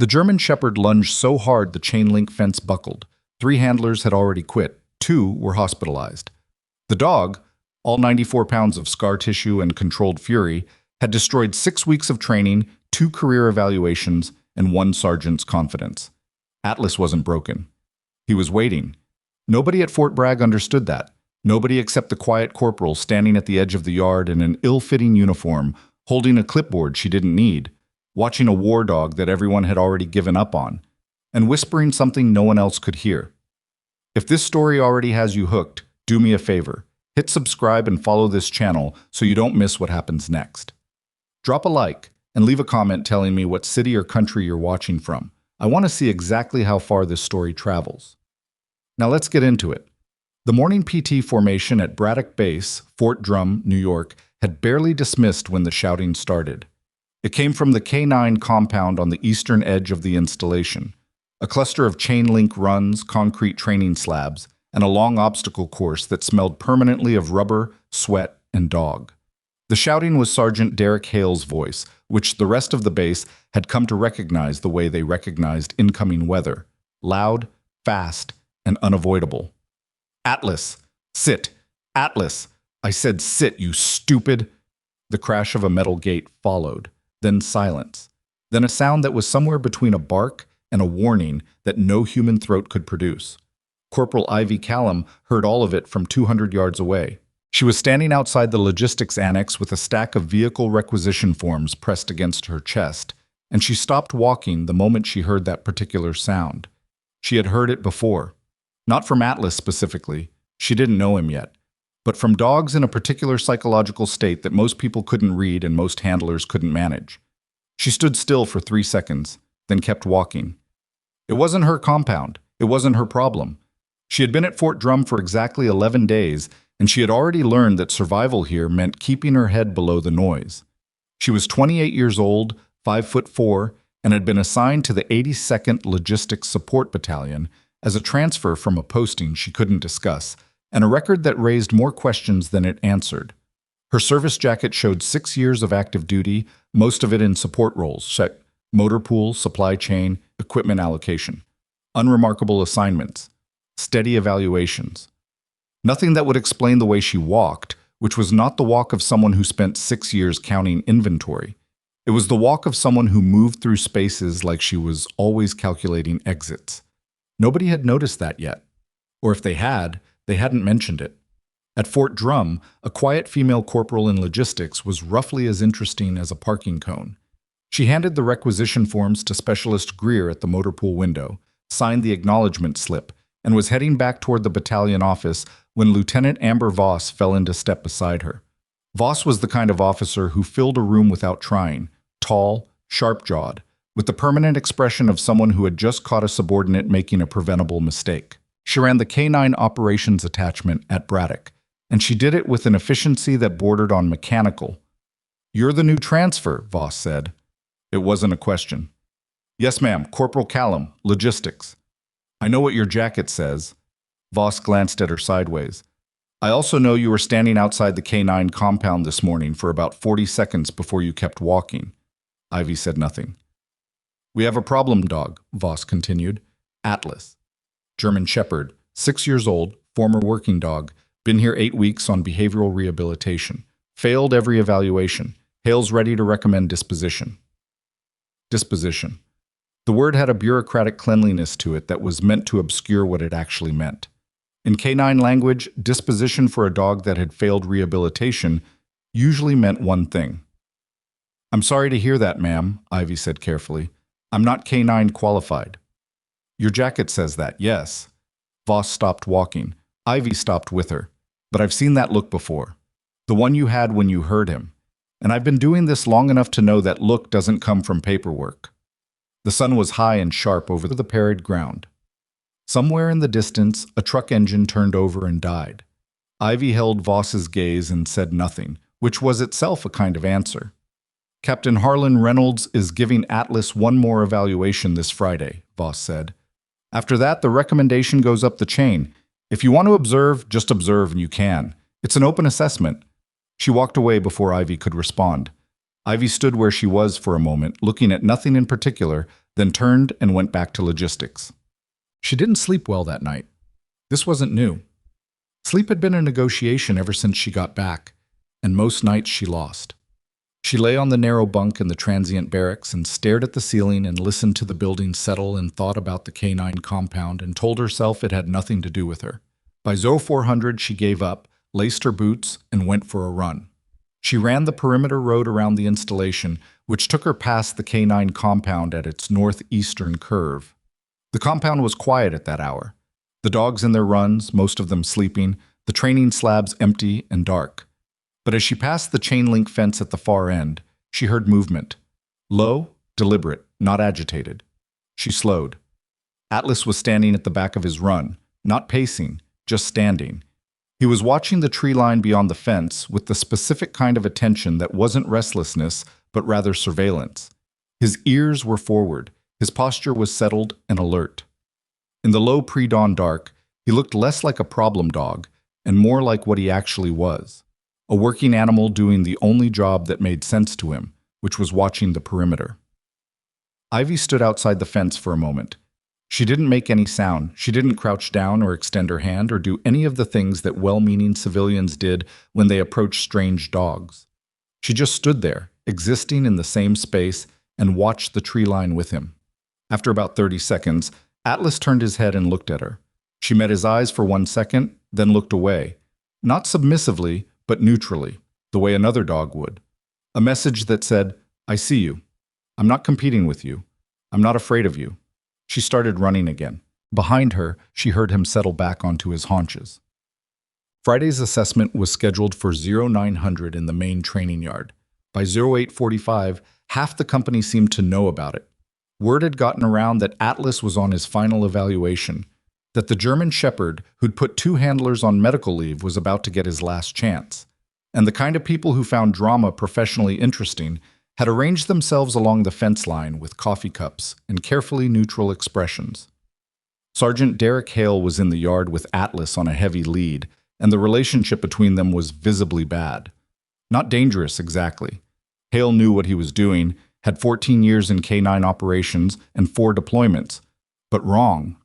The German Shepherd lunged so hard the chain-link fence buckled. 3 handlers had already quit. 2 were hospitalized. The dog, all 94 pounds of scar tissue and controlled fury, had destroyed 6 weeks of training, 2 career evaluations, and 1 sergeant's confidence. Atlas wasn't broken. He was waiting. Nobody at Fort Bragg understood that. Nobody except the quiet corporal standing at the edge of the yard in an ill-fitting uniform, holding a clipboard she didn't need, watching a war dog that everyone had already given up on, and whispering something no one else could hear. If this story already has you hooked, do me a favor. Hit subscribe and follow this channel so you don't miss what happens next. Drop a like and leave a comment telling me what city or country you're watching from. I want to see exactly how far this story travels. Now let's get into it. The morning PT formation at Braddock Base, Fort Drum, New York, had barely dismissed when the shouting started. It came from the K9 compound on the eastern edge of the installation, a cluster of chain-link runs, concrete training slabs, and a long obstacle course that smelled permanently of rubber, sweat, and dog. The shouting was Sergeant Derek Hale's voice, which the rest of the base had come to recognize the way they recognized incoming weather: loud, fast, and unavoidable. "Atlas! Sit! Atlas! I said sit, you stupid!" The crash of a metal gate followed, then silence, then a sound that was somewhere between a bark and a warning that no human throat could produce. Corporal Ivy Callum heard all of it from 200 yards away. She was standing outside the logistics annex with a stack of vehicle requisition forms pressed against her chest, and she stopped walking the moment she heard that particular sound. She had heard it before. Not from Atlas specifically, she didn't know him yet, but from dogs in a particular psychological state that most people couldn't read and most handlers couldn't manage. She stood still for 3 seconds, then kept walking. It wasn't her compound. It wasn't her problem. She had been at Fort Drum for exactly 11 days, and she had already learned that survival here meant keeping her head below the noise. She was 28 years old, 5'4", and had been assigned to the 82nd Logistics Support Battalion as a transfer from a posting she couldn't discuss, and a record that raised more questions than it answered. Her service jacket showed 6 years of active duty, most of it in support roles: motor pool, supply chain, equipment allocation. Unremarkable assignments. Steady evaluations. Nothing that would explain the way she walked, which was not the walk of someone who spent 6 years counting inventory. It was the walk of someone who moved through spaces like she was always calculating exits. Nobody had noticed that yet. Or if they hadn't mentioned it. At Fort Drum, a quiet female corporal in logistics was roughly as interesting as a parking cone. She handed the requisition forms to Specialist Greer at the motor pool window, signed the acknowledgement slip, and was heading back toward the battalion office when Lieutenant Amber Voss fell into step beside her. Voss was the kind of officer who filled a room without trying, tall, sharp-jawed, with the permanent expression of someone who had just caught a subordinate making a preventable mistake. She ran the K9 operations attachment at Braddock, and she did it with an efficiency that bordered on mechanical. "You're the new transfer," Voss said. It wasn't a question. "Yes, ma'am, Corporal Callum, logistics." "I know what your jacket says." Voss glanced at her sideways. "I also know you were standing outside the K9 compound this morning for about 40 seconds before you kept walking." Ivy said nothing. "We have a problem dog," Voss continued. "Atlas. German Shepherd, 6 years old, former working dog, been here 8 weeks on behavioral rehabilitation. Failed every evaluation. Hale's ready to recommend disposition." Disposition. The word had a bureaucratic cleanliness to it that was meant to obscure what it actually meant. In K9 language, disposition for a dog that had failed rehabilitation usually meant one thing. "I'm sorry to hear that, ma'am," Ivy said carefully. "I'm not K9 qualified." "Your jacket says that, yes." Voss stopped walking. Ivy stopped with her. "But I've seen that look before. The one you had when you heard him. And I've been doing this long enough to know that look doesn't come from paperwork." The sun was high and sharp over the parried ground. Somewhere in the distance, a truck engine turned over and died. Ivy held Voss's gaze and said nothing, which was itself a kind of answer. "Captain Harlan Reynolds is giving Atlas one more evaluation this Friday," Voss said. "After that, the recommendation goes up the chain. If you want to observe, just observe and you can. It's an open assessment." She walked away before Ivy could respond. Ivy stood where she was for a moment, looking at nothing in particular, then turned and went back to logistics. She didn't sleep well that night. This wasn't new. Sleep had been a negotiation ever since she got back, and most nights she lost. She lay on the narrow bunk in the transient barracks and stared at the ceiling and listened to the building settle and thought about the K9 compound and told herself it had nothing to do with her. By 0400, she gave up, laced her boots, and went for a run. She ran the perimeter road around the installation, which took her past the K9 compound at its northeastern curve. The compound was quiet at that hour. The dogs in their runs, most of them sleeping, the training slabs empty and dark. But as she passed the chain-link fence at the far end, she heard movement. Low, deliberate, not agitated. She slowed. Atlas was standing at the back of his run, not pacing, just standing. He was watching the tree line beyond the fence with the specific kind of attention that wasn't restlessness, but rather surveillance. His ears were forward. His posture was settled and alert. In the low pre-dawn dark, he looked less like a problem dog and more like what he actually was. A working animal doing the only job that made sense to him, which was watching the perimeter. Ivy stood outside the fence for a moment. She didn't make any sound. She didn't crouch down or extend her hand or do any of the things that well-meaning civilians did when they approached strange dogs. She just stood there, existing in the same space, and watched the tree line with him. After about 30 seconds, Atlas turned his head and looked at her. She met his eyes for 1 second, then looked away. Not submissively, but neutrally, the way another dog would. A message that said, "I see you. I'm not competing with you. I'm not afraid of you." She started running again. Behind her, she heard him settle back onto his haunches. Friday's assessment was scheduled for 0900 in the main training yard. By 0845, half the company seemed to know about it. Word had gotten around that Atlas was on his final evaluation, that the German Shepherd, who'd put 2 handlers on medical leave, was about to get his last chance. And the kind of people who found drama professionally interesting had arranged themselves along the fence line with coffee cups and carefully neutral expressions. Sergeant Derek Hale was in the yard with Atlas on a heavy lead, and the relationship between them was visibly bad. Not dangerous, exactly. Hale knew what he was doing, had 14 years in K9 operations and 4 deployments, but wrong.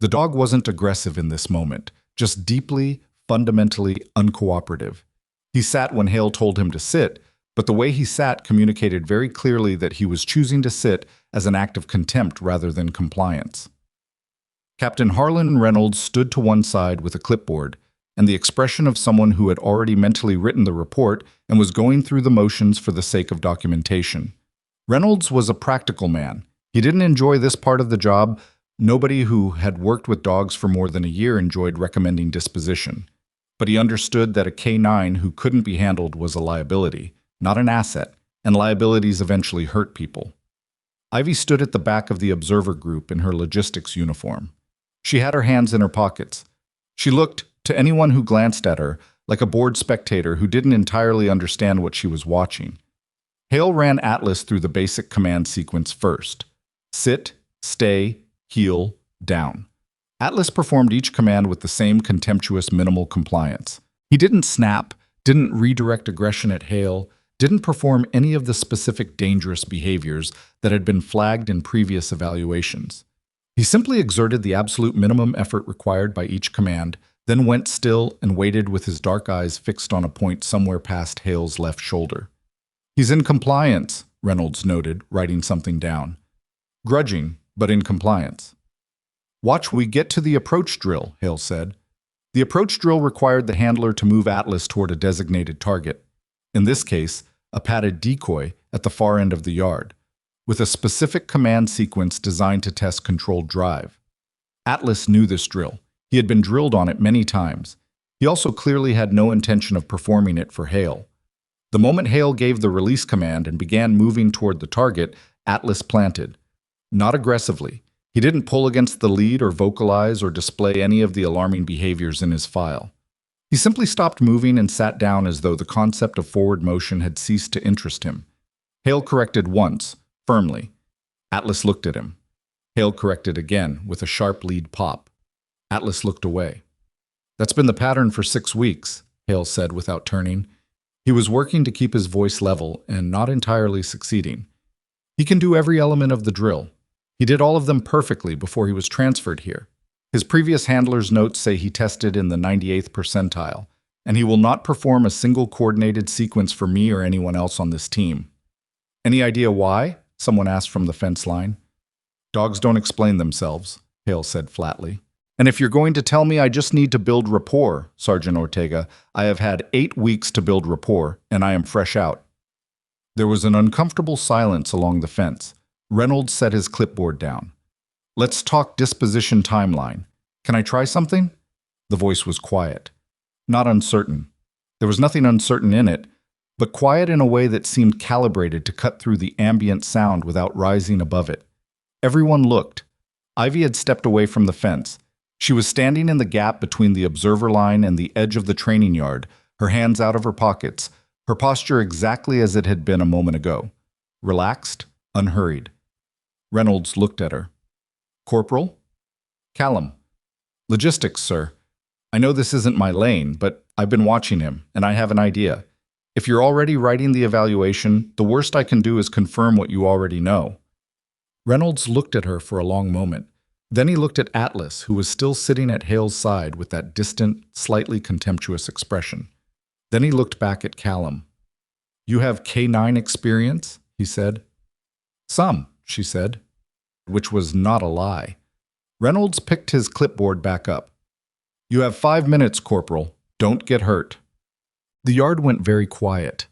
The dog wasn't aggressive in this moment, just deeply, fundamentally uncooperative. He sat when Hale told him to sit, but the way he sat communicated very clearly that he was choosing to sit as an act of contempt rather than compliance. Captain Harlan Reynolds stood to one side with a clipboard and the expression of someone who had already mentally written the report and was going through the motions for the sake of documentation. Reynolds was a practical man. He didn't enjoy this part of the job. Nobody who had worked with dogs for more than a year enjoyed recommending disposition. But he understood that a K9 who couldn't be handled was a liability, not an asset, and liabilities eventually hurt people. Ivy stood at the back of the observer group in her logistics uniform. She had her hands in her pockets. She looked, to anyone who glanced at her, like a bored spectator who didn't entirely understand what she was watching. Hale ran Atlas through the basic command sequence first. Sit, stay, heel, down. Atlas performed each command with the same contemptuous minimal compliance. He didn't snap, didn't redirect aggression at Hale, didn't perform any of the specific dangerous behaviors that had been flagged in previous evaluations. He simply exerted the absolute minimum effort required by each command, then went still and waited with his dark eyes fixed on a point somewhere past Hale's left shoulder. "He's in compliance," Reynolds noted, writing something down. "Grudging, but in compliance." "Watch we get to the approach drill," Hale said. The approach drill required the handler to move Atlas toward a designated target. In this case, a padded decoy at the far end of the yard, with a specific command sequence designed to test controlled drive. Atlas knew this drill. He had been drilled on it many times. He also clearly had no intention of performing it for Hale. The moment Hale gave the release command and began moving toward the target, Atlas planted. Not aggressively. He didn't pull against the lead or vocalize or display any of the alarming behaviors in his file. He simply stopped moving and sat down as though the concept of forward motion had ceased to interest him. Hale corrected once, firmly. Atlas looked at him. Hale corrected again, with a sharp lead pop. Atlas looked away. "That's been the pattern for 6 weeks, Hale said without turning. He was working to keep his voice level and not entirely succeeding. "He can do every element of the drill. He did all of them perfectly before he was transferred here. His previous handler's notes say he tested in the 98th percentile, and he will not perform a single coordinated sequence for me or anyone else on this team. Any idea why? Someone asked from the fence line. Dogs don't explain themselves, Hale said flatly. And if you're going to tell me I just need to build rapport, Sergeant Ortega, I have had 8 weeks to build rapport, and I am fresh out. There was an uncomfortable silence along the fence. Reynolds set his clipboard down. Let's talk disposition timeline. Can I try something? The voice was quiet. Not uncertain. There was nothing uncertain in it, but quiet in a way that seemed calibrated to cut through the ambient sound without rising above it. Everyone looked. Ivy had stepped away from the fence. She was standing in the gap between the observer line and the edge of the training yard, her hands out of her pockets, her posture exactly as it had been a moment ago. Relaxed, unhurried. Reynolds looked at her. Corporal? Callum. Logistics, sir. I know this isn't my lane, but I've been watching him, and I have an idea. If you're already writing the evaluation, the worst I can do is confirm what you already know. Reynolds looked at her for a long moment. Then he looked at Atlas, who was still sitting at Hale's side with that distant, slightly contemptuous expression. Then he looked back at Callum. You have K9 experience? He said. Some, she said, which was not a lie. Reynolds picked his clipboard back up. You have 5 minutes, Corporal. Don't get hurt. The yard went very quiet.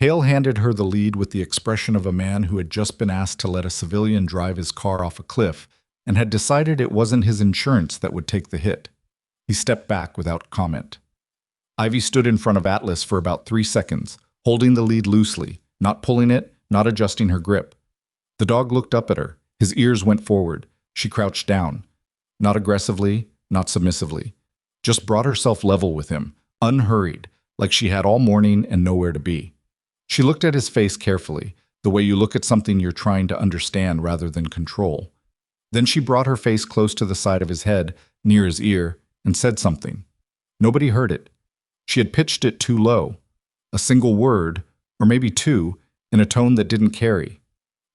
Hale handed her the lead with the expression of a man who had just been asked to let a civilian drive his car off a cliff and had decided it wasn't his insurance that would take the hit. He stepped back without comment. Ivy stood in front of Atlas for about 3 seconds, holding the lead loosely, not pulling it, not adjusting her grip. The dog looked up at her. His ears went forward. She crouched down. Not aggressively, not submissively. Just brought herself level with him, unhurried, like she had all morning and nowhere to be. She looked at his face carefully, the way you look at something you're trying to understand rather than control. Then she brought her face close to the side of his head, near his ear, and said something. Nobody heard it. She had pitched it too low. A single word, or maybe two, in a tone that didn't carry.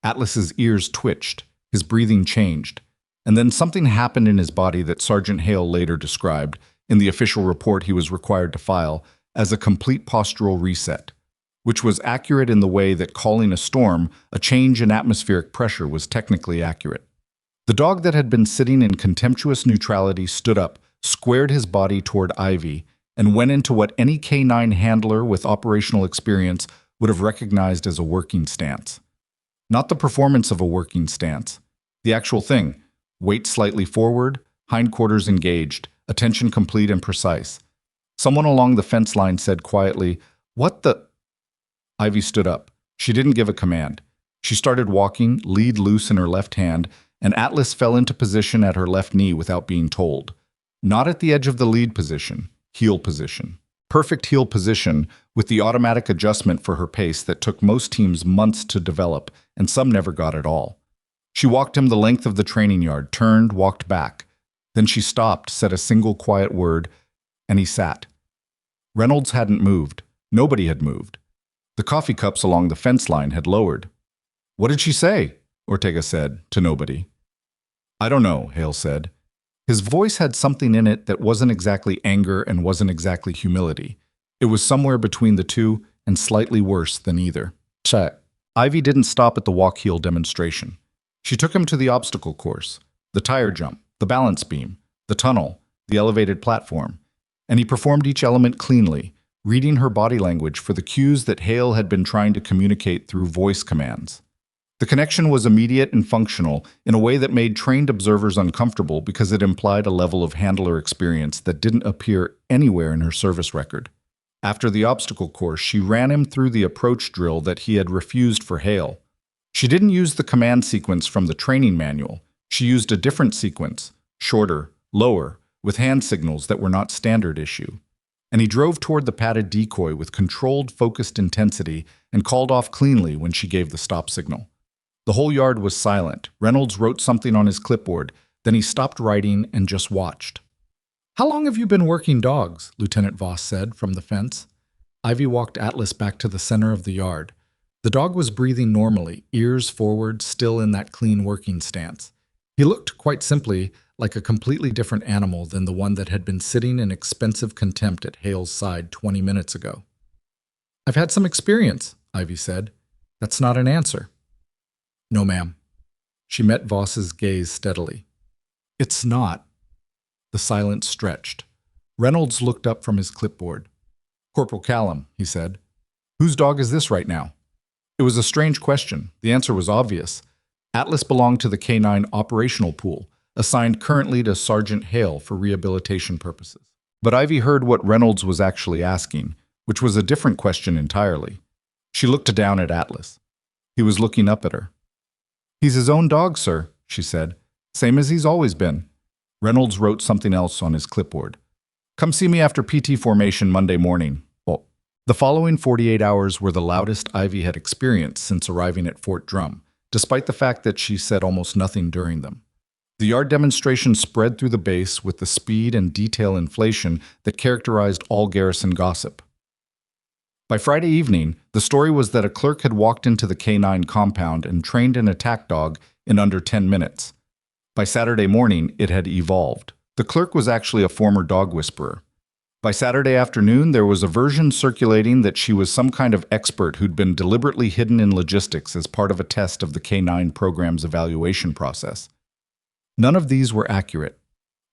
Atlas's ears twitched, his breathing changed, and then something happened in his body that Sergeant Hale later described, in the official report he was required to file, as a complete postural reset, which was accurate in the way that calling a storm a change in atmospheric pressure was technically accurate. The dog that had been sitting in contemptuous neutrality stood up, squared his body toward Ivy, and went into what any K9 handler with operational experience would have recognized as a working stance. Not the performance of a working stance. The actual thing. Weight slightly forward, hindquarters engaged, attention complete and precise. Someone along the fence line said quietly, "What the—" Ivy stood up. She didn't give a command. She started walking, lead loose in her left hand, and Atlas fell into position at her left knee without being told. Not at the edge of the lead position, heel position. Perfect heel position with the automatic adjustment for her pace that took most teams months to develop, and some never got at all. She walked him the length of the training yard, turned, walked back. Then she stopped, said a single quiet word, and he sat. Reynolds hadn't moved. Nobody had moved. The coffee cups along the fence line had lowered. "What did she say?" Ortega said, to nobody. "I don't know," Hale said. His voice had something in it that wasn't exactly anger and wasn't exactly humility. It was somewhere between the two and slightly worse than either. Ivy didn't stop at the walk-heel demonstration. She took him to the obstacle course, the tire jump, the balance beam, the tunnel, the elevated platform, and he performed each element cleanly, reading her body language for the cues that Hale had been trying to communicate through voice commands. The connection was immediate and functional in a way that made trained observers uncomfortable because it implied a level of handler experience that didn't appear anywhere in her service record. After the obstacle course, she ran him through the approach drill that he had refused for Hale. She didn't use the command sequence from the training manual. She used a different sequence, shorter, lower, with hand signals that were not standard issue. And he drove toward the padded decoy with controlled, focused intensity and called off cleanly when she gave the stop signal. The whole yard was silent. Reynolds wrote something on his clipboard, then he stopped writing and just watched. "How long have you been working dogs?" Lieutenant Voss said from the fence. Ivy walked Atlas back to the center of the yard. The dog was breathing normally, ears forward, still in that clean working stance. He looked, quite simply, like a completely different animal than the one that had been sitting in expensive contempt at Hale's side 20 minutes ago. "I've had some experience," Ivy said. "That's not an answer." "No, ma'am." She met Voss's gaze steadily. "It's not." The silence stretched. Reynolds looked up from his clipboard. "Corporal Callum," he said. "Whose dog is this right now?" It was a strange question. The answer was obvious. Atlas belonged to the K9 operational pool, assigned currently to Sergeant Hale for rehabilitation purposes. But Ivy heard what Reynolds was actually asking, which was a different question entirely. She looked down at Atlas. He was looking up at her. "He's his own dog, sir," she said. "Same as he's always been." Reynolds wrote something else on his clipboard. "Come see me after PT formation Monday morning." Oh. The following 48 hours were the loudest Ivy had experienced since arriving at Fort Drum, despite the fact that she said almost nothing during them. The yard demonstration spread through the base with the speed and detail inflation that characterized all garrison gossip. By Friday evening, the story was that a clerk had walked into the K9 compound and trained an attack dog in under 10 minutes. By Saturday morning, it had evolved. The clerk was actually a former dog whisperer. By Saturday afternoon, there was a version circulating that she was some kind of expert who'd been deliberately hidden in logistics as part of a test of the K9 program's evaluation process. None of these were accurate.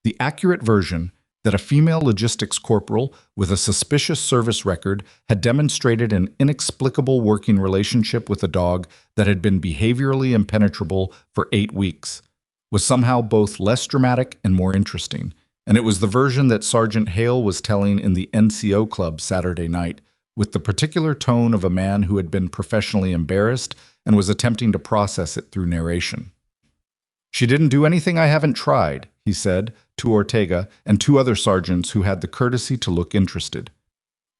The accurate version, that a female logistics corporal with a suspicious service record had demonstrated an inexplicable working relationship with a dog that had been behaviorally impenetrable for 8 weeks, was somehow both less dramatic and more interesting. And it was the version that Sergeant Hale was telling in the NCO club Saturday night, with the particular tone of a man who had been professionally embarrassed and was attempting to process it through narration. "She didn't do anything I haven't tried," he said to Ortega and 2 other sergeants who had the courtesy to look interested.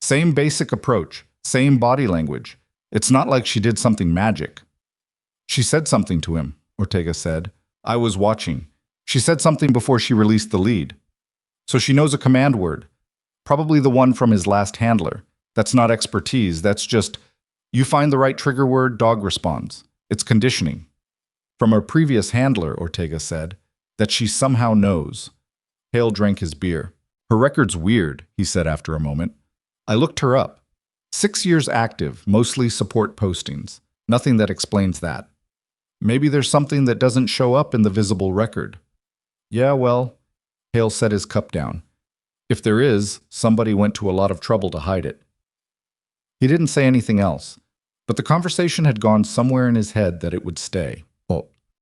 "Same basic approach, same body language. It's not like she did something magic." "She said something to him," Ortega said. "I was watching. She said something before she released the lead. So she knows a command word, probably the one from his last handler. That's not expertise, that's just, you find the right trigger word, dog responds. It's conditioning." "From her previous handler," Ortega said, "that she somehow knows." Hale drank his beer. "Her record's weird," he said after a moment. "I looked her up. 6 years active, mostly support postings. Nothing that explains that. Maybe there's something that doesn't show up in the visible record." "Yeah, well," Hale set his cup down. "If there is, somebody went to a lot of trouble to hide it." He didn't say anything else, but the conversation had gone somewhere in his head that it would stay.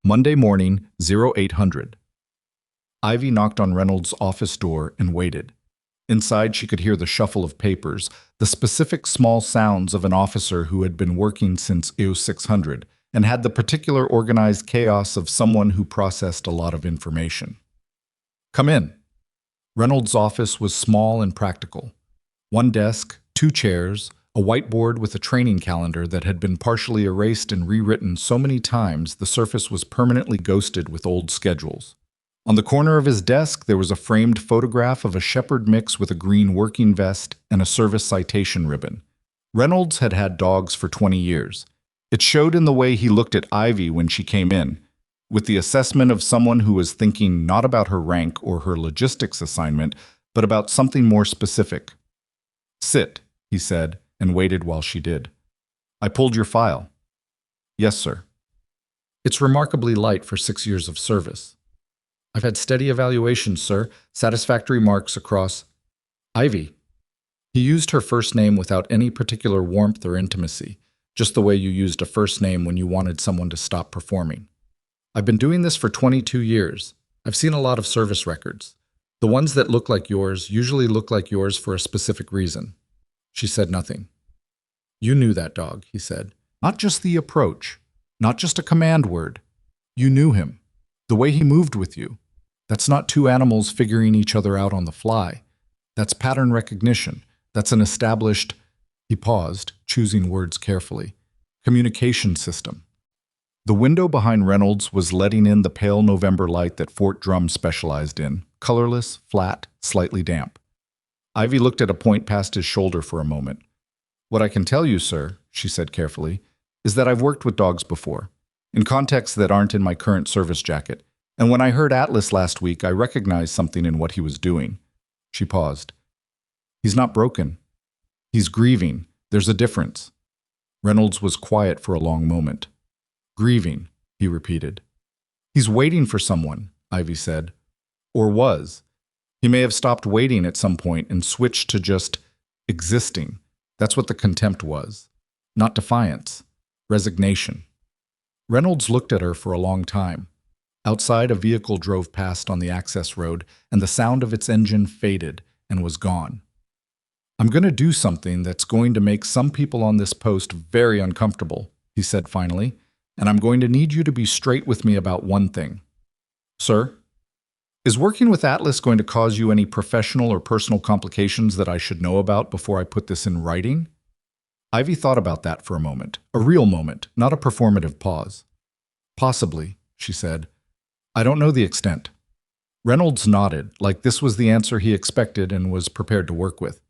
Monday morning, 0800. Ivy knocked on Reynolds' office door and waited. Inside, she could hear the shuffle of papers, the specific small sounds of an officer who had been working since 0600 and had the particular organized chaos of someone who processed a lot of information. "Come in." Reynolds' office was small and practical. 1 desk, 2 chairs, a whiteboard with a training calendar that had been partially erased and rewritten so many times the surface was permanently ghosted with old schedules. On the corner of his desk, there was a framed photograph of a shepherd mix with a green working vest and a service citation ribbon. Reynolds had had dogs for 20 years. It showed in the way he looked at Ivy when she came in, with the assessment of someone who was thinking not about her rank or her logistics assignment, but about something more specific. "Sit," he said, and waited while she did. "I pulled your file." "Yes, sir." "It's remarkably light for 6 years of service." "I've had steady evaluations, sir, satisfactory marks across." "Ivy." He used her first name without any particular warmth or intimacy, just the way you used a first name when you wanted someone to stop performing. "I've been doing this for 22 years. I've seen a lot of service records. The ones that look like yours usually look like yours for a specific reason." She said nothing. "You knew that dog," he said. "Not just the approach, not just a command word. You knew him, the way he moved with you. That's not 2 animals figuring each other out on the fly. That's pattern recognition. That's an established," he paused, choosing words carefully, "communication system." The window behind Reynolds was letting in the pale November light that Fort Drum specialized in, colorless, flat, slightly damp. Ivy looked at a point past his shoulder for a moment. "What I can tell you, sir," she said carefully, is that I've worked with dogs before, in contexts that aren't in my current service jacket, and when I heard Atlas last week, I recognized something in what he was doing. She paused. He's not broken. He's grieving. There's a difference. Reynolds was quiet for a long moment. Grieving, he repeated. He's waiting for someone, Ivy said. Or was. He may have stopped waiting at some point and switched to just existing. That's what the contempt was. Not defiance. Resignation. Reynolds looked at her for a long time. Outside, a vehicle drove past on the access road, and the sound of its engine faded and was gone. I'm going to do something that's going to make some people on this post very uncomfortable, he said finally, and I'm going to need you to be straight with me about one thing. Sir? Is working with Atlas going to cause you any professional or personal complications that I should know about before I put this in writing? Ivy thought about that for a moment, a real moment, not a performative pause. Possibly, she said. I don't know the extent. Reynolds nodded, like this was the answer he expected and was prepared to work with.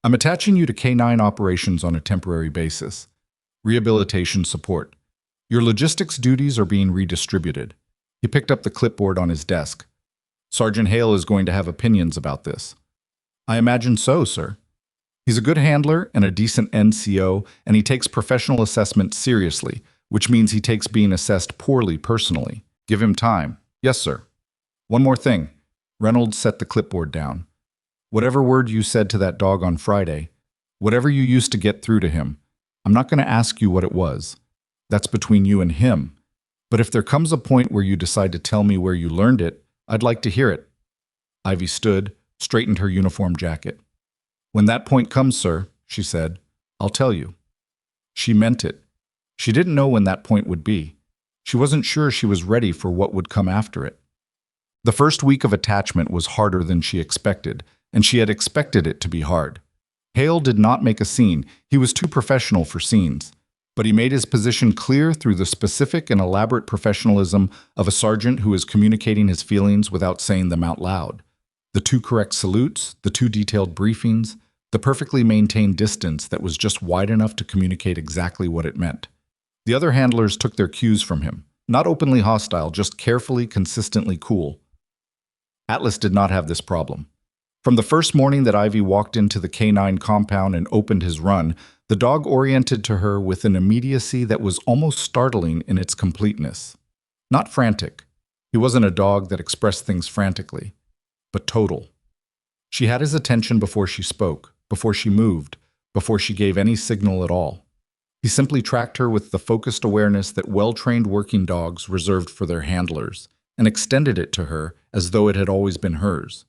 I'm attaching you to K9 operations on a temporary basis. Rehabilitation support. Your logistics duties are being redistributed. He picked up the clipboard on his desk. Sergeant Hale is going to have opinions about this. I imagine so, sir. He's a good handler and a decent NCO, and he takes professional assessment seriously, which means he takes being assessed poorly personally. Give him time. Yes, sir. One more thing. Reynolds set the clipboard down. Whatever word you said to that dog on Friday, whatever you used to get through to him, I'm not going to ask you what it was. That's between you and him. But if there comes a point where you decide to tell me where you learned it, I'd like to hear it. Ivy stood, straightened her uniform jacket. When that point comes, sir, she said, I'll tell you. She meant it. She didn't know when that point would be. She wasn't sure she was ready for what would come after it. The first week of attachment was harder than she expected, and she had expected it to be hard. Hale did not make a scene. He was too professional for scenes. But he made his position clear through the specific and elaborate professionalism of a sergeant who is communicating his feelings without saying them out loud. The two correct salutes, the two detailed briefings, the perfectly maintained distance that was just wide enough to communicate exactly what it meant. The other handlers took their cues from him, not openly hostile, just carefully, consistently cool. Atlas did not have this problem. From the first morning that Ivy walked into the K9 compound and opened his run, the dog oriented to her with an immediacy that was almost startling in its completeness. Not frantic. He wasn't a dog that expressed things frantically, but total. She had his attention before she spoke, before she moved, before she gave any signal at all. He simply tracked her with the focused awareness that well-trained working dogs reserved for their handlers, and extended it to her as though it had always been hers.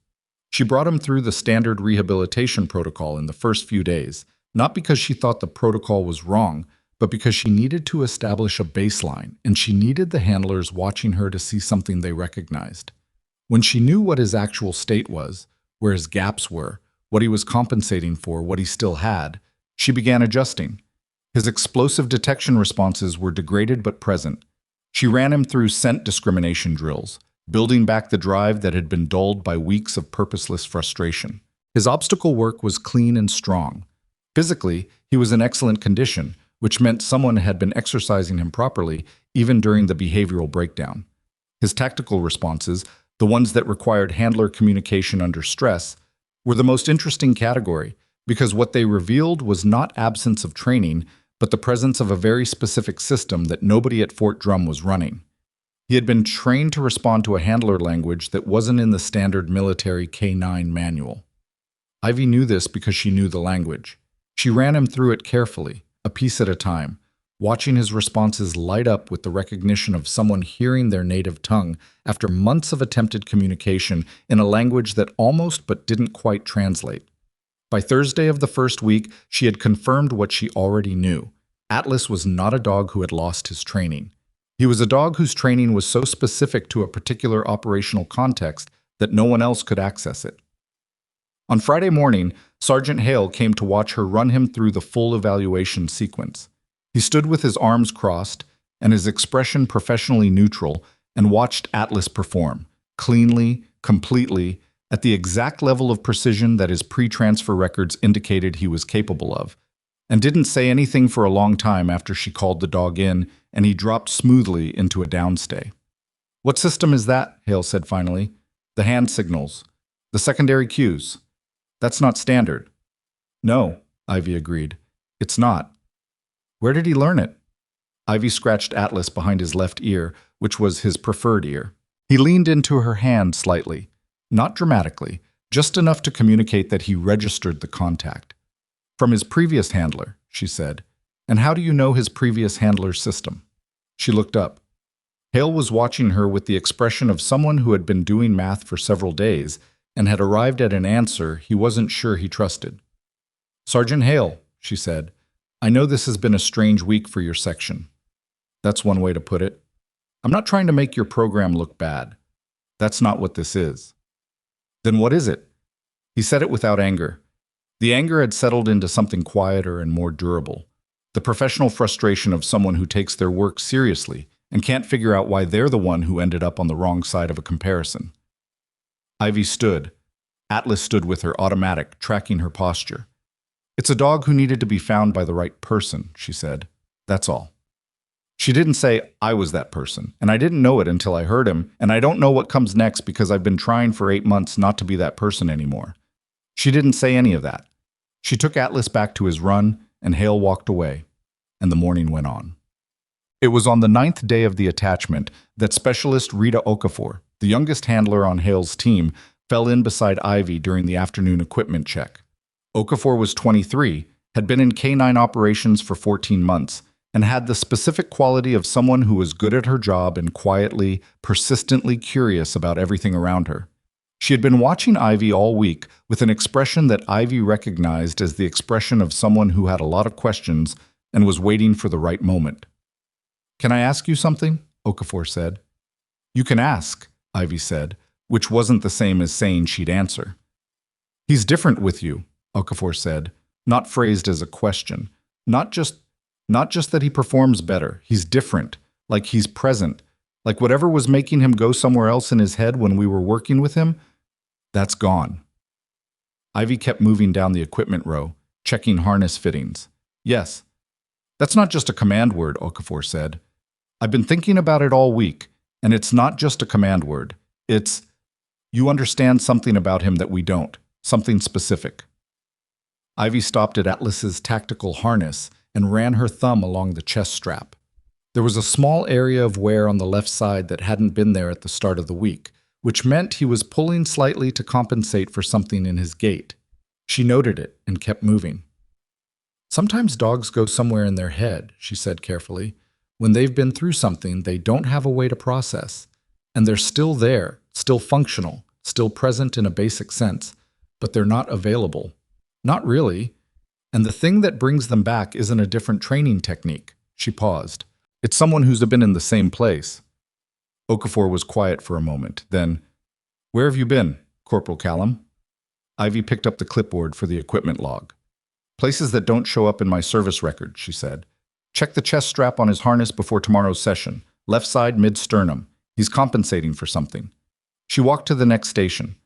She brought him through the standard rehabilitation protocol in the first few days, not because she thought the protocol was wrong, but because she needed to establish a baseline, and she needed the handlers watching her to see something they recognized. When she knew what his actual state was, where his gaps were, what he was compensating for, what he still had, she began adjusting. His explosive detection responses were degraded but present. She ran him through scent discrimination drills, building back the drive that had been dulled by weeks of purposeless frustration. His obstacle work was clean and strong. Physically, he was in excellent condition, which meant someone had been exercising him properly, even during the behavioral breakdown. His tactical responses, the ones that required handler communication under stress, were the most interesting category, because what they revealed was not absence of training, but the presence of a very specific system that nobody at Fort Drum was running. He had been trained to respond to a handler language that wasn't in the standard military K9 manual. Ivy knew this because she knew the language. She ran him through it carefully, a piece at a time, watching his responses light up with the recognition of someone hearing their native tongue after months of attempted communication in a language that almost but didn't quite translate. By Thursday of the first week, she had confirmed what she already knew. Atlas was not a dog who had lost his training. He was a dog whose training was so specific to a particular operational context that no one else could access it. On Friday morning, Sergeant Hale came to watch her run him through the full evaluation sequence. He stood with his arms crossed and his expression professionally neutral and watched Atlas perform, cleanly, completely, at the exact level of precision that his pre-transfer records indicated he was capable of. and didn't say anything for a long time after she called the dog in, and he dropped smoothly into a downstay. "What system is that?" Hale said finally. "The hand signals. The secondary cues. That's not standard." "No," Ivy agreed. "It's not." "Where did he learn it?" Ivy scratched Atlas behind his left ear, which was his preferred ear. He leaned into her hand slightly, not dramatically, just enough to communicate that he registered the contact. "From his previous handler," she said. "And how do you know his previous handler's system?" She looked up. Hale was watching her with the expression of someone who had been doing math for several days and had arrived at an answer he wasn't sure he trusted. "Sergeant Hale," she said, "I know this has been a strange week for your section." "That's one way to put it. I'm not trying to make your program look bad. That's not what this is." "Then what is it?" He said it without anger. The anger had settled into something quieter and more durable. The professional frustration of someone who takes their work seriously and can't figure out why they're the one who ended up on the wrong side of a comparison. Ivy stood. Atlas stood with her automatic, tracking her posture. "It's a dog who needed to be found by the right person," she said. "That's all." She didn't say, "I was that person, and I didn't know it until I heard him, and I don't know what comes next because I've been trying for 8 months not to be that person anymore." She didn't say any of that. She took Atlas back to his run, and Hale walked away, and the morning went on. It was on the 9th day of the attachment that Specialist Rita Okafor, the youngest handler on Hale's team, fell in beside Ivy during the afternoon equipment check. Okafor was 23, had been in K-9 operations for 14 months, and had the specific quality of someone who was good at her job and quietly, persistently curious about everything around her. She had been watching Ivy all week with an expression that Ivy recognized as the expression of someone who had a lot of questions and was waiting for the right moment. "Can I ask you something?" Okafor said. "You can ask," Ivy said, which wasn't the same as saying she'd answer. "He's different with you," Okafor said, not phrased as a question. Not just that he performs better. He's different, like he's present, like whatever was making him go somewhere else in his head when we were working with him, that's gone." Ivy kept moving down the equipment row, checking harness fittings. "Yes. That's not just a command word," Okafor said. "I've been thinking about it all week, and it's not just a command word. It's, you understand something about him that we don't, something specific." Ivy stopped at Atlas's tactical harness and ran her thumb along the chest strap. There was a small area of wear on the left side that hadn't been there at the start of the week, which meant he was pulling slightly to compensate for something in his gait. She noted it and kept moving. "Sometimes dogs go somewhere in their head," she said carefully. "When they've been through something they don't have a way to process. And they're still there, still functional, still present in a basic sense, but they're not available. Not really. And the thing that brings them back isn't a different training technique." She paused. "It's someone who's been in the same place." Okafor was quiet for a moment. Then, "Where have you been, Corporal Callum?" Ivy picked up the clipboard for the equipment log. "Places that don't show up in my service record," she said. "Check the chest strap on his harness before tomorrow's session. Left side mid-sternum. He's compensating for something." She walked to the next station.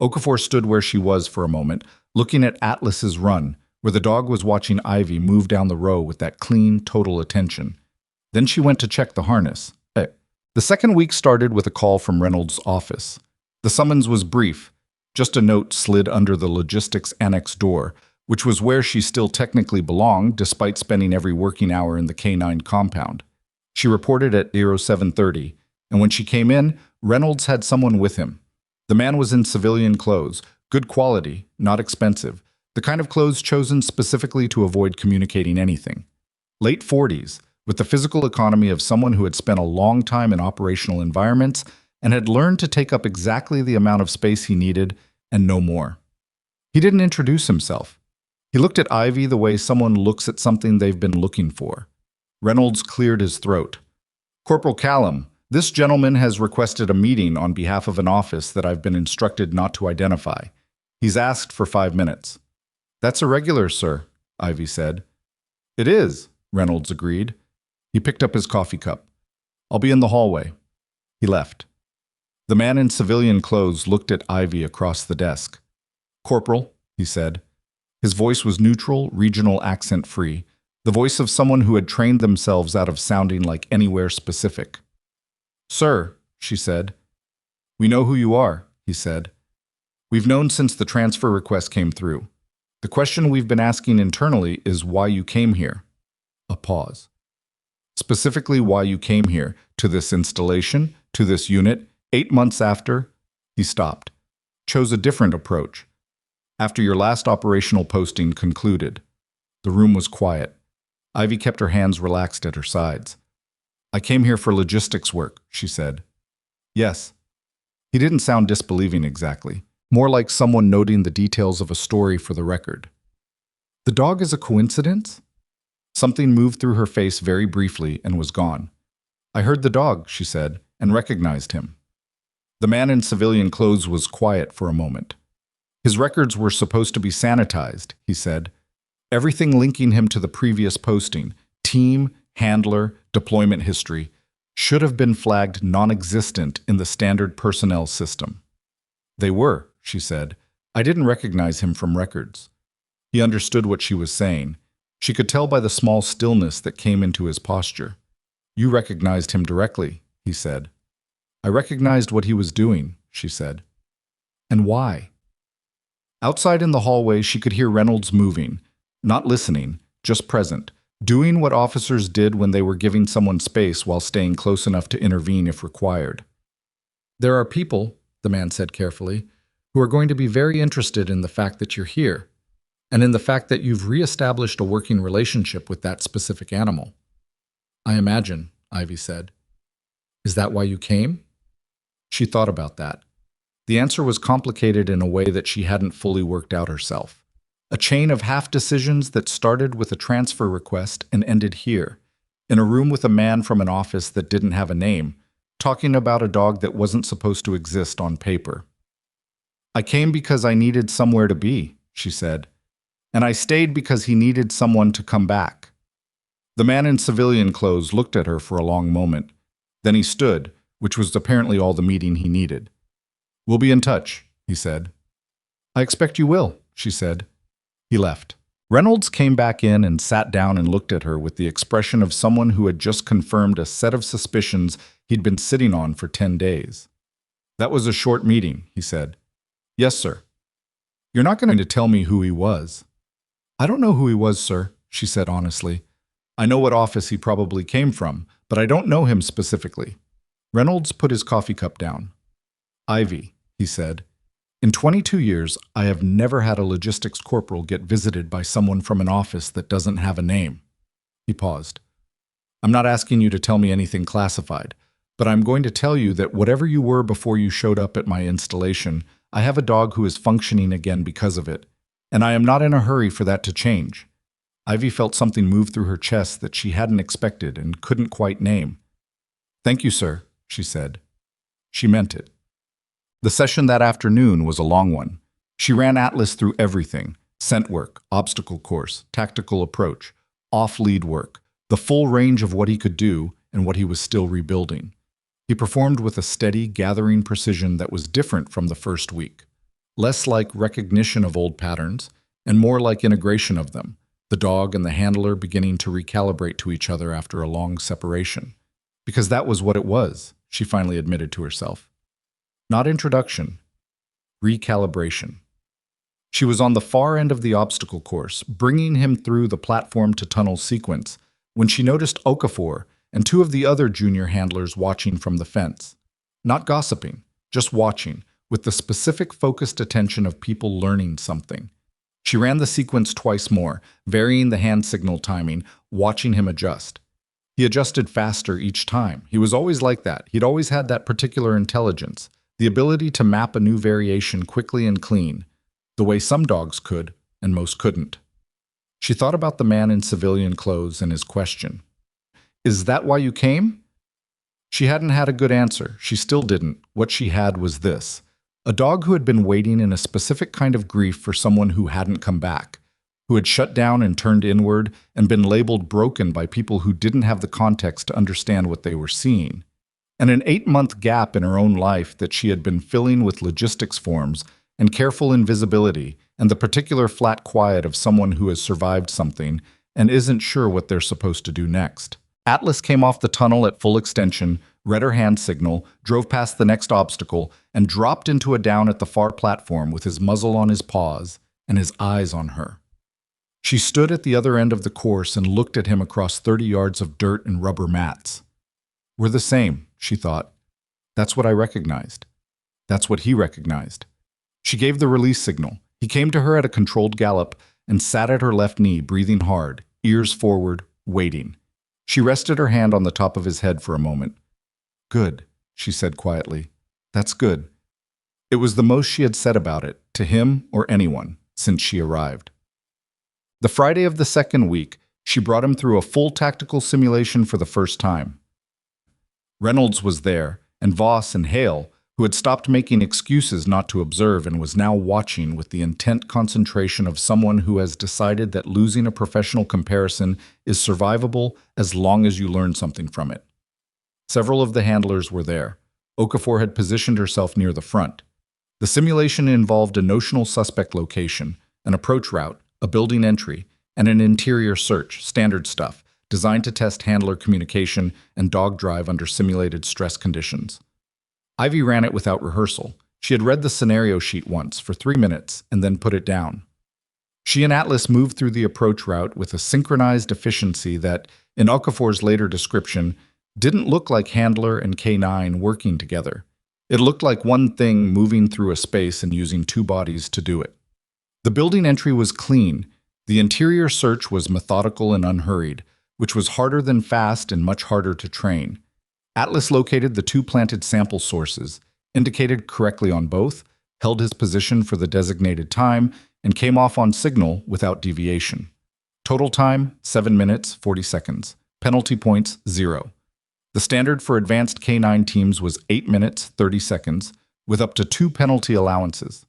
Okafor stood where she was for a moment, looking at Atlas's run, where the dog was watching Ivy move down the row with that clean, total attention. Then she went to check the harness. The second week started with a call from Reynolds' office. The summons was brief. Just a note slid under the logistics annex door, which was where she still technically belonged despite spending every working hour in the K-9 compound. She reported at 07:30, and when she came in, Reynolds had someone with him. The man was in civilian clothes, good quality, not expensive, the kind of clothes chosen specifically to avoid communicating anything. Late 40s, with the physical economy of someone who had spent a long time in operational environments and had learned to take up exactly the amount of space he needed and no more. He didn't introduce himself. He looked at Ivy the way someone looks at something they've been looking for. Reynolds cleared his throat. "Corporal Callum, this gentleman has requested a meeting on behalf of an office that I've been instructed not to identify. He's asked for 5 minutes." "That's irregular, sir," Ivy said. "It is," Reynolds agreed. He picked up his coffee cup. "I'll be in the hallway." He left. The man in civilian clothes looked at Ivy across the desk. "Corporal," he said, His voice was neutral, regional accent-free, the voice of someone who had trained themselves out of sounding like anywhere specific. "Sir," she said. "We know who you are," he said. "We've known since the transfer request came through. The question we've been asking internally is why you came here." A pause. "Specifically why you came here, to this installation, to this unit, 8 months after—" He stopped. "Chose a different approach. After your last operational posting concluded." The room was quiet. Ivy kept her hands relaxed at her sides. "I came here for logistics work," she said. "Yes." He didn't sound disbelieving exactly, more like someone noting the details of a story for the record. "The dog is a coincidence?" Something moved through her face very briefly and was gone. "I heard the dog," she said, and recognized him. The man in civilian clothes was quiet for a moment. "His records were supposed to be sanitized," he said. "Everything linking him to the previous posting, team, handler, deployment history, should have been flagged non-existent in the standard personnel system." "They were," she said. "I didn't recognize him from records." He understood what she was saying. She could tell by the small stillness that came into his posture. "You recognized him directly," he said. "I recognized what he was doing," she said. "And why?" Outside in the hallway, she could hear Reynolds moving, not listening, just present, doing what officers did when they were giving someone space while staying close enough to intervene if required. "There are people," the man said carefully, "who are going to be very interested in the fact that you're here, and in the fact that you've reestablished a working relationship with that specific animal." "I imagine," Ivy said. "Is that why you came?" She thought about that. The answer was complicated in a way that she hadn't fully worked out herself. A chain of half-decisions that started with a transfer request and ended here, in a room with a man from an office that didn't have a name, talking about a dog that wasn't supposed to exist on paper. "I came because I needed somewhere to be," she said. "And I stayed because he needed someone to come back." The man in civilian clothes looked at her for a long moment. Then he stood, which was apparently all the meeting he needed. "We'll be in touch," he said. "I expect you will," she said. He left. Reynolds came back in and sat down and looked at her with the expression of someone who had just confirmed a set of suspicions he'd been sitting on for 10 days. "That was a short meeting," he said. "Yes, sir." "You're not going to tell me who he was?" "I don't know who he was, sir," she said honestly. "I know what office he probably came from, but I don't know him specifically." Reynolds put his coffee cup down. "Ivy," he said, "in 22 years, I have never had a logistics corporal get visited by someone from an office that doesn't have a name." He paused. "I'm not asking you to tell me anything classified, but I'm going to tell you that whatever you were before you showed up at my installation, I have a dog who is functioning again because of it, and I am not in a hurry for that to change." Ivy felt something move through her chest that she hadn't expected and couldn't quite name. "Thank you, sir," she said. She meant it. The session that afternoon was a long one. She ran Atlas through everything: scent work, obstacle course, tactical approach, off-lead work, the full range of what he could do and what he was still rebuilding. He performed with a steady, gathering precision that was different from the first week. Less like recognition of old patterns, and more like integration of them, the dog and the handler beginning to recalibrate to each other after a long separation. Because that was what it was, she finally admitted to herself. Not introduction, recalibration. She was on the far end of the obstacle course, bringing him through the platform-to-tunnel sequence, when she noticed Okafor and 2 of the other junior handlers watching from the fence. Not gossiping, just watching, with the specific focused attention of people learning something. She ran the sequence twice more, varying the hand signal timing, watching him adjust. He adjusted faster each time. He was always like that. He'd always had that particular intelligence, the ability to map a new variation quickly and clean, the way some dogs could, and most couldn't. She thought about the man in civilian clothes and his question. "Is that why you came?" She hadn't had a good answer. She still didn't. What she had was this: a dog who had been waiting in a specific kind of grief for someone who hadn't come back, who had shut down and turned inward and been labeled broken by people who didn't have the context to understand what they were seeing, and an 8-month gap in her own life that she had been filling with logistics forms and careful invisibility and the particular flat quiet of someone who has survived something and isn't sure what they're supposed to do next. Atlas came off the tunnel at full extension, read her hand signal, drove past the next obstacle, and dropped into a down at the far platform with his muzzle on his paws and his eyes on her. She stood at the other end of the course and looked at him across 30 yards of dirt and rubber mats. We're the same, she thought. That's what I recognized. That's what he recognized. She gave the release signal. He came to her at a controlled gallop and sat at her left knee, breathing hard, ears forward, waiting. She rested her hand on the top of his head for a moment. Good, she said quietly. That's good. It was the most she had said about it, to him or anyone, since she arrived. The Friday of the second week, she brought him through a full tactical simulation for the first time. Reynolds was there, and Voss and Hale, who had stopped making excuses not to observe and was now watching with the intent concentration of someone who has decided that losing a professional comparison is survivable as long as you learn something from it. Several of the handlers were there. Okafor had positioned herself near the front. The simulation involved a notional suspect location, an approach route, a building entry, and an interior search, standard stuff, designed to test handler communication and dog drive under simulated stress conditions. Ivy ran it without rehearsal. She had read the scenario sheet once for 3 minutes and then put it down. She and Atlas moved through the approach route with a synchronized efficiency that, in Okafor's later description, didn't look like handler and K9 working together. It looked like one thing moving through a space and using two bodies to do it. The building entry was clean. The interior search was methodical and unhurried, which was harder than fast and much harder to train. Atlas located the two planted sample sources, indicated correctly on both, held his position for the designated time, and came off on signal without deviation. Total time, 7 minutes, 40 seconds. Penalty points, 0. The standard for advanced K9 teams was 8 minutes, 30 seconds, with up to 2 penalty allowances.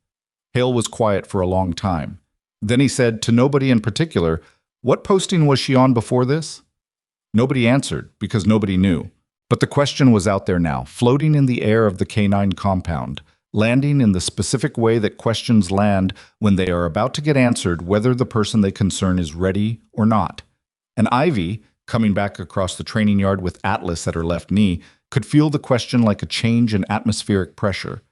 Hale was quiet for a long time. Then he said, to nobody in particular, "What posting was she on before this?" Nobody answered, because nobody knew. But the question was out there now, floating in the air of the K9 compound, landing in the specific way that questions land when they are about to get answered whether the person they concern is ready or not. And Ivy, coming back across the training yard with Atlas at her left knee, could feel the question like a change in atmospheric pressure.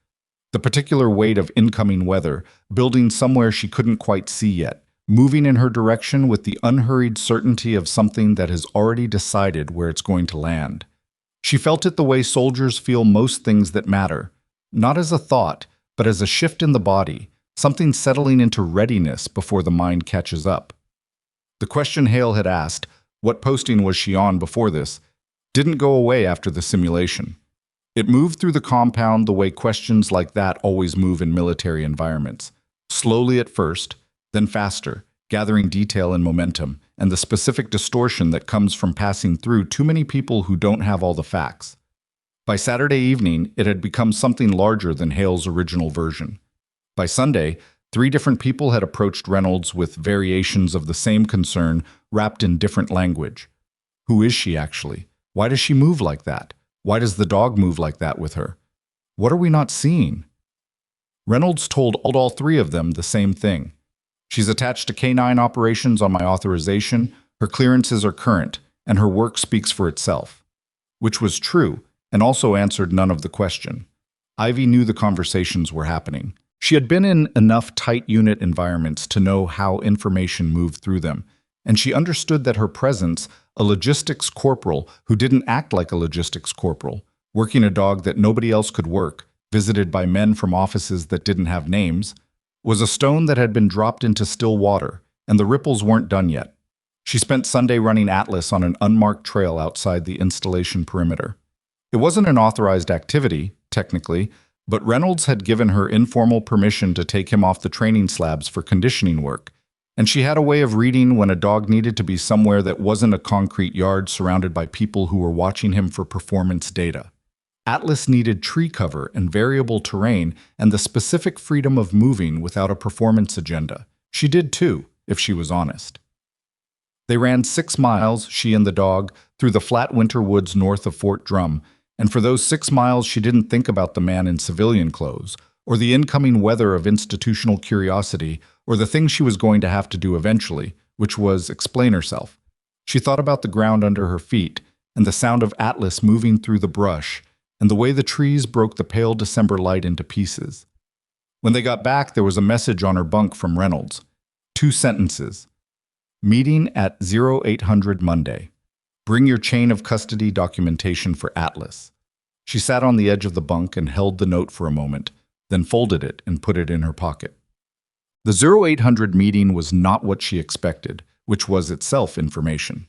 The particular weight of incoming weather, building somewhere she couldn't quite see yet, moving in her direction with the unhurried certainty of something that has already decided where it's going to land. She felt it the way soldiers feel most things that matter, not as a thought, but as a shift in the body, something settling into readiness before the mind catches up. The question Hale had asked, what posting was she on before this, didn't go away after the simulation. It moved through the compound the way questions like that always move in military environments. Slowly at first, then faster, gathering detail and momentum, and the specific distortion that comes from passing through too many people who don't have all the facts. By Saturday evening, it had become something larger than Hale's original version. By Sunday, 3 different people had approached Reynolds with variations of the same concern wrapped in different language. Who is she actually? Why does she move like that? Why does the dog move like that with her? What are we not seeing? Reynolds told all 3 of them the same thing. She's attached to K9 operations on my authorization, her clearances are current, and her work speaks for itself. Which was true, and also answered none of the question. Ivy knew the conversations were happening. She had been in enough tight unit environments to know how information moved through them, and she understood that her presence, a logistics corporal who didn't act like a logistics corporal, working a dog that nobody else could work, visited by men from offices that didn't have names, was a stone that had been dropped into still water, and the ripples weren't done yet. She spent Sunday running Atlas on an unmarked trail outside the installation perimeter. It wasn't an authorized activity, technically, but Reynolds had given her informal permission to take him off the training slabs for conditioning work, and she had a way of reading when a dog needed to be somewhere that wasn't a concrete yard surrounded by people who were watching him for performance data. Atlas needed tree cover and variable terrain and the specific freedom of moving without a performance agenda. She did too, if she was honest. They ran 6 miles, she and the dog, through the flat winter woods north of Fort Drum, and for those 6 miles she didn't think about the man in civilian clothes, or the incoming weather of institutional curiosity, or the thing she was going to have to do eventually, which was explain herself. She thought about the ground under her feet, and the sound of Atlas moving through the brush, and the way the trees broke the pale December light into pieces. When they got back, there was a message on her bunk from Reynolds. 2 sentences. Meeting at 0800 Monday. Bring your chain of custody documentation for Atlas. She sat on the edge of the bunk and held the note for a moment, then folded it and put it in her pocket. The 0800 meeting was not what she expected, which was itself information.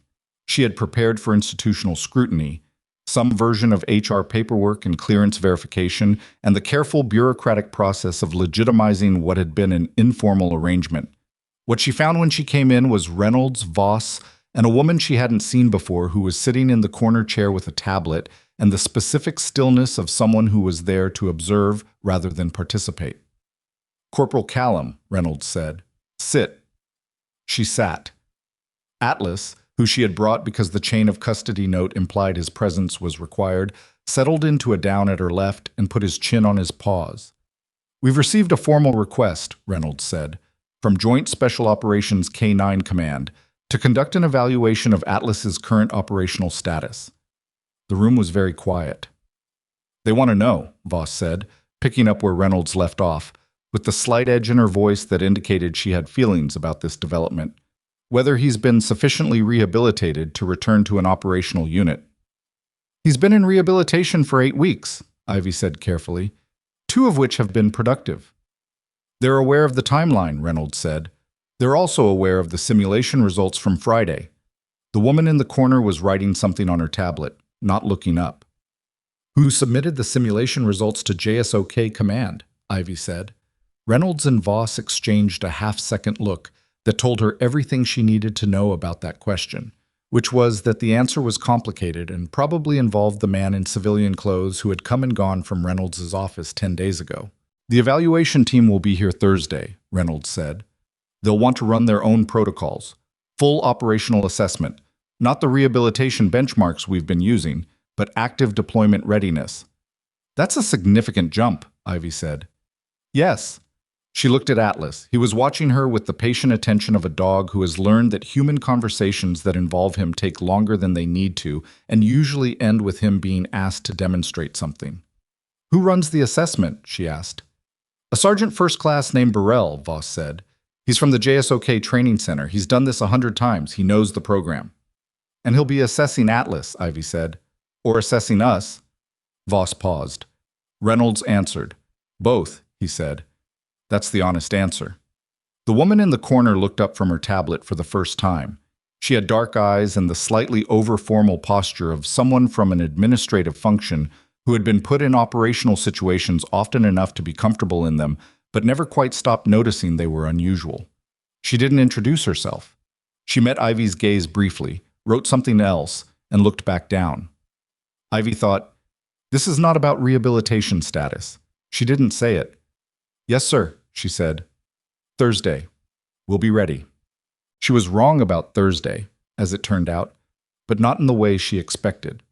She had prepared for institutional scrutiny, some version of HR paperwork and clearance verification, and the careful bureaucratic process of legitimizing what had been an informal arrangement. What she found when she came in was Reynolds, Voss, and a woman she hadn't seen before who was sitting in the corner chair with a tablet and the specific stillness of someone who was there to observe rather than participate. Corporal Callum, Reynolds said. Sit. She sat. Atlas, who she had brought because the chain of custody note implied his presence was required, settled into a down at her left and put his chin on his paws. We've received a formal request, Reynolds said, from Joint Special Operations K9 Command to conduct an evaluation of Atlas's current operational status. The room was very quiet. They want to know, Voss said, picking up where Reynolds left off, with the slight edge in her voice that indicated she had feelings about this development. Whether he's been sufficiently rehabilitated to return to an operational unit. He's been in rehabilitation for 8 weeks, Ivy said carefully, 2 of which have been productive. They're aware of the timeline, Reynolds said. They're also aware of the simulation results from Friday. The woman in the corner was writing something on her tablet, not looking up. Who submitted the simulation results to JSOK Command, Ivy said. Reynolds and Voss exchanged a half-second look that told her everything she needed to know about that question, which was that the answer was complicated and probably involved the man in civilian clothes who had come and gone from Reynolds' office 10 days ago. The evaluation team will be here Thursday, Reynolds said. They'll want to run their own protocols, full operational assessment, not the rehabilitation benchmarks we've been using, but active deployment readiness. That's a significant jump, Ivy said. Yes. She looked at Atlas. He was watching her with the patient attention of a dog who has learned that human conversations that involve him take longer than they need to and usually end with him being asked to demonstrate something. Who runs the assessment? She asked. A sergeant first class named Burrell, Voss said. He's from the JSOK Training Center. He's done this 100 times. He knows the program. And he'll be assessing Atlas, Ivy said. Or assessing us. Voss paused. Reynolds answered. Both, he said. That's the honest answer. The woman in the corner looked up from her tablet for the first time. She had dark eyes and the slightly over-formal posture of someone from an administrative function who had been put in operational situations often enough to be comfortable in them, but never quite stopped noticing they were unusual. She didn't introduce herself. She met Ivy's gaze briefly, wrote something else, and looked back down. Ivy thought, this is not about rehabilitation status. She didn't say it. Yes, sir, she said. Thursday. We'll be ready. She was wrong about Thursday, as it turned out, but not in the way she expected.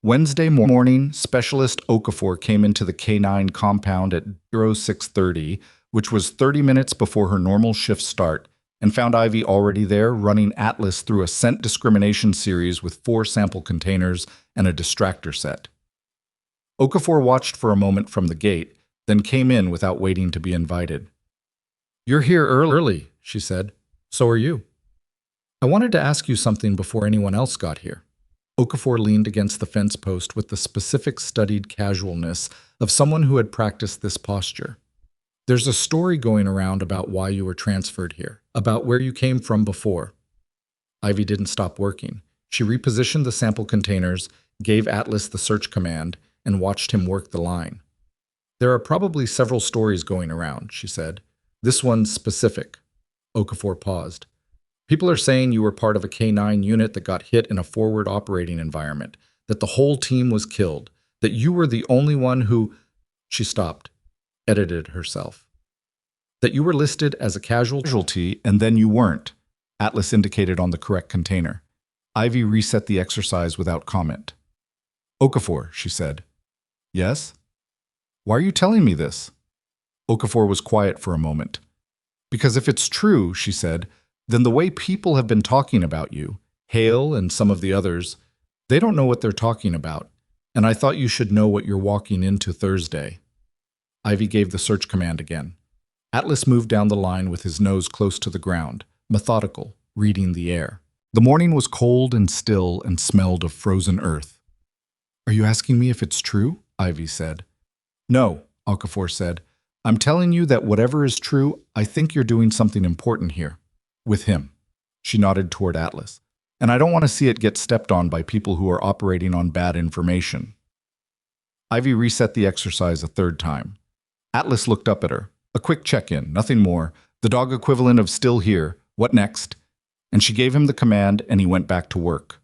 Wednesday morning, Specialist Okafor came into the K9 compound at 0630, which was 30 minutes before her normal shift start, and found Ivy already there running Atlas through a scent discrimination series with 4 sample containers and a distractor set. Okafor watched for a moment from the gate, then came in without waiting to be invited. You're here early, she said. So are you. I wanted to ask you something before anyone else got here. Okafor leaned against the fence post with the specific studied casualness of someone who had practiced this posture. There's a story going around about why you were transferred here, about where you came from before. Ivy didn't stop working. She repositioned the sample containers, gave Atlas the search command, and watched him work the line. There are probably several stories going around, she said. This one's specific. Okafor paused. People are saying you were part of a K9 unit that got hit in a forward operating environment, that the whole team was killed, that you were the only one who... She stopped, edited herself. That you were listed as a casualty and then you weren't. Atlas indicated on the correct container. Ivy reset the exercise without comment. Okafor, she said. Yes? Why are you telling me this? Okafor was quiet for a moment. Because if it's true, she said, then the way people have been talking about you, Hale and some of the others, they don't know what they're talking about. And I thought you should know what you're walking into Thursday. Ivy gave the search command again. Atlas moved down the line with his nose close to the ground, methodical, reading the air. The morning was cold and still and smelled of frozen earth. Are you asking me if it's true? Ivy said. No, Okafor said. I'm telling you that whatever is true, I think you're doing something important here. With him. She nodded toward Atlas. And I don't want to see it get stepped on by people who are operating on bad information. Ivy reset the exercise a third time. Atlas looked up at her. A quick check-in, nothing more. The dog equivalent of still here. What next? And she gave him the command, and he went back to work.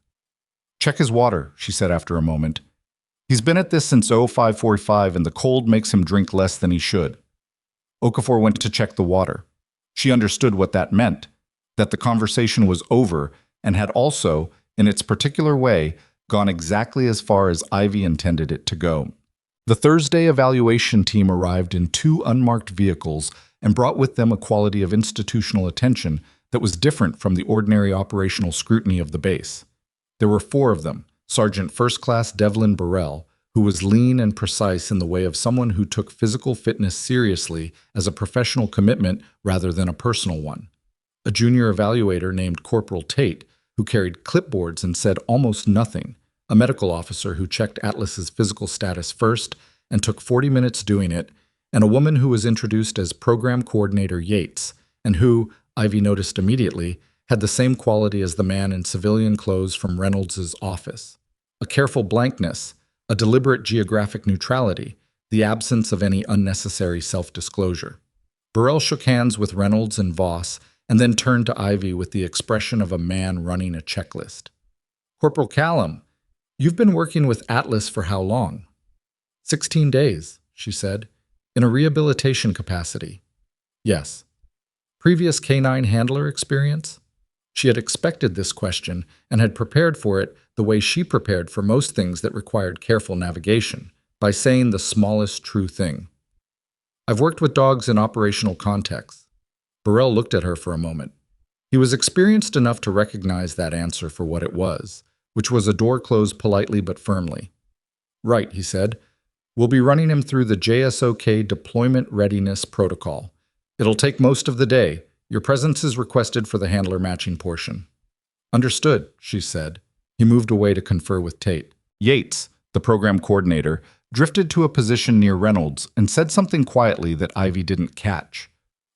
Check his water, she said after a moment. He's been at this since 0545, and the cold makes him drink less than he should. Okafor went to check the water. She understood what that meant, that the conversation was over and had also, in its particular way, gone exactly as far as Ivy intended it to go. The Thursday evaluation team arrived in 2 unmarked vehicles and brought with them a quality of institutional attention that was different from the ordinary operational scrutiny of the base. There were 4 of them, Sergeant First Class Devlin Burrell, who was lean and precise in the way of someone who took physical fitness seriously as a professional commitment rather than a personal one. A junior evaluator named Corporal Tate, who carried clipboards and said almost nothing, a medical officer who checked Atlas's physical status first and took 40 minutes doing it, and a woman who was introduced as Program Coordinator Yates, and who, Ivy noticed immediately, had the same quality as the man in civilian clothes from Reynolds's office. A careful blankness, a deliberate geographic neutrality, the absence of any unnecessary self-disclosure. Burrell shook hands with Reynolds and Voss, and then turned to Ivy with the expression of a man running a checklist. Corporal Callum, you've been working with Atlas for how long? 16 days, she said, in a rehabilitation capacity. Yes. Previous canine handler experience? She had expected this question and had prepared for it the way she prepared for most things that required careful navigation, by saying the smallest true thing. I've worked with dogs in operational contexts. Burrell looked at her for a moment. He was experienced enough to recognize that answer for what it was, which was a door closed politely but firmly. Right, he said. We'll be running him through the JSOK Deployment Readiness Protocol. It'll take most of the day. Your presence is requested for the handler matching portion. Understood, she said. He moved away to confer with Tate. Yates, the program coordinator, drifted to a position near Reynolds and said something quietly that Ivy didn't catch.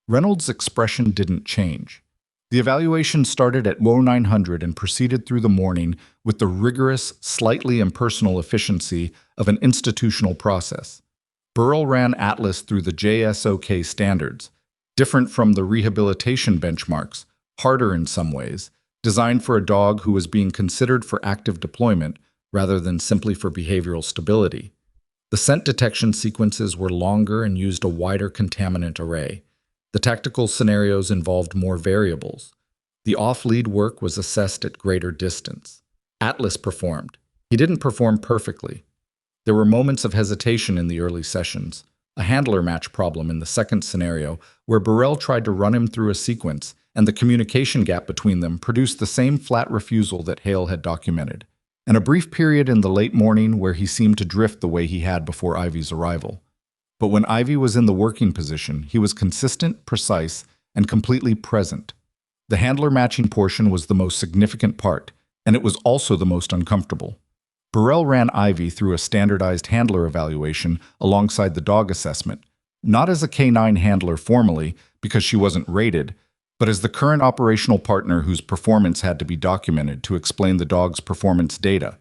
Reynolds' expression didn't change. The evaluation started at 0900 and proceeded through the morning with the rigorous, slightly impersonal efficiency of an institutional process. Burrell ran Atlas through the JSOK standards, different from the rehabilitation benchmarks, harder in some ways, designed for a dog who was being considered for active deployment rather than simply for behavioral stability. The scent detection sequences were longer and used a wider contaminant array. The tactical scenarios involved more variables. The off-lead work was assessed at greater distance. Atlas performed. He didn't perform perfectly. There were moments of hesitation in the early sessions, a handler match problem in the second scenario where Burrell tried to run him through a sequence, and the communication gap between them produced the same flat refusal that Hale had documented, and a brief period in the late morning where he seemed to drift the way he had before Ivy's arrival. But when Ivy was in the working position, he was consistent, precise, and completely present. The handler matching portion was the most significant part, and it was also the most uncomfortable. Burrell ran Ivy through a standardized handler evaluation alongside the dog assessment, not as a canine handler formally, because she wasn't rated, but as the current operational partner whose performance had to be documented to explain the dog's performance data.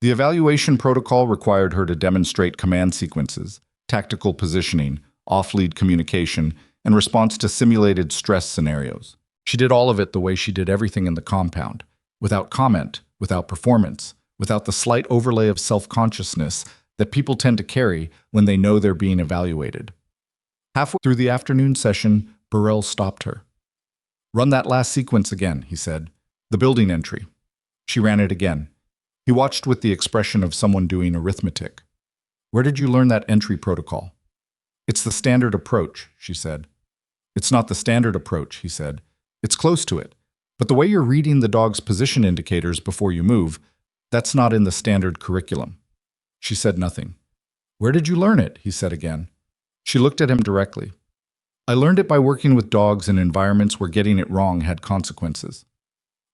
The evaluation protocol required her to demonstrate command sequences, tactical positioning, off-lead communication, and response to simulated stress scenarios. She did all of it the way she did everything in the compound, without comment, without performance, without the slight overlay of self-consciousness that people tend to carry when they know they're being evaluated. Halfway through the afternoon session, Burrell stopped her. "Run that last sequence again," he said. "The building entry." She ran it again. He watched with the expression of someone doing arithmetic. "Where did you learn that entry protocol?" "It's the standard approach," she said. It's not the standard approach, he said. It's close to it. But the way you're reading the dog's position indicators before you move, that's not in the standard curriculum. She said nothing. Where did you learn it? He said again. She looked at him directly. I learned it by working with dogs in environments where getting it wrong had consequences.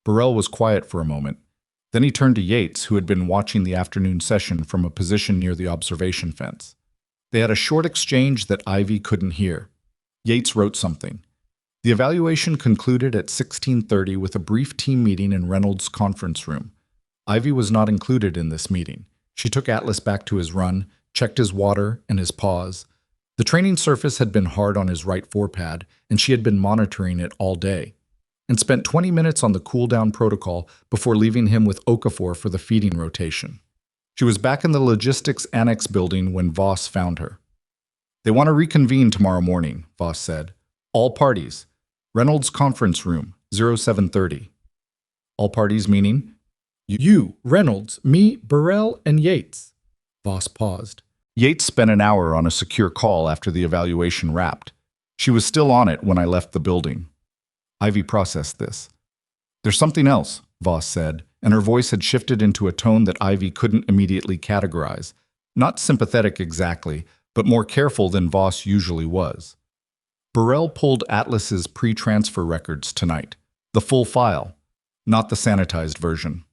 Burrell was quiet for a moment. Then he turned to Yates, who had been watching the afternoon session from a position near the observation fence. They had a short exchange that Ivy couldn't hear. Yates wrote something. The evaluation concluded at 16:30 with a brief team meeting in Reynolds' conference room. Ivy was not included in this meeting. She took Atlas back to his run, checked his water and his paws. The training surface had been hard on his right forepad, and she had been monitoring it all day, and spent 20 minutes on the cool-down protocol before leaving him with Okafor for the feeding rotation. She was back in the logistics annex building when Voss found her. They want to reconvene tomorrow morning, Voss said. All parties. Reynolds conference room, 0730. All parties meaning? You, Reynolds, me, Burrell, and Yates. Voss paused. Yates spent an hour on a secure call after the evaluation wrapped. She was still on it when I left the building. Ivy processed this. There's something else, Voss said, and her voice had shifted into a tone that Ivy couldn't immediately categorize. Not sympathetic exactly, but more careful than Voss usually was. Burrell pulled Atlas's pre-transfer records tonight. The full file, not the sanitized version.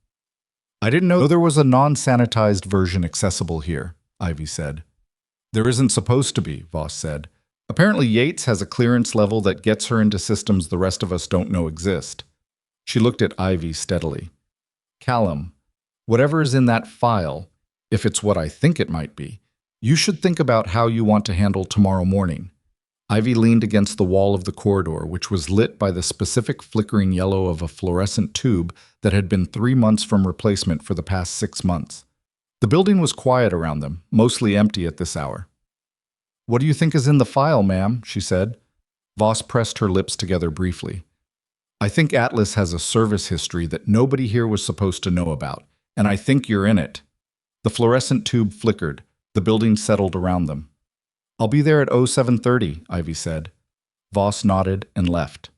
I didn't know there was a non-sanitized version accessible here, Ivy said. There isn't supposed to be, Voss said. Apparently Yates has a clearance level that gets her into systems the rest of us don't know exist. She looked at Ivy steadily. Callum, whatever is in that file, if it's what I think it might be, you should think about how you want to handle tomorrow morning. Ivy leaned against the wall of the corridor, which was lit by the specific flickering yellow of a fluorescent tube that had been 3 months from replacement for the past 6 months. The building was quiet around them, mostly empty at this hour. What do you think is in the file, ma'am? She said. Voss pressed her lips together briefly. I think Atlas has a service history that nobody here was supposed to know about, and I think you're in it. The fluorescent tube flickered. The building settled around them. I'll be there at 0730, Ivy said. Voss nodded and left.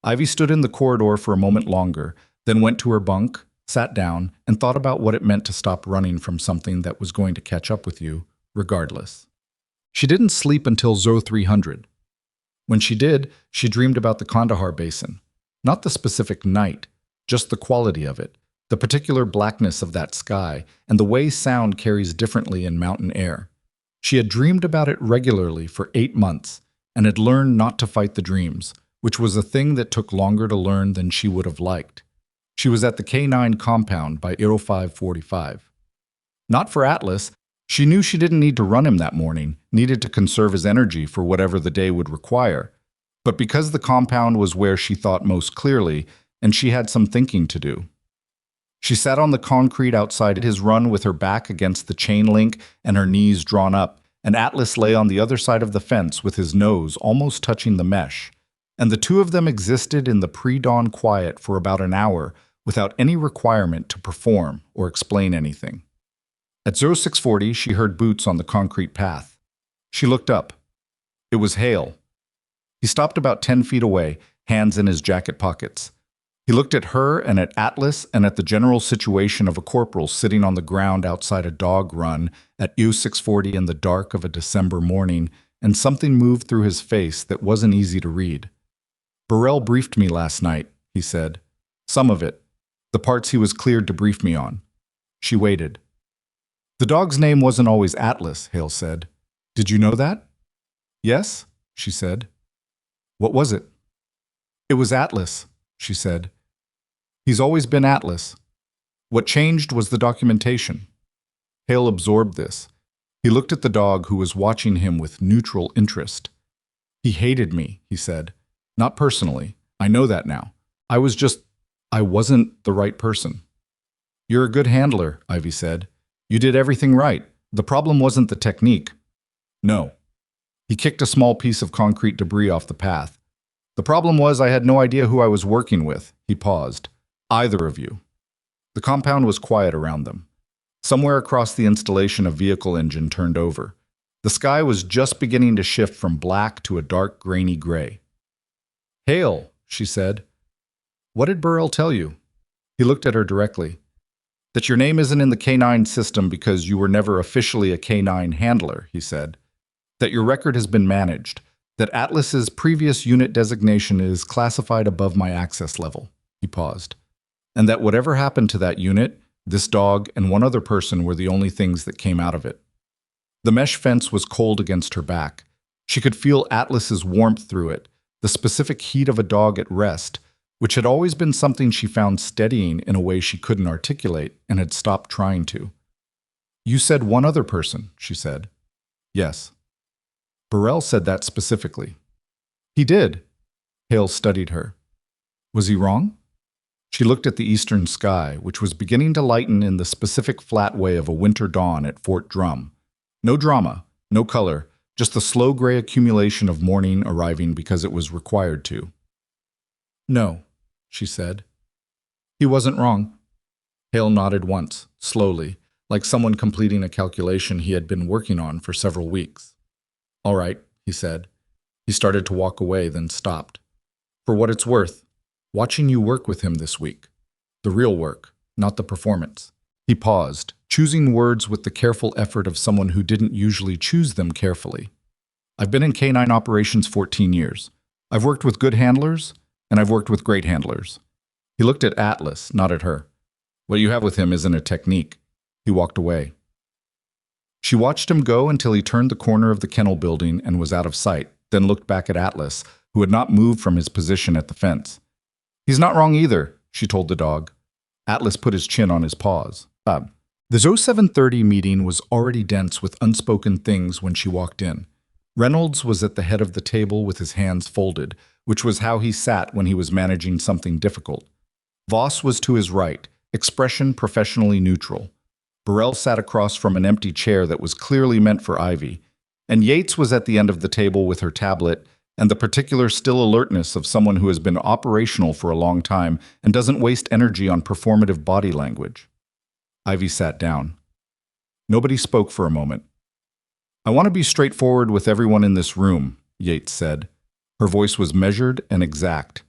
Ivy stood in the corridor for a moment longer, then went to her bunk, sat down, and thought about what it meant to stop running from something that was going to catch up with you, regardless. She didn't sleep until 0300. When she did, she dreamed about the Kandahar Basin. Not the specific night, just the quality of it, the particular blackness of that sky, and the way sound carries differently in mountain air. She had dreamed about it regularly for 8 months, and had learned not to fight the dreams, which was a thing that took longer to learn than she would have liked. She was at the K9 compound by Aero 545. Not for Atlas. She knew she didn't need to run him that morning, needed to conserve his energy for whatever the day would require. But because the compound was where she thought most clearly, and she had some thinking to do. She sat on the concrete outside his run with her back against the chain link and her knees drawn up, and Atlas lay on the other side of the fence with his nose almost touching the mesh. And the two of them existed in the pre-dawn quiet for about an hour without any requirement to perform or explain anything. At 0640, she heard boots on the concrete path. She looked up. It was Hale. He stopped about 10 feet away, hands in his jacket pockets. He looked at her and at Atlas and at the general situation of a corporal sitting on the ground outside a dog run at U640 in the dark of a December morning, and something moved through his face that wasn't easy to read. Burrell briefed me last night, he said. Some of it. The parts he was cleared to brief me on. She waited. The dog's name wasn't always Atlas, Hale said. Did you know that? Yes, she said. What was it? It was Atlas, she said. He's always been Atlas. What changed was the documentation. Hale absorbed this. He looked at the dog who was watching him with neutral interest. He hated me, he said. Not personally. I know that now. I wasn't the right person. You're a good handler, Ivy said. You did everything right. The problem wasn't the technique. No. He kicked a small piece of concrete debris off the path. The problem was I had no idea who I was working with. He paused. Either of you. The compound was quiet around them. Somewhere across the installation a vehicle engine turned over. The sky was just beginning to shift from black to a dark, grainy gray. "Hale," she said. "What did Burrell tell you?" He looked at her directly. "That your name isn't in the K9 system because you were never officially a K9 handler," he said. "That your record has been managed. That Atlas's previous unit designation is classified above my access level." He paused. "And that whatever happened to that unit, this dog and one other person were the only things that came out of it." The mesh fence was cold against her back. She could feel Atlas's warmth through it, the specific heat of a dog at rest, which had always been something she found steadying in a way she couldn't articulate and had stopped trying to. "You said one other person," she said. "Yes." "Burrell said that specifically." "He did." Hale studied her. "Was he wrong?" She looked at the eastern sky, which was beginning to lighten in the specific flat way of a winter dawn at Fort Drum. No drama, no color, just the slow gray accumulation of morning arriving because it was required to. "No," she said. "He wasn't wrong." Hale nodded once, slowly, like someone completing a calculation he had been working on for several weeks. "All right," he said. He started to walk away, then stopped. "For what it's worth, watching you work with him this week. The real work, not the performance." He paused, choosing words with the careful effort of someone who didn't usually choose them carefully. "I've been in K9 operations 14 years. I've worked with good handlers, and I've worked with great handlers." He looked at Atlas, not at her. "What you have with him isn't a technique." He walked away. She watched him go until he turned the corner of the kennel building and was out of sight, then looked back at Atlas, who had not moved from his position at the fence. "He's not wrong either," she told the dog. Atlas put his chin on his paws. The 0730 meeting was already dense with unspoken things when she walked in. Reynolds was at the head of the table with his hands folded, which was how he sat when he was managing something difficult. Voss was to his right, expression professionally neutral. Burrell sat across from an empty chair that was clearly meant for Ivy, and Yates was at the end of the table with her tablet and the particular still alertness of someone who has been operational for a long time and doesn't waste energy on performative body language. Ivy sat down. Nobody spoke for a moment. "I want to be straightforward with everyone in this room," Yates said. Her voice was measured and exact.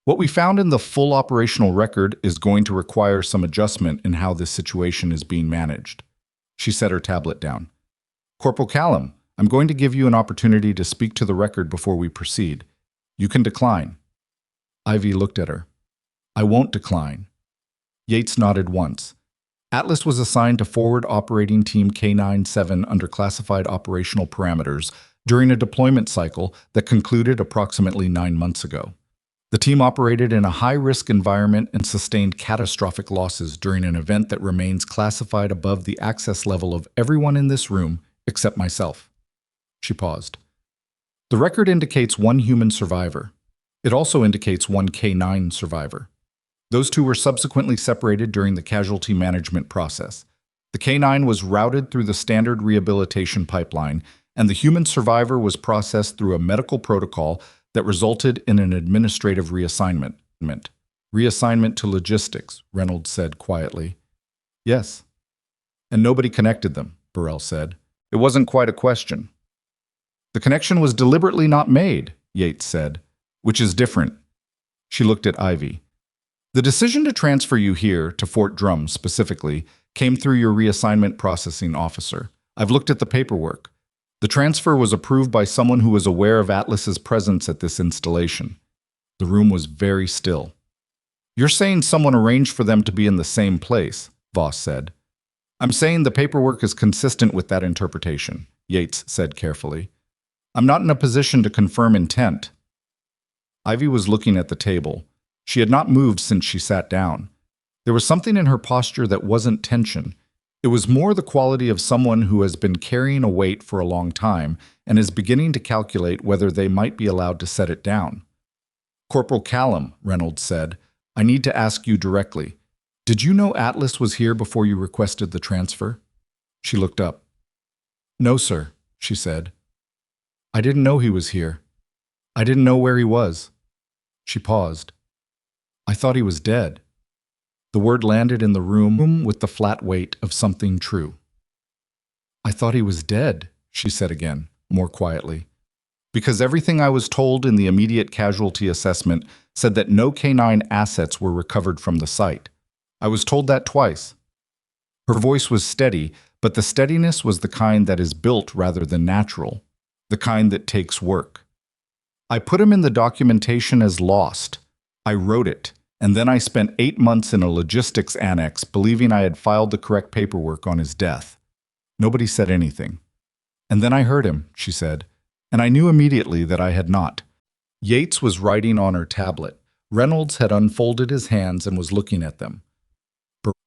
"What we found in the full operational record is going to require some adjustment in how this situation is being managed." She set her tablet down. "Corporal Callum, I'm going to give you an opportunity to speak to the record before we proceed. You can decline." Ivy looked at her. "I won't decline." Yates nodded once. Atlas was assigned to Forward Operating Team K97 under classified operational parameters during a deployment cycle that concluded approximately 9 months ago. The team operated in a high-risk environment and sustained catastrophic losses during an event that remains classified above the access level of everyone in this room except myself. She paused. "The record indicates 1 human survivor. It also indicates 1 K9 survivor. Those 2 were subsequently separated during the casualty management process. The K9 was routed through the standard rehabilitation pipeline, and the human survivor was processed through a medical protocol that resulted in an administrative reassignment. Reassignment to logistics," Reynolds said quietly. "Yes." "And nobody connected them," Burrell said. "It wasn't quite a question." "The connection was deliberately not made," Yates said, "which is different." She looked at Ivy. "The decision to transfer you here, to Fort Drum specifically, came through your reassignment processing officer. I've looked at the paperwork. The transfer was approved by someone who was aware of Atlas's presence at this installation." The room was very still. "You're saying someone arranged for them to be in the same place," Voss said. "I'm saying the paperwork is consistent with that interpretation," Yates said carefully. "I'm not in a position to confirm intent." Ivy was looking at the table. She had not moved since she sat down. There was something in her posture that wasn't tension. It was more the quality of someone who has been carrying a weight for a long time and is beginning to calculate whether they might be allowed to set it down. "Corporal Callum," Reynolds said, "I need to ask you directly. Did you know Atlas was here before you requested the transfer?" She looked up. "No, sir," she said. "I didn't know he was here. I didn't know where he was." She paused. "I thought he was dead." The word landed in the room with the flat weight of something true. "I thought he was dead," she said again, more quietly. Because everything I was told in the immediate casualty assessment said that no canine assets were recovered from the site. I was told that twice. Her voice was steady, but the steadiness was the kind that is built rather than natural, the kind that takes work. I put him in the documentation as lost. I wrote it, and then I spent 8 months in a logistics annex believing I had filed the correct paperwork on his death. Nobody said anything. And then I heard him, she said, and I knew immediately that I had not. Yates was writing on her tablet. Reynolds had unfolded his hands and was looking at them.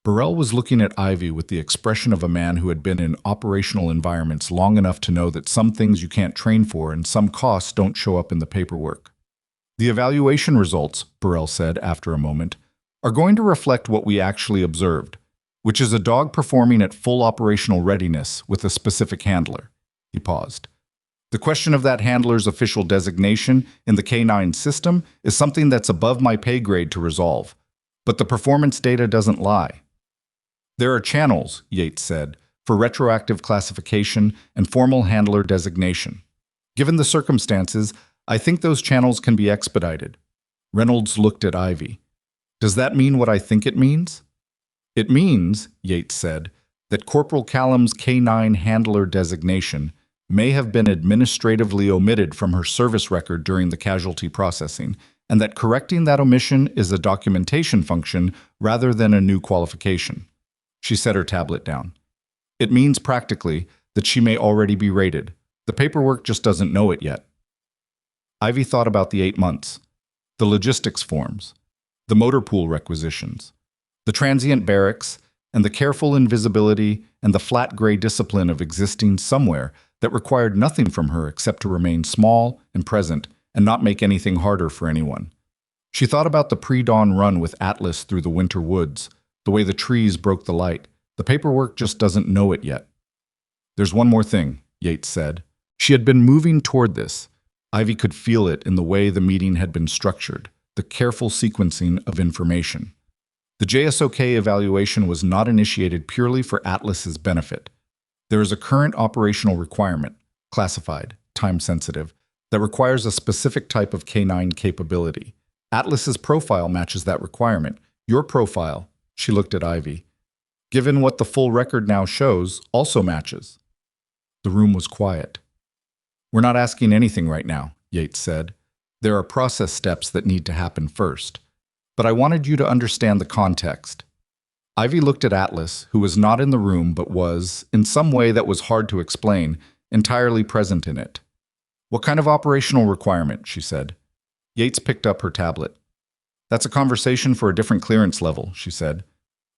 Burrell was looking at Ivy with the expression of a man who had been in operational environments long enough to know that some things you can't train for and some costs don't show up in the paperwork. The evaluation results, Burrell said after a moment, are going to reflect what we actually observed, which is a dog performing at full operational readiness with a specific handler. He paused. The question of that handler's official designation in the canine system is something that's above my pay grade to resolve, but the performance data doesn't lie. There are channels, Yates said, for retroactive classification and formal handler designation. Given the circumstances, I think those channels can be expedited. Reynolds looked at Ivy. Does that mean what I think it means? It means, Yates said, that Corporal Callum's canine handler designation may have been administratively omitted from her service record during the casualty processing, and that correcting that omission is a documentation function rather than a new qualification. She set her tablet down. It means practically that she may already be rated. The paperwork just doesn't know it yet. Ivy thought about the 8 months, the logistics forms, the motor pool requisitions, the transient barracks, and the careful invisibility and the flat gray discipline of existing somewhere that required nothing from her except to remain small and present and not make anything harder for anyone. She thought about the pre-dawn run with Atlas through the winter woods, the way the trees broke the light. The paperwork just doesn't know it yet. There's one more thing, Yates said. She had been moving toward this. Ivy could feel it in the way the meeting had been structured, the careful sequencing of information. The JSOK evaluation was not initiated purely for Atlas's benefit. There is a current operational requirement, classified, time-sensitive, that requires a specific type of canine capability. Atlas's profile matches that requirement. Your profile, she looked at Ivy, given what the full record now shows, also matches. The room was quiet. We're not asking anything right now, Yates said. There are process steps that need to happen first. But I wanted you to understand the context. Ivy looked at Atlas, who was not in the room but was, in some way that was hard to explain, entirely present in it. What kind of operational requirement? She said. Yates picked up her tablet. That's a conversation for a different clearance level, she said.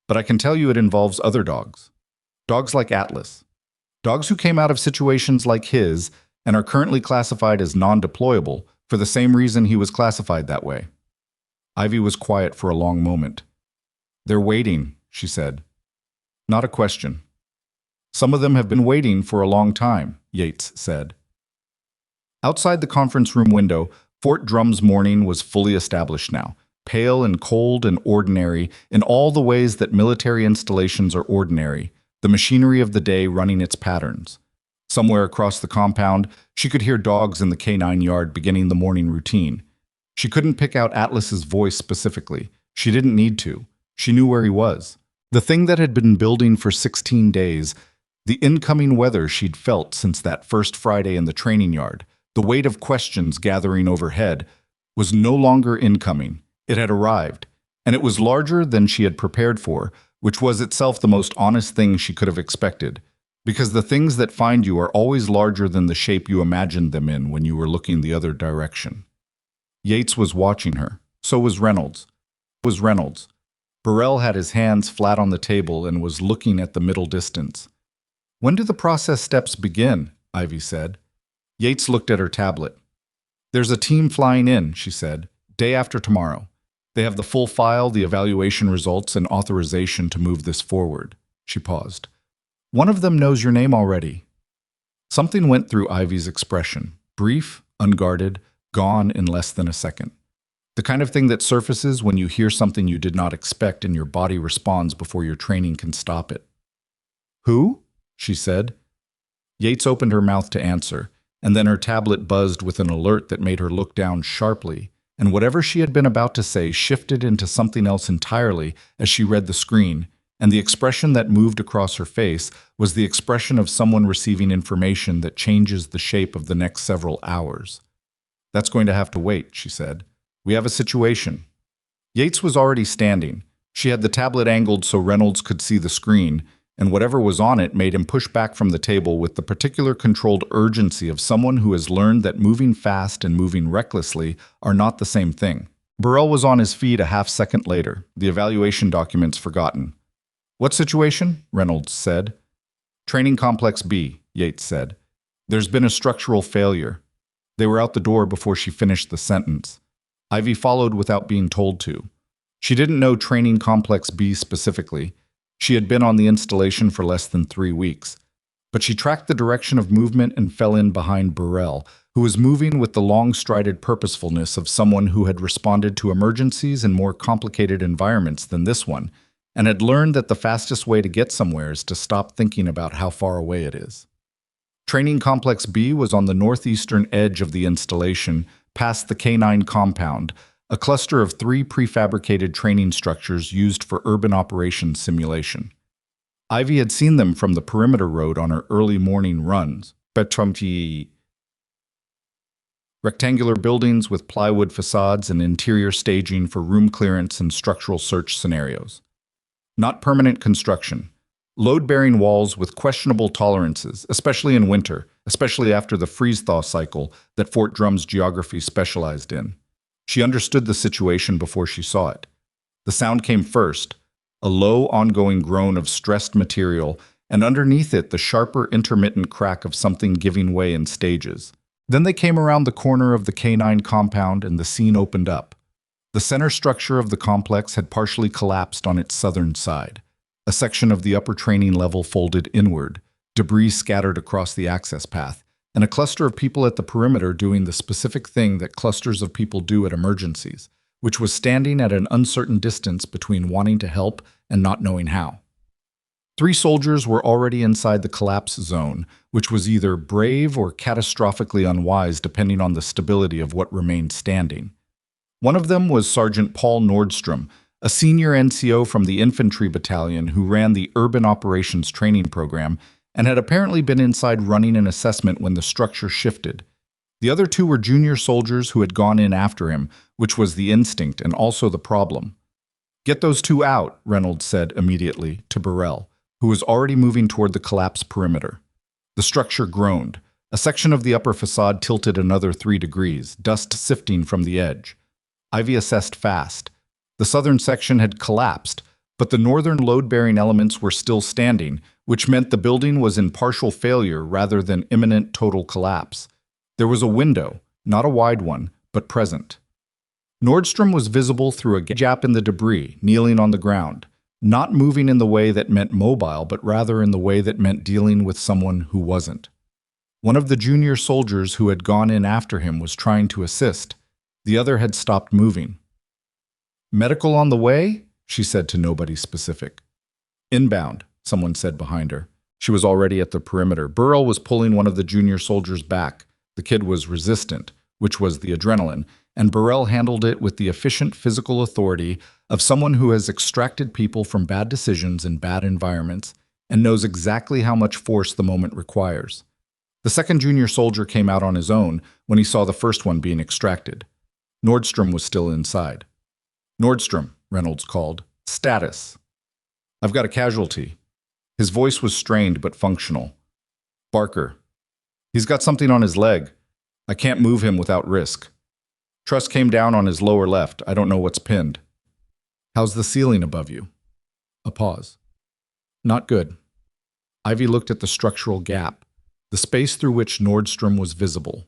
But I can tell you it involves other dogs. Dogs like Atlas. Dogs who came out of situations like his and are currently classified as non-deployable for the same reason he was classified that way. Ivy was quiet for a long moment. They're waiting, she said. Not a question. Some of them have been waiting for a long time, Yates said. Outside the conference room window, Fort Drum's morning was fully established now, pale and cold and ordinary in all the ways that military installations are ordinary, the machinery of the day running its patterns. Somewhere across the compound, she could hear dogs in the canine yard beginning the morning routine. She couldn't pick out Atlas's voice specifically. She didn't need to. She knew where he was. The thing that had been building for 16 days, the incoming weather she'd felt since that first Friday in the training yard, the weight of questions gathering overhead, was no longer incoming. It had arrived, and it was larger than she had prepared for, which was itself the most honest thing she could have expected, because the things that find you are always larger than the shape you imagined them in when you were looking the other direction. Yates was watching her. So was Reynolds. Burrell had his hands flat on the table and was looking at the middle distance. When do the process steps begin? Ivy said. Yates looked at her tablet. There's a team flying in, she said, day after tomorrow. They have the full file, the evaluation results, and authorization to move this forward. She paused. One of them knows your name already. Something went through Ivy's expression, brief, unguarded, gone in less than a second. The kind of thing that surfaces when you hear something you did not expect and your body responds before your training can stop it. Who? She said. Yates opened her mouth to answer, and then her tablet buzzed with an alert that made her look down sharply, and whatever she had been about to say shifted into something else entirely as she read the screen, and the expression that moved across her face was the expression of someone receiving information that changes the shape of the next several hours. "That's going to have to wait," she said. "We have a situation." Yates was already standing. She had the tablet angled so Reynolds could see the screen, and whatever was on it made him push back from the table with the particular controlled urgency of someone who has learned that moving fast and moving recklessly are not the same thing. Burrell was on his feet a half-second later, the evaluation documents forgotten. "What situation?" Reynolds said. "Training Complex B," Yates said. "There's been a structural failure." They were out the door before she finished the sentence. Ivy followed without being told to. She didn't know Training Complex B specifically. She had been on the installation for less than 3 weeks. But she tracked the direction of movement and fell in behind Burrell, who was moving with the long-strided purposefulness of someone who had responded to emergencies in more complicated environments than this one, and had learned that the fastest way to get somewhere is to stop thinking about how far away it is. Training Complex B was on the northeastern edge of the installation, past the K9 compound, a cluster of 3 prefabricated training structures used for urban operations simulation. Ivy had seen them from the perimeter road on her early morning runs. Rectangular buildings with plywood facades and interior staging for room clearance and structural search scenarios. Not permanent construction. Load-bearing walls with questionable tolerances, especially in winter, especially after the freeze-thaw cycle that Fort Drum's geography specialized in. She understood the situation before she saw it. The sound came first, a low, ongoing groan of stressed material, and underneath it the sharper, intermittent crack of something giving way in stages. Then they came around the corner of the K9 compound and the scene opened up. The center structure of the complex had partially collapsed on its southern side. A section of the upper training level folded inward, debris scattered across the access path, and a cluster of people at the perimeter doing the specific thing that clusters of people do at emergencies, which was standing at an uncertain distance between wanting to help and not knowing how. 3 soldiers were already inside the collapse zone, which was either brave or catastrophically unwise depending on the stability of what remained standing. One of them was Sergeant Paul Nordstrom, a senior NCO from the infantry battalion who ran the Urban Operations Training Program and had apparently been inside running an assessment when the structure shifted. The other 2 were junior soldiers who had gone in after him, which was the instinct and also the problem. "Get those 2 out," Reynolds said immediately to Burrell, who was already moving toward the collapse perimeter. The structure groaned. A section of the upper facade tilted another 3 degrees, dust sifting from the edge. Ivy assessed fast. The southern section had collapsed, but the northern load-bearing elements were still standing, which meant the building was in partial failure rather than imminent total collapse. There was a window, not a wide one, but present. Nordstrom was visible through a gap in the debris, kneeling on the ground, not moving in the way that meant mobile, but rather in the way that meant dealing with someone who wasn't. One of the junior soldiers who had gone in after him was trying to assist. The other had stopped moving. "Medical on the way?" she said to nobody specific. "Inbound," someone said behind her. She was already at the perimeter. Burrell was pulling one of the junior soldiers back. The kid was resistant, which was the adrenaline, and Burrell handled it with the efficient physical authority of someone who has extracted people from bad decisions in bad environments and knows exactly how much force the moment requires. The second junior soldier came out on his own when he saw the first one being extracted. Nordstrom was still inside. "Nordstrom," Reynolds called. "Status." "I've got a casualty." His voice was strained but functional. "Barker. He's got something on his leg. I can't move him without risk. Truss came down on his lower left. I don't know what's pinned." "How's the ceiling above you?" A pause. "Not good." Ivy looked at the structural gap, the space through which Nordstrom was visible,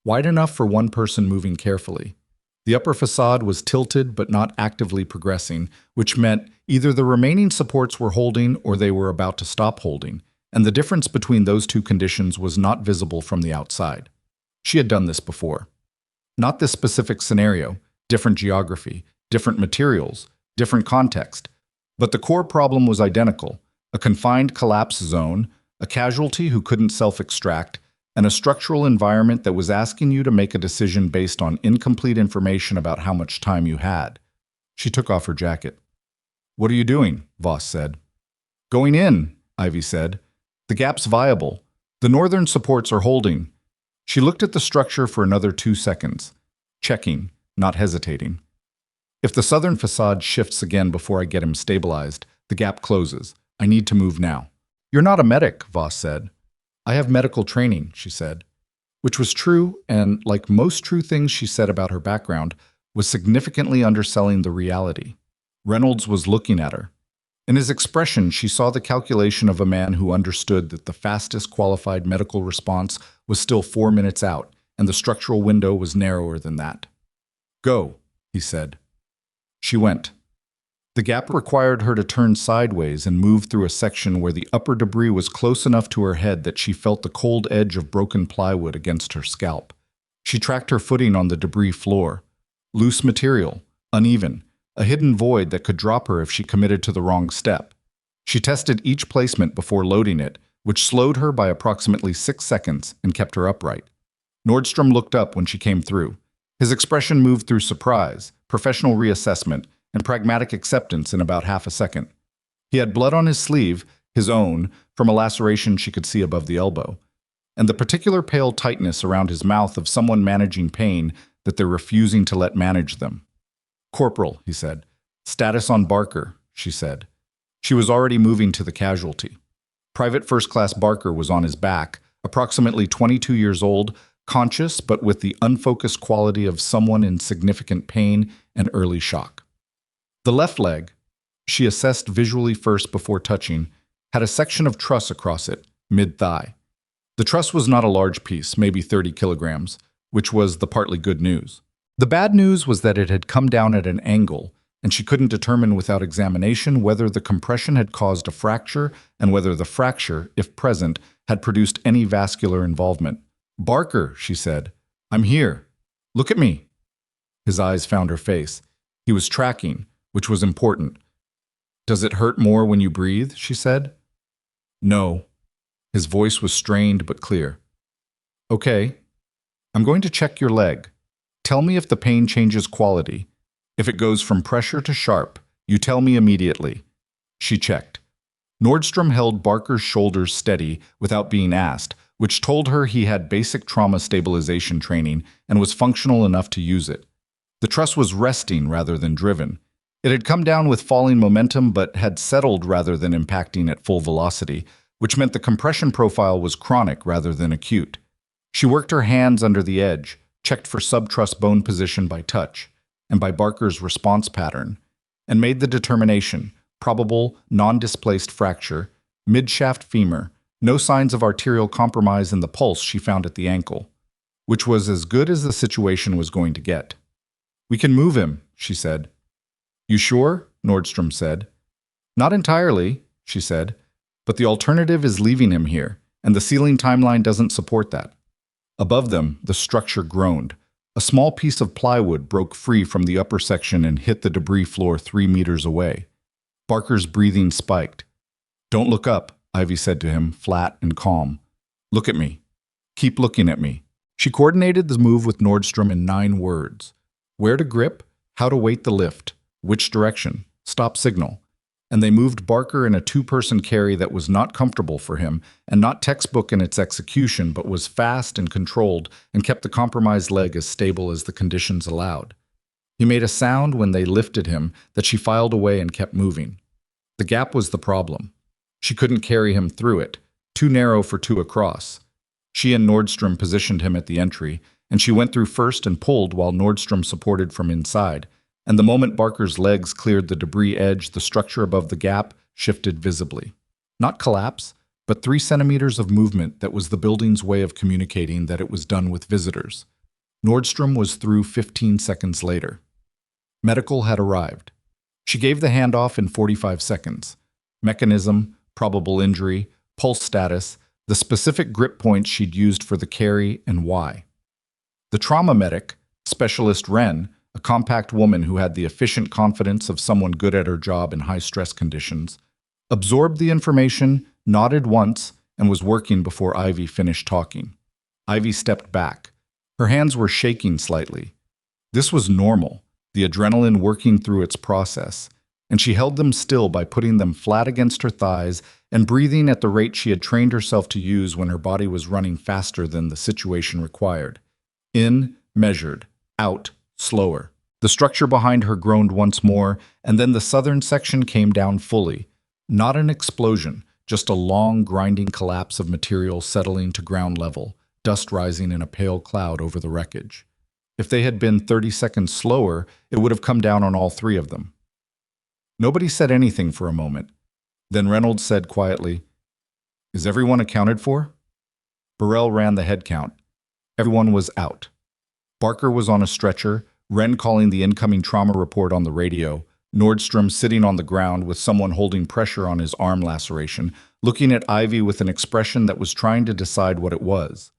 wide enough for one person moving carefully. The upper facade was tilted but not actively progressing, which meant either the remaining supports were holding or they were about to stop holding, and the difference between those 2 conditions was not visible from the outside. She had done this before. Not this specific scenario, different geography, different materials, different context, but the core problem was identical: a confined collapse zone, a casualty who couldn't self-extract, and a structural environment that was asking you to make a decision based on incomplete information about how much time you had. She took off her jacket. "What are you doing?" Voss said. "Going in," Ivy said. "The gap's viable. The northern supports are holding." She looked at the structure for another 2 seconds, checking, not hesitating. "If the southern facade shifts again before I get him stabilized, the gap closes. I need to move now." "You're not a medic," Voss said. "I have medical training," she said. Which was true, and like most true things she said about her background, was significantly underselling the reality. Reynolds was looking at her. In his expression, she saw the calculation of a man who understood that the fastest qualified medical response was still 4 minutes out, and the structural window was narrower than that. "Go," he said. She went. The gap required her to turn sideways and move through a section where the upper debris was close enough to her head that she felt the cold edge of broken plywood against her scalp. She tracked her footing on the debris floor. Loose material, uneven, a hidden void that could drop her if she committed to the wrong step. She tested each placement before loading it, which slowed her by approximately 6 seconds and kept her upright. Nordstrom looked up when she came through. His expression moved through surprise, professional reassessment, and pragmatic acceptance in about half a second. He had blood on his sleeve, his own, from a laceration she could see above the elbow, and the particular pale tightness around his mouth of someone managing pain that they're refusing to let manage them. "Corporal," he said. "Status on Barker," she said. She was already moving to the casualty. Private First Class Barker was on his back, approximately 22 years old, conscious but with the unfocused quality of someone in significant pain and early shock. The left leg, she assessed visually first before touching, had a section of truss across it, mid-thigh. The truss was not a large piece, maybe 30 kilograms, which was the partly good news. The bad news was that it had come down at an angle, and she couldn't determine without examination whether the compression had caused a fracture and whether the fracture, if present, had produced any vascular involvement. "Barker," she said, "I'm here. Look at me." His eyes found her face. He was tracking, which was important. "Does it hurt more when you breathe?" she said. "No." His voice was strained but clear. "Okay. I'm going to check your leg. Tell me if the pain changes quality. If it goes from pressure to sharp, you tell me immediately." She checked. Nordstrom held Barker's shoulders steady without being asked, which told her he had basic trauma stabilization training and was functional enough to use it. The truss was resting rather than driven. It had come down with falling momentum but had settled rather than impacting at full velocity, which meant the compression profile was chronic rather than acute. She worked her hands under the edge, checked for subtruss bone position by touch and by Barker's response pattern, and made the determination, probable non-displaced fracture, mid-shaft femur, no signs of arterial compromise in the pulse she found at the ankle, which was as good as the situation was going to get. "We can move him," she said. "You sure?" Nordstrom said. "Not entirely," she said, "but the alternative is leaving him here, and the ceiling timeline doesn't support that." Above them, the structure groaned. A small piece of plywood broke free from the upper section and hit the debris floor 3 meters away. Barker's breathing spiked. "Don't look up," Ivy said to him, flat and calm. "Look at me. Keep looking at me." She coordinated the move with Nordstrom in 9 words. Where to grip, how to weight the lift, which direction, stop signal. And they moved Barker in a 2-person carry that was not comfortable for him and not textbook in its execution, but was fast and controlled and kept the compromised leg as stable as the conditions allowed. He made a sound when they lifted him that she filed away and kept moving. The gap was the problem. She couldn't carry him through it, too narrow for 2 across. She and Nordstrom positioned him at the entry, and she went through first and pulled while Nordstrom supported from inside. And the moment Barker's legs cleared the debris edge, the structure above the gap shifted visibly. Not collapse, but 3 centimeters of movement that was the building's way of communicating that it was done with visitors. Nordstrom was through 15 seconds later. Medical had arrived. She gave the handoff in 45 seconds. Mechanism, probable injury, pulse status, the specific grip points she'd used for the carry, and why. The trauma medic, Specialist Wren, a compact woman who had the efficient confidence of someone good at her job in high-stress conditions, absorbed the information, nodded once, and was working before Ivy finished talking. Ivy stepped back. Her hands were shaking slightly. This was normal, the adrenaline working through its process, and she held them still by putting them flat against her thighs and breathing at the rate she had trained herself to use when her body was running faster than the situation required. In, measured. Out, slower. The structure behind her groaned once more, and then the southern section came down fully. Not an explosion, just a long, grinding collapse of material settling to ground level, dust rising in a pale cloud over the wreckage. If they had been 30 seconds slower, it would have come down on all three of them. Nobody said anything for a moment. Then Reynolds said quietly, "Is everyone accounted for?" Burrell ran the head count. Everyone was out. Barker was on a stretcher, Wren calling the incoming trauma report on the radio, Nordstrom sitting on the ground with someone holding pressure on his arm laceration, looking at Ivy with an expression that was trying to decide what it was.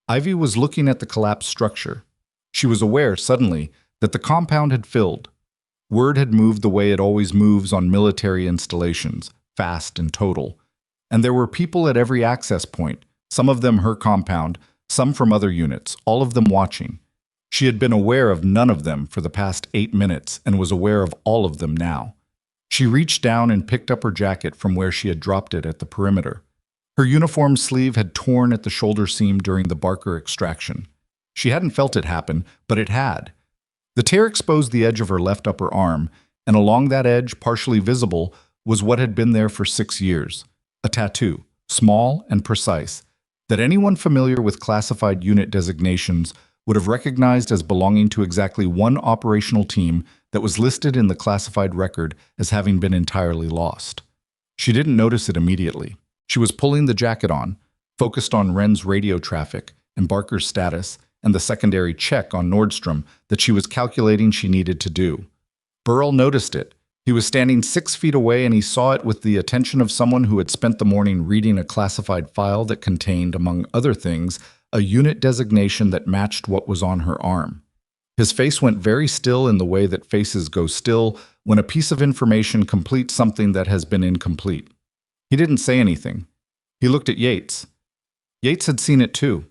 Ivy was looking at the collapsed structure. She was aware, suddenly, that the compound had filled. Word had moved the way it always moves on military installations, fast and total. And there were people at every access point, some of them her compound, some from other units, all of them watching. She had been aware of none of them for the past 8 minutes and was aware of all of them now. She reached down and picked up her jacket from where she had dropped it at the perimeter. Her uniform sleeve had torn at the shoulder seam during the Barker extraction. She hadn't felt it happen, but it had. The tear exposed the edge of her left upper arm, and along that edge, partially visible, was what had been there for 6 years. A tattoo, small and precise, that anyone familiar with classified unit designations would have recognized as belonging to exactly one operational team that was listed in the classified record as having been entirely lost. She didn't notice it immediately. She was pulling the jacket on, focused on Wren's radio traffic and Barker's status and the secondary check on Nordstrom that she was calculating she needed to do. Burrell noticed it. He was standing 6 feet away and he saw it with the attention of someone who had spent the morning reading a classified file that contained, among other things, a unit designation that matched what was on her arm. His face went very still in the way that faces go still when a piece of information completes something that has been incomplete. He didn't say anything. He looked at Yates. Yates had seen it too.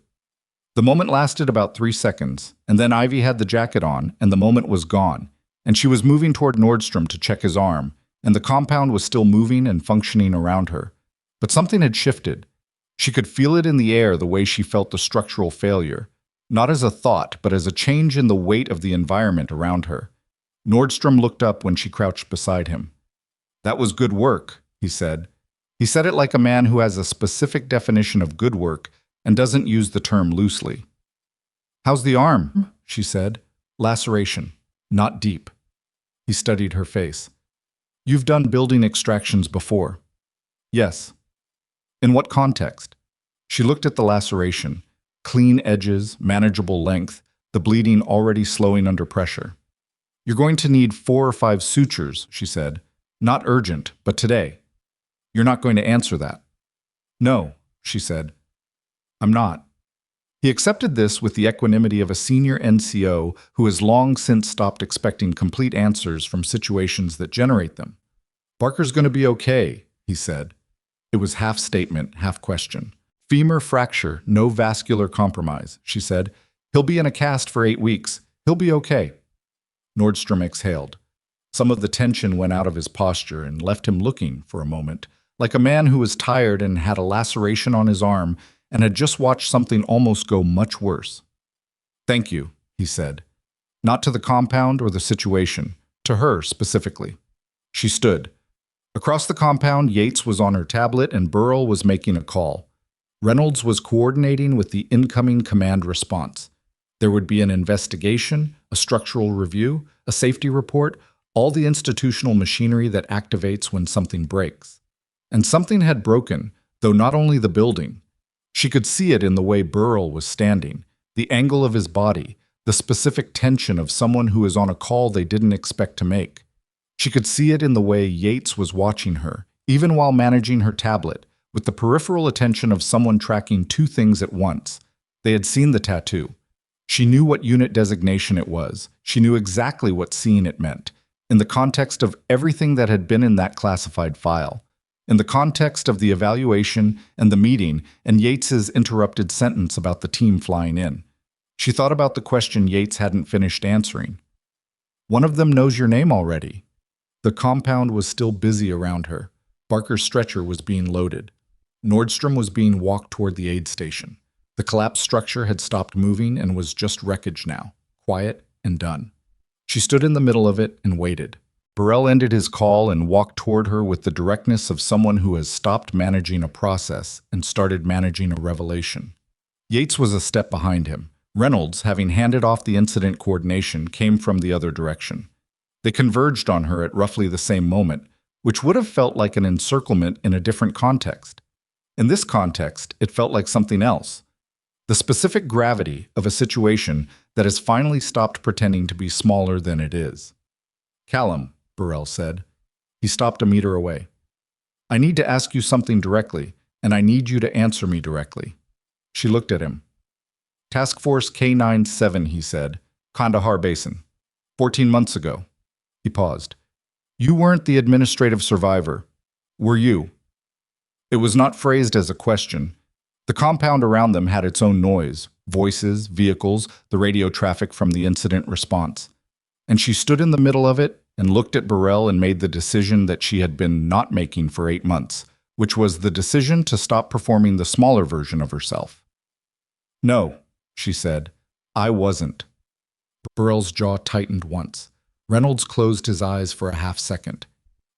The moment lasted about 3 seconds, and then Ivy had the jacket on, and the moment was gone, and she was moving toward Nordstrom to check his arm, and the compound was still moving and functioning around her. But something had shifted. She could feel it in the air the way she felt the structural failure, not as a thought, but as a change in the weight of the environment around her. Nordstrom looked up when she crouched beside him. "That was good work," he said. He said it like a man who has a specific definition of good work and doesn't use the term loosely. "How's the arm?" she said. "Laceration. Not deep." He studied her face. "You've done building extractions before." "Yes." "In what context?" She looked at the laceration. Clean edges, manageable length, the bleeding already slowing under pressure. "You're going to need 4 or 5 sutures," she said. "Not urgent, but today." "You're not going to answer that." "No," she said. "I'm not." He accepted this with the equanimity of a senior NCO who has long since stopped expecting complete answers from situations that generate them. "Barker's going to be okay," he said. It was half statement, half question. "Femur fracture, no vascular compromise," she said. "He'll be in a cast for 8 weeks. He'll be okay." Nordstrom exhaled. Some of the tension went out of his posture and left him looking, for a moment, like a man who was tired and had a laceration on his arm and had just watched something almost go much worse. "Thank you," he said. Not to the compound or the situation, to her specifically. She stood. Across the compound, Yates was on her tablet and Burrell was making a call. Reynolds was coordinating with the incoming command response. There would be an investigation, a structural review, a safety report, all the institutional machinery that activates when something breaks. And something had broken, though not only the building. She could see it in the way Burrell was standing, the angle of his body, the specific tension of someone who is on a call they didn't expect to make. She could see it in the way Yates was watching her, even while managing her tablet, with the peripheral attention of someone tracking 2 things at once. They had seen the tattoo. She knew what unit designation it was. She knew exactly what scene it meant, in the context of everything that had been in that classified file. in the context of the evaluation and the meeting and Yates's interrupted sentence about the team flying in. She thought about the question Yates hadn't finished answering. One of them knows your name already. The compound was still busy around her. Barker's stretcher was being loaded. Nordstrom was being walked toward the aid station. The collapsed structure had stopped moving and was just wreckage now, quiet and done. She stood in the middle of it and waited. Burrell ended his call and walked toward her with the directness of someone who has stopped managing a process and started managing a revelation. Yates was a step behind him. Reynolds, having handed off the incident coordination, came from the other direction. They converged on her at roughly the same moment, which would have felt like an encirclement in a different context. In this context, it felt like something else. The specific gravity of a situation that has finally stopped pretending to be smaller than it is. "Callum," Burrell said. He stopped a meter away. "I need to ask you something directly, and I need you to answer me directly." She looked at him. "Task Force K-97," he said. "Kandahar Basin. 14 months ago." He paused. "You weren't the administrative survivor, were you?" It was not phrased as a question. The compound around them had its own noise, voices, vehicles, the radio traffic from the incident response. And she stood in the middle of it and looked at Burrell and made the decision that she had been not making for 8 months, which was the decision to stop performing the smaller version of herself. "No," she said, "I wasn't." Burrell's jaw tightened once. Reynolds closed his eyes for a half-second.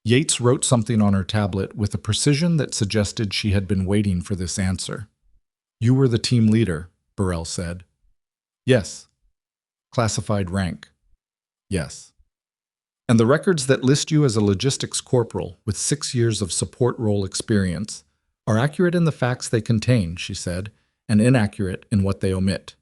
Yates wrote something on her tablet with a precision that suggested she had been waiting for this answer. "You were the team leader," Burrell said. "Yes." "Classified rank?" "Yes." "And the records that list you as a logistics corporal with 6 years of support role experience are accurate in the facts they contain," she said, "and inaccurate in what they omit."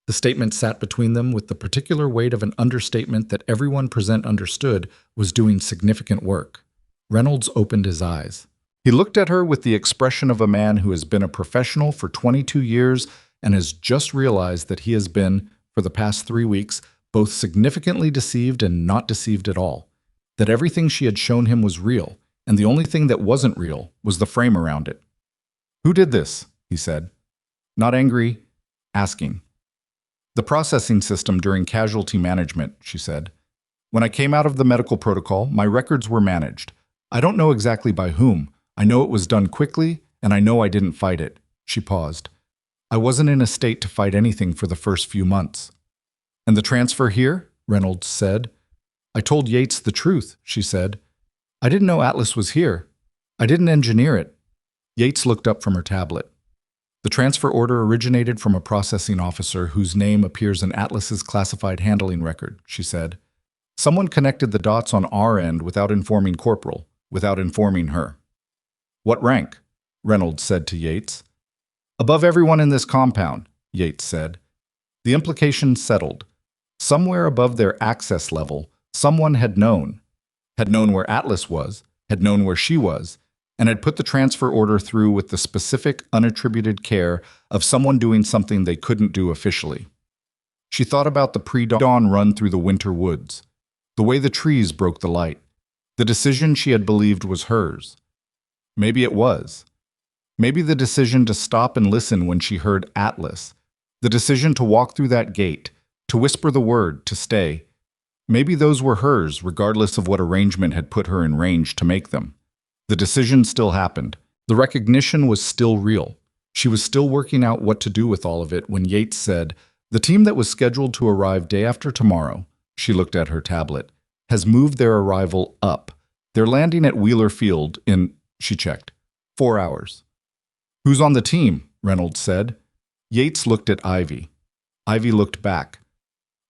The statement sat between them with the particular weight of an understatement that everyone present understood was doing significant work. Reynolds opened his eyes. He looked at her with the expression of a man who has been a professional for 22 years and has just realized that he has been, for the past 3 weeks, both significantly deceived and not deceived at all. That everything she had shown him was real, and the only thing that wasn't real was the frame around it. "Who did this?" he said. Not angry, asking. "The processing system during casualty management," she said. "When I came out of the medical protocol, my records were managed. I don't know exactly by whom. I know it was done quickly, and I know I didn't fight it." She paused. "I wasn't in a state to fight anything for the first few months." "And the transfer here?" Reynolds said. "I told Yates the truth," she said. "I didn't know Atlas was here. I didn't engineer it." Yates looked up from her tablet. "The transfer order originated from a processing officer whose name appears in Atlas's classified handling record," she said. "Someone connected the dots on our end without informing Corporal, without informing her." "What rank?" Reynolds said to Yates. "Above everyone in this compound," Yates said. The implication settled. Somewhere above their access level, someone had known where Atlas was, had known where she was, and had put the transfer order through with the specific, unattributed care of someone doing something they couldn't do officially. She thought about the pre-dawn run through the winter woods, the way the trees broke the light, the decision she had believed was hers. Maybe it was. Maybe the decision to stop and listen when she heard Atlas, the decision to walk through that gate, to whisper the word, to stay. Maybe those were hers, regardless of what arrangement had put her in range to make them. The decision still happened. The recognition was still real. She was still working out what to do with all of it when Yates said, "The team that was scheduled to arrive day after tomorrow," she looked at her tablet, "has moved their arrival up. They're landing at Wheeler Field in," she checked, "4 hours." "Who's on the team?" Reynolds said. Yates looked at Ivy. Ivy looked back.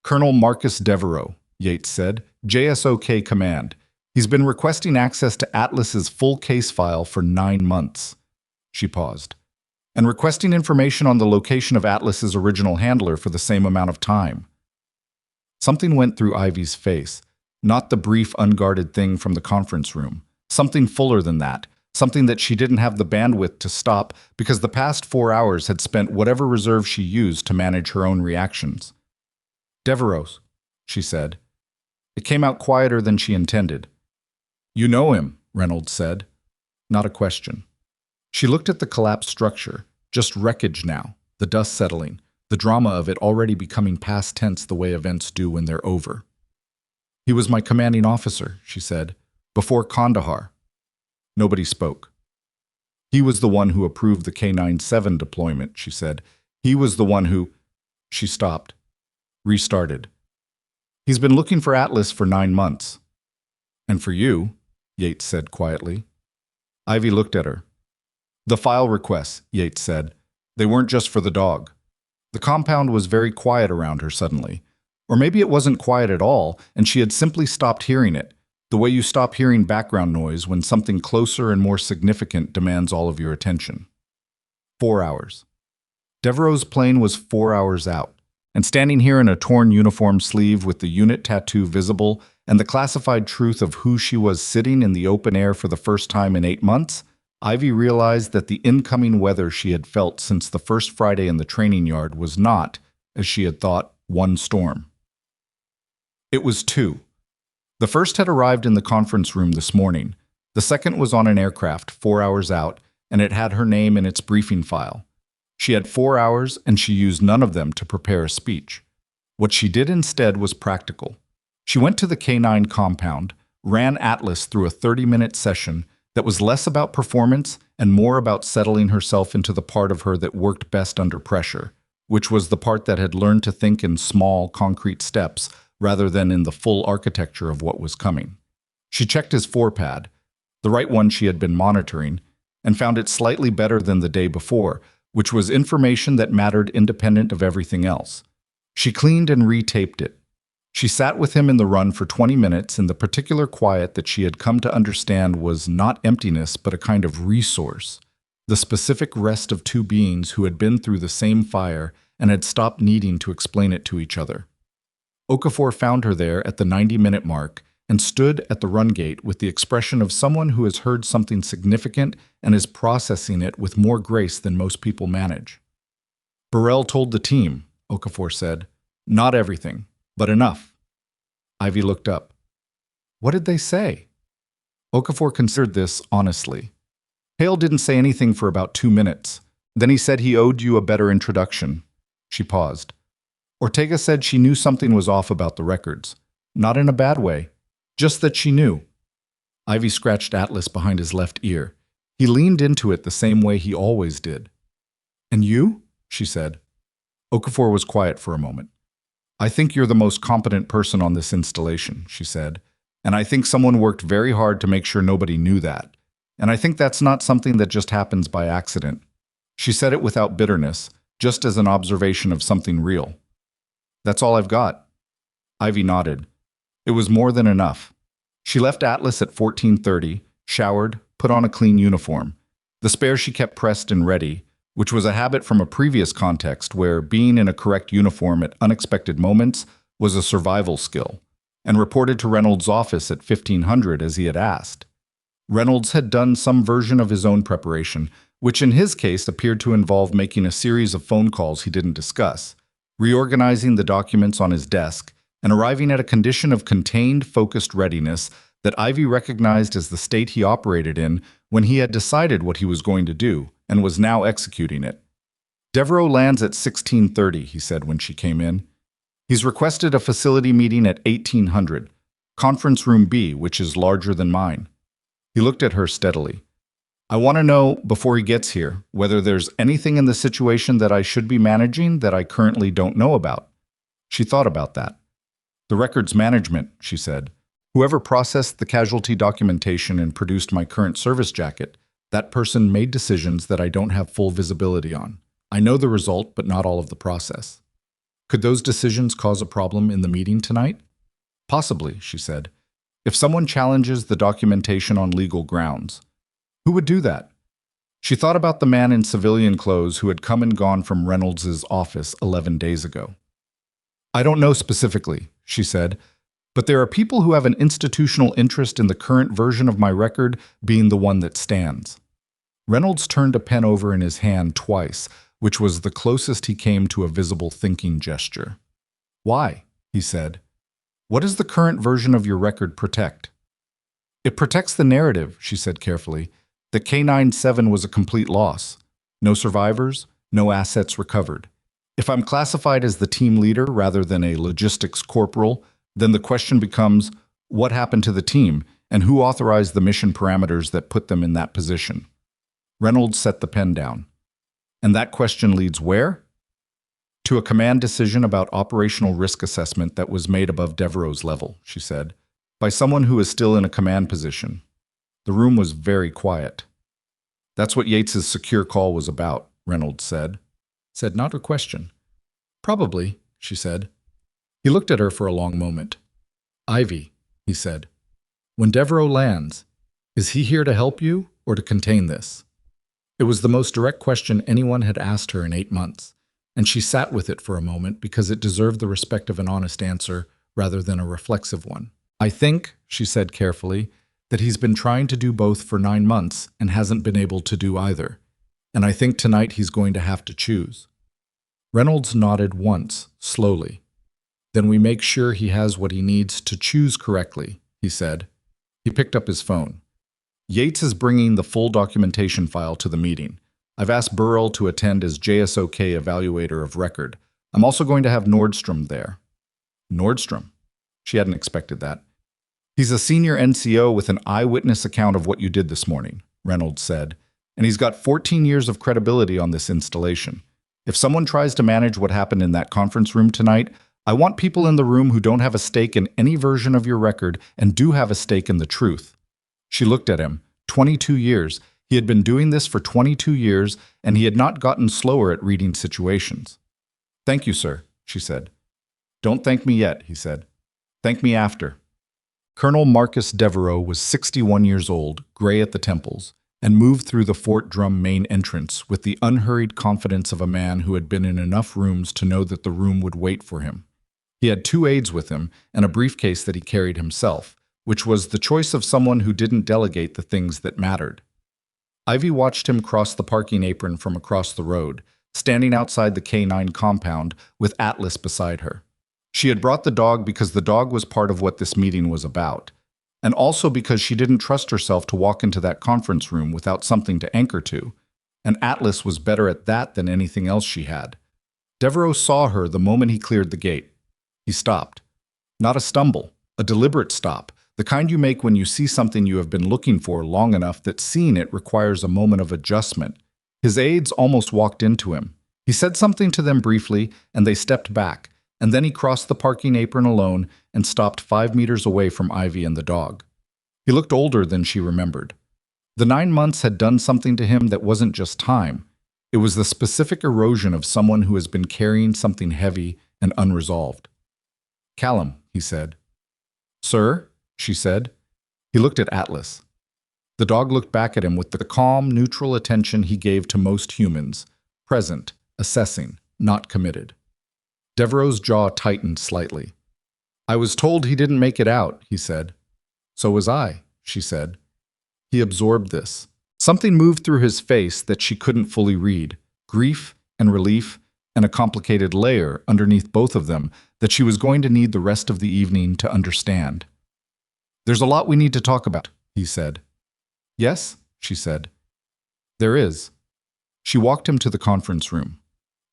"Colonel Marcus Devereaux," Yates said, "JSOK Command. He's been requesting access to Atlas's full case file for 9 months." She paused. "And requesting information on the location of Atlas's original handler for the same amount of time." Something went through Ivy's face, not the brief, unguarded thing from the conference room. Something fuller than that, something that she didn't have the bandwidth to stop because the past 4 hours had spent whatever reserve she used to manage her own reactions. "Devereaux," she said. It came out quieter than she intended. "You know him," Reynolds said. not a question. She looked at the collapsed structure, just wreckage now, the dust settling, the drama of it already becoming past tense the way events do when they're over. He was my commanding officer, she said, before Kandahar. Nobody spoke. He was the one who approved the K-97 deployment, she said. He was the one who... She stopped, restarted. He's been looking for Atlas for 9 months. And for you, Yates said quietly. Ivy looked at her. The file requests, Yates said. They weren't just for the dog. The compound was very quiet around her suddenly. Or maybe it wasn't quiet at all, and she had simply stopped hearing it, the way you stop hearing background noise when something closer and more significant demands all of your attention. 4 hours. Devereaux's plane was 4 hours out, and standing here in a torn uniform sleeve with the unit tattoo visible and the classified truth of who she was sitting in the open air for the first time in 8 months, Ivy realized that the incoming weather she had felt since the first Friday in the training yard was not, as she had thought, one storm. It was 2. The first had arrived in the conference room this morning. The second was on an aircraft 4 hours out, and it had her name in its briefing file. She had 4 hours, and she used none of them to prepare a speech. What she did instead was practical. She went to the K9 compound, ran Atlas through a 30-minute session that was less about performance and more about settling herself into the part of her that worked best under pressure, which was the part that had learned to think in small, concrete steps rather than in the full architecture of what was coming. She checked his 4-pad, the right one she had been monitoring, and found it slightly better than the day before, which was information that mattered independent of everything else. She cleaned and retaped it. She sat with him in the run for 20 minutes in the particular quiet that she had come to understand was not emptiness but a kind of resource, the specific rest of 2 beings who had been through the same fire and had stopped needing to explain it to each other. Okafor found her there at the 90-minute mark and stood at the run gate with the expression of someone who has heard something significant and is processing it with more grace than most people manage. Burrell told the team, Okafor said. Not everything, but enough. Ivy looked up. What did they say? Okafor considered this honestly. Hale didn't say anything for about 2 minutes. Then he said he owed you a better introduction. She paused. Ortega said she knew something was off about the records. Not in a bad way. Just that she knew. Ivy scratched Atlas behind his left ear. He leaned into it the same way he always did. And you? She said. Okafor was quiet for a moment. I think you're the most competent person on this installation, she said. And I think someone worked very hard to make sure nobody knew that. And I think that's not something that just happens by accident. She said it without bitterness, just as an observation of something real. That's all I've got. Ivy nodded. It was more than enough. She left Atlas at 14:30, showered, put on a clean uniform. The spare she kept pressed and ready, which was a habit from a previous context where being in a correct uniform at unexpected moments was a survival skill, and reported to Reynolds' office at 1500 as he had asked. Reynolds had done some version of his own preparation, which in his case appeared to involve making a series of phone calls he didn't discuss, reorganizing the documents on his desk, and arriving at a condition of contained, focused readiness that Ivy recognized as the state he operated in when he had decided what he was going to do and was now executing it. Devereaux lands at 16:30, he said when she came in. He's requested a facility meeting at 1800, conference room B, which is larger than mine. He looked at her steadily. I want to know, before he gets here, whether there's anything in the situation that I should be managing that I currently don't know about. She thought about that. The records management, she said. Whoever processed the casualty documentation and produced my current service jacket, that person made decisions that I don't have full visibility on. I know the result, but not all of the process. Could those decisions cause a problem in the meeting tonight? Possibly, she said. If someone challenges the documentation on legal grounds. Who would do that? She thought about the man in civilian clothes who had come and gone from Reynolds' office 11 days ago. I don't know specifically, she said, but there are people who have an institutional interest in the current version of my record being the one that stands. Reynolds turned a pen over in his hand twice, which was the closest he came to a visible thinking gesture. Why? He said. What does the current version of your record protect? It protects the narrative, she said carefully. that K97 was a complete loss. No survivors, no assets recovered. If I'm classified as the team leader rather than a logistics corporal, then the question becomes, what happened to the team and who authorized the mission parameters that put them in that position? Reynolds set the pen down. And that question leads where? To a command decision about operational risk assessment that was made above Devereaux's level, she said, by someone who is still in a command position. The room was very quiet. That's what Yates's secure call was about, Reynolds said. Said not a question. Probably, she said. He looked at her for a long moment. Ivy, he said, when Devereaux lands, is he here to help you or to contain this? It was the most direct question anyone had asked her in 8 months, and she sat with it for a moment because it deserved the respect of an honest answer rather than a reflexive one. I think, she said carefully, that he's been trying to do both for 9 months and hasn't been able to do either. And I think tonight he's going to have to choose. Reynolds nodded once, slowly. Then we make sure he has what he needs to choose correctly, he said. He picked up his phone. Yates is bringing the full documentation file to the meeting. I've asked Burrell to attend as JSOK evaluator of record. I'm also going to have Nordstrom there. Nordstrom? She hadn't expected that. He's a senior NCO with an eyewitness account of what you did this morning, Reynolds said, and he's got 14 years of credibility on this installation. If someone tries to manage what happened in that conference room tonight, I want people in the room who don't have a stake in any version of your record and do have a stake in the truth. She looked at him. 22 years. He had been doing this for 22 years, and he had not gotten slower at reading situations. Thank you, sir, she said. Don't thank me yet, he said. Thank me after. Colonel Marcus Devereaux was 61 years old, gray at the temples, and moved through the Fort Drum main entrance with the unhurried confidence of a man who had been in enough rooms to know that the room would wait for him. He had 2 aides with him and a briefcase that he carried himself, which was the choice of someone who didn't delegate the things that mattered. Ivy watched him cross the parking apron from across the road, standing outside the K9 compound with Atlas beside her. She had brought the dog because the dog was part of what this meeting was about, and also because she didn't trust herself to walk into that conference room without something to anchor to, and Atlas was better at that than anything else she had. Devereaux saw her the moment he cleared the gate. He stopped. Not a stumble, a deliberate stop, the kind you make when you see something you have been looking for long enough that seeing it requires a moment of adjustment. His aides almost walked into him. He said something to them briefly, and they stepped back, and then he crossed the parking apron alone and stopped 5 meters away from Ivy and the dog. He looked older than she remembered. The 9 months had done something to him that wasn't just time. It was the specific erosion of someone who has been carrying something heavy and unresolved. Callum, he said. Sir, she said. He looked at Atlas. The dog looked back at him with the calm, neutral attention he gave to most humans, present, assessing, not committed. Devereaux's jaw tightened slightly. I was told he didn't make it out, he said. So was I, she said. He absorbed this. Something moved through his face that she couldn't fully read, grief and relief and a complicated layer underneath both of them that she was going to need the rest of the evening to understand. There's a lot we need to talk about, he said. Yes, she said. There is. She walked him to the conference room.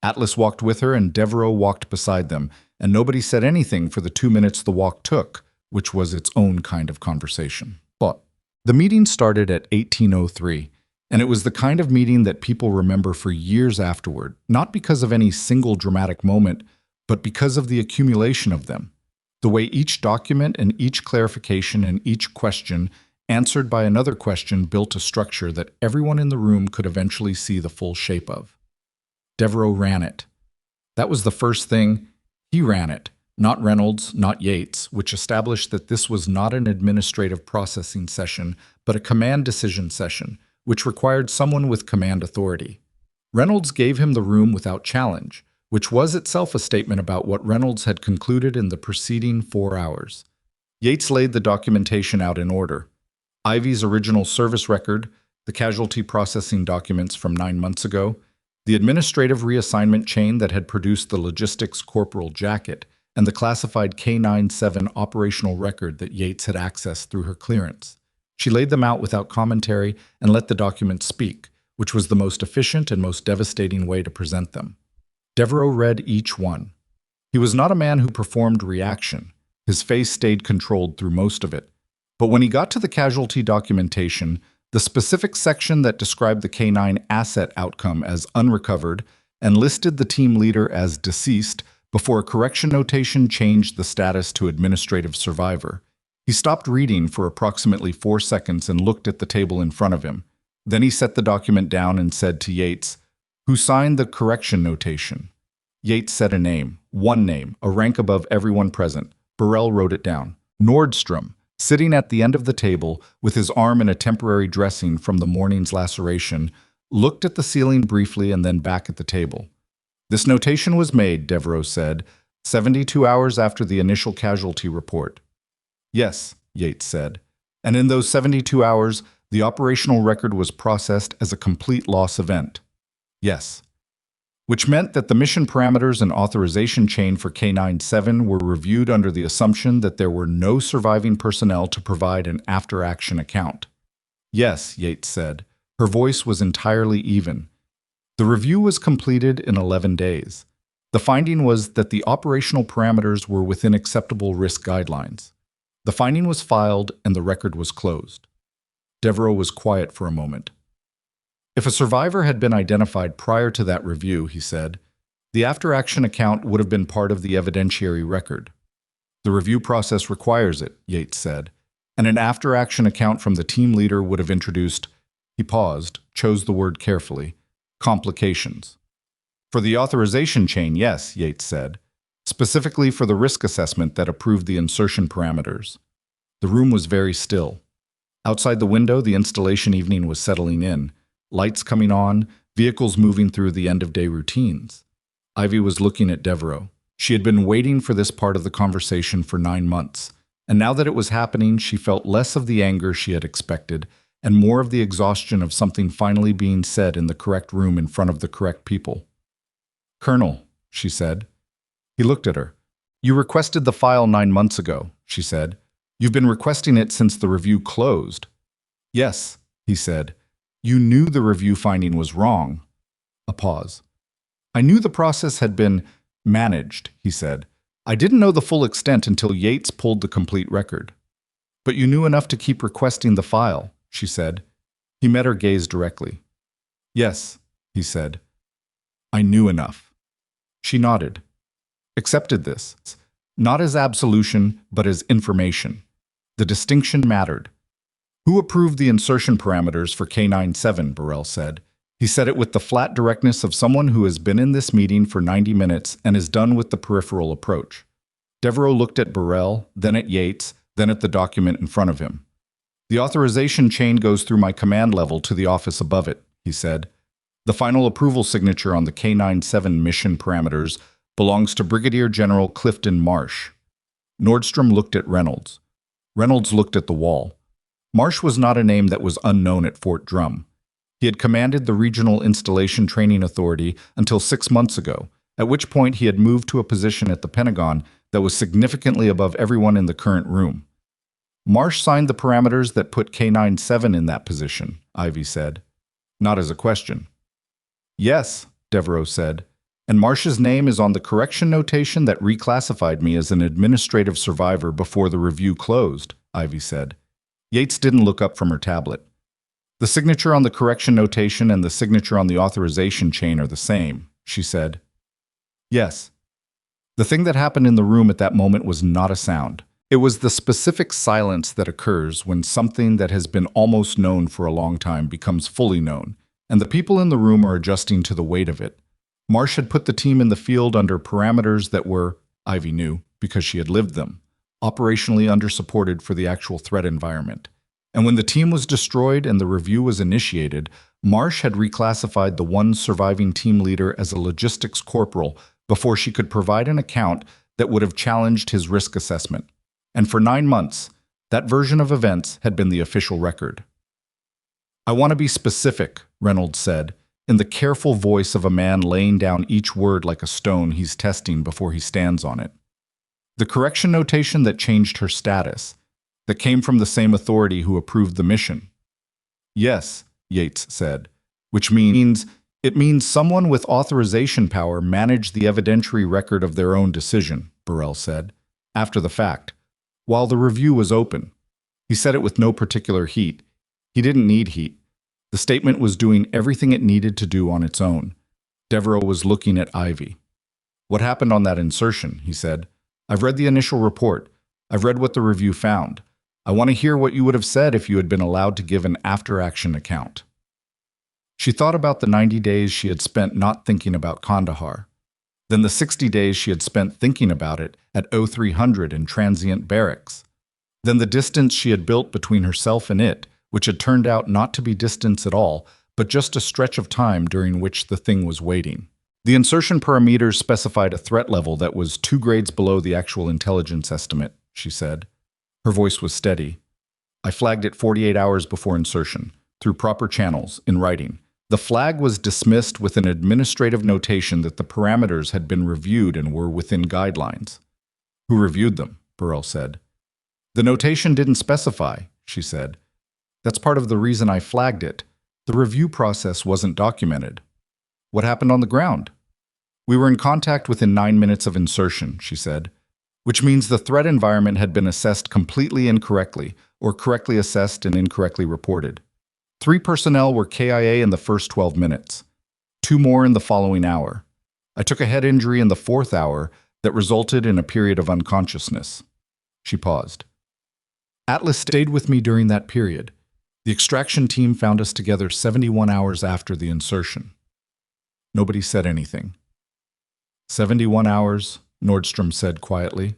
Atlas walked with her and Devereaux walked beside them, and nobody said anything for the 2 minutes the walk took, which was its own kind of conversation. But the meeting started at 1803, and it was the kind of meeting that people remember for years afterward, not because of any single dramatic moment, but because of the accumulation of them. The way each document and each clarification and each question answered by another question built a structure that everyone in the room could eventually see the full shape of. Devereaux ran it. That was the first thing. He ran it, not Reynolds, not Yates, which established that this was not an administrative processing session, but a command decision session, which required someone with command authority. Reynolds gave him the room without challenge, which was itself a statement about what Reynolds had concluded in the preceding 4 hours. Yates laid the documentation out in order. Ivy's original service record, the casualty processing documents from 9 months ago, the administrative reassignment chain that had produced the logistics corporal jacket, and the classified K97 operational record that Yates had accessed through her clearance. She laid them out without commentary and let the documents speak, which was the most efficient and most devastating way to present them. Devereaux read each one. He was not a man who performed reaction. His face stayed controlled through most of it. But when he got to the casualty documentation, the specific section that described the K9 asset outcome as unrecovered and listed the team leader as deceased before a correction notation changed the status to administrative survivor, he stopped reading for approximately 4 seconds and looked at the table in front of him. Then he set the document down and said to Yates, "Who signed the correction notation?" Yates said a name, one name, a rank above everyone present. Burrell wrote it down. Nordstrom, sitting at the end of the table with his arm in a temporary dressing from the morning's laceration, looked at the ceiling briefly and then back at the table. "This notation was made," Devereaux said, 72 hours after the initial casualty report. "Yes," Yates said, "and in those 72 hours, the operational record was processed as a complete loss event." "Yes." Which meant that the mission parameters and authorization chain for K97 were reviewed under the assumption that there were no surviving personnel to provide an after-action account. "Yes," Yates said. Her voice was entirely even. The review was completed in 11 days. The finding was that the operational parameters were within acceptable risk guidelines. The finding was filed and the record was closed. Devereaux was quiet for a moment. "If a survivor had been identified prior to that review," he said, "the after-action account would have been part of the evidentiary record. The review process requires it," Yates said, "and an after-action account from the team leader would have introduced," he paused, chose the word carefully, "complications." "For the authorization chain, yes," Yates said, "specifically for the risk assessment that approved the insertion parameters." The room was very still. Outside the window, the installation evening was settling in. Lights coming on, vehicles moving through the end-of-day routines. Ivy was looking at Devereaux. She had been waiting for this part of the conversation for 9 months, and now that it was happening, she felt less of the anger she had expected and more of the exhaustion of something finally being said in the correct room in front of the correct people. "Colonel," she said. He looked at her. "You requested the file 9 months ago," she said. "You've been requesting it since the review closed." "Yes," he said. "You knew the review finding was wrong." A pause. "I knew the process had been managed," he said. "I didn't know the full extent until Yates pulled the complete record." "But you knew enough to keep requesting the file," she said. He met her gaze directly. "Yes," he said. "I knew enough." She nodded. Accepted this, not as absolution, but as information. The distinction mattered. "Who approved the insertion parameters for K97, Burrell said. He said it with the flat directness of someone who has been in this meeting for 90 minutes and is done with the peripheral approach. Devereaux looked at Burrell, then at Yates, then at the document in front of him. "The authorization chain goes through my command level to the office above it," he said. "The final approval signature on the K97 mission parameters belongs to Brigadier General Clifton Marsh." Nordstrom looked at Reynolds. Reynolds looked at the wall. Marsh was not a name that was unknown at Fort Drum. He had commanded the Regional Installation Training Authority until 6 months ago, at which point he had moved to a position at the Pentagon that was significantly above everyone in the current room. "Marsh signed the parameters that put K97 in that position," Ivy said. Not as a question. "Yes," Devereaux said, "and Marsh's name is on the correction notation that reclassified me as an administrative survivor before the review closed," Ivy said. Yates didn't look up from her tablet. "The signature on the correction notation and the signature on the authorization chain are the same," she said. "Yes." The thing that happened in the room at that moment was not a sound. It was the specific silence that occurs when something that has been almost known for a long time becomes fully known, and the people in the room are adjusting to the weight of it. Marsh had put the team in the field under parameters that were, Ivy knew, because she had lived them, operationally undersupported for the actual threat environment. And when the team was destroyed and the review was initiated, Marsh had reclassified the one surviving team leader as a logistics corporal before she could provide an account that would have challenged his risk assessment. And for 9 months, that version of events had been the official record. "I want to be specific," Reynolds said, in the careful voice of a man laying down each word like a stone he's testing before he stands on it. "The correction notation that changed her status, that came from the same authority who approved the mission. Yes, Yates said, which means it means someone with authorization power managed the evidentiary record of their own decision, Burrell said, after the fact, while the review was open. He said it with no particular heat. He didn't need heat. The statement was doing everything it needed to do on its own. Devereaux was looking at Ivy. What happened on that insertion, he said. I've read the initial report. I've read what the review found. I want to hear what you would have said if you had been allowed to give an after-action account. She thought about the 90 days she had spent not thinking about Kandahar, then the 60 days she had spent thinking about it at 0300 in transient barracks, then the distance she had built between herself and it, which had turned out not to be distance at all, but just a stretch of time during which the thing was waiting. The insertion parameters specified a threat level that was 2 grades below the actual intelligence estimate, she said. Her voice was steady. I flagged it 48 hours before insertion, through proper channels, in writing. The flag was dismissed with an administrative notation that the parameters had been reviewed and were within guidelines. Who reviewed them? Burrell said. The notation didn't specify, she said. That's part of the reason I flagged it. The review process wasn't documented. What happened on the ground? We were in contact within 9 minutes of insertion, she said, which means the threat environment had been assessed completely incorrectly, or correctly assessed and incorrectly reported. 3 personnel were KIA in the first 12 minutes, 2 more in the following hour. I took a head injury in the 4th hour that resulted in a period of unconsciousness. She paused. Atlas stayed with me during that period. The extraction team found us together 71 hours after the insertion. Nobody said anything. 71 hours, Nordstrom said quietly.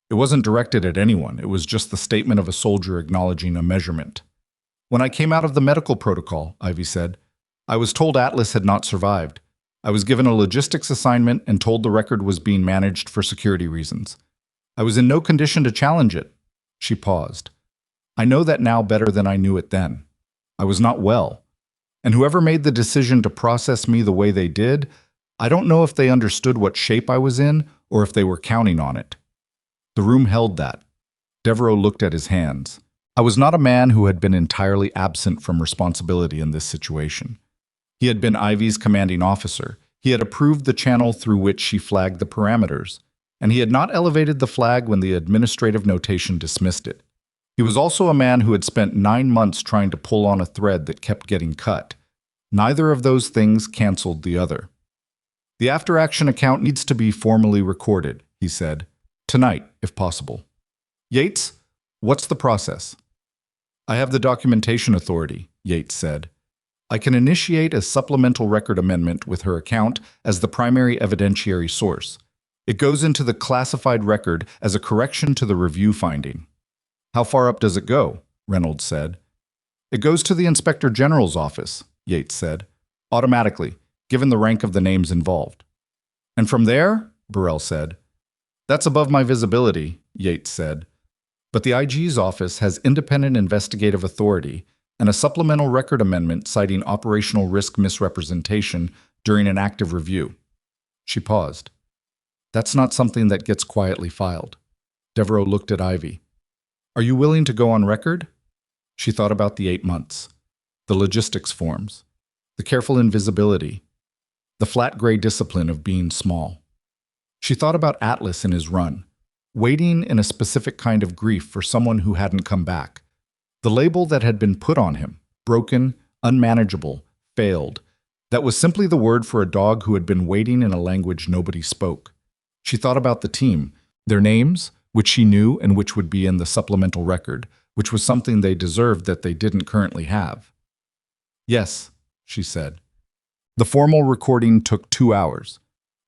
It wasn't directed at anyone. It was just the statement of a soldier acknowledging a measurement. When I came out of the medical protocol, Ivy said, I was told Atlas had not survived. I was given a logistics assignment and told the record was being managed for security reasons. I was in no condition to challenge it. She paused. I know that now better than I knew it then. I was not well. And whoever made the decision to process me the way they did, I don't know if they understood what shape I was in or if they were counting on it. The room held that. Devereaux looked at his hands. I was not a man who had been entirely absent from responsibility in this situation. He had been Ivy's commanding officer. He had approved the channel through which she flagged the parameters, and he had not elevated the flag when the administrative notation dismissed it. He was also a man who had spent 9 months trying to pull on a thread that kept getting cut. Neither of those things canceled the other. The after-action account needs to be formally recorded, he said. Tonight, if possible. Yates, what's the process? I have the documentation authority, Yates said. I can initiate a supplemental record amendment with her account as the primary evidentiary source. It goes into the classified record as a correction to the review finding. How far up does it go? Reynolds said. It goes to the Inspector General's office, Yates said. Automatically, given the rank of the names involved. And from there? Burrell said. That's above my visibility, Yates said. But the IG's office has independent investigative authority and a supplemental record amendment citing operational risk misrepresentation during an active review. She paused. That's not something that gets quietly filed. Devereaux looked at Ivy. Are you willing to go on record? She thought about the 8 months, the logistics forms, the careful invisibility, the flat gray discipline of being small. She thought about Atlas and his run, waiting in a specific kind of grief for someone who hadn't come back. The label that had been put on him, broken, unmanageable, failed, that was simply the word for a dog who had been waiting in a language nobody spoke. She thought about the team, their names, which she knew and which would be in the supplemental record, which was something they deserved that they didn't currently have. Yes, she said. The formal recording took 2 hours.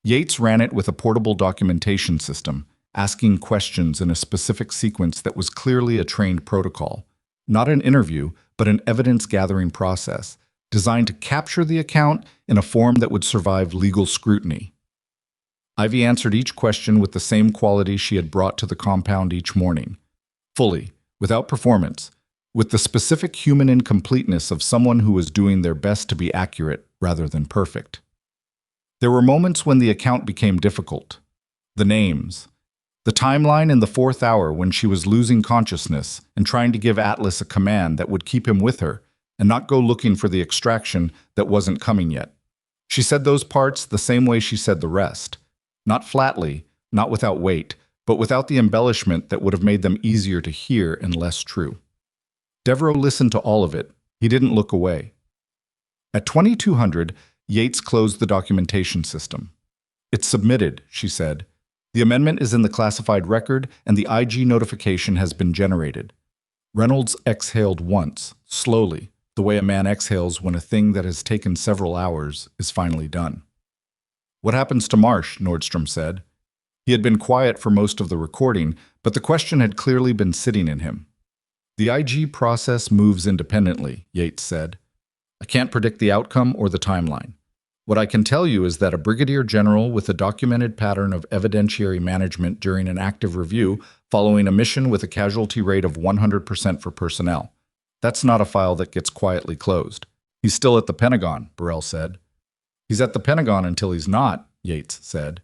Yates ran it with a portable documentation system, asking questions in a specific sequence that was clearly a trained protocol. Not an interview, but an evidence-gathering process, designed to capture the account in a form that would survive legal scrutiny. Ivy answered each question with the same quality she had brought to the compound each morning. Fully, without performance, with the specific human incompleteness of someone who was doing their best to be accurate rather than perfect. There were moments when the account became difficult. The names. The timeline in the fourth hour when she was losing consciousness and trying to give Atlas a command that would keep him with her and not go looking for the extraction that wasn't coming yet. She said those parts the same way she said the rest. Not flatly, not without weight, but without the embellishment that would have made them easier to hear and less true. Devereaux listened to all of it. He didn't look away. At 2200, Yates closed the documentation system. "It's submitted," she said. "The amendment is in the classified record, and the IG notification has been generated." Reynolds exhaled once, slowly, the way a man exhales when a thing that has taken several hours is finally done. "What happens to Marsh?" Nordstrom said. He had been quiet for most of the recording, but the question had clearly been sitting in him. "The IG process moves independently," Yates said. "I can't predict the outcome or the timeline. What I can tell you is that a brigadier general with a documented pattern of evidentiary management during an active review following a mission with a casualty rate of 100% for personnel. That's not a file that gets quietly closed. He's still at the Pentagon," Burrell said. "He's at the Pentagon until he's not," Yates said.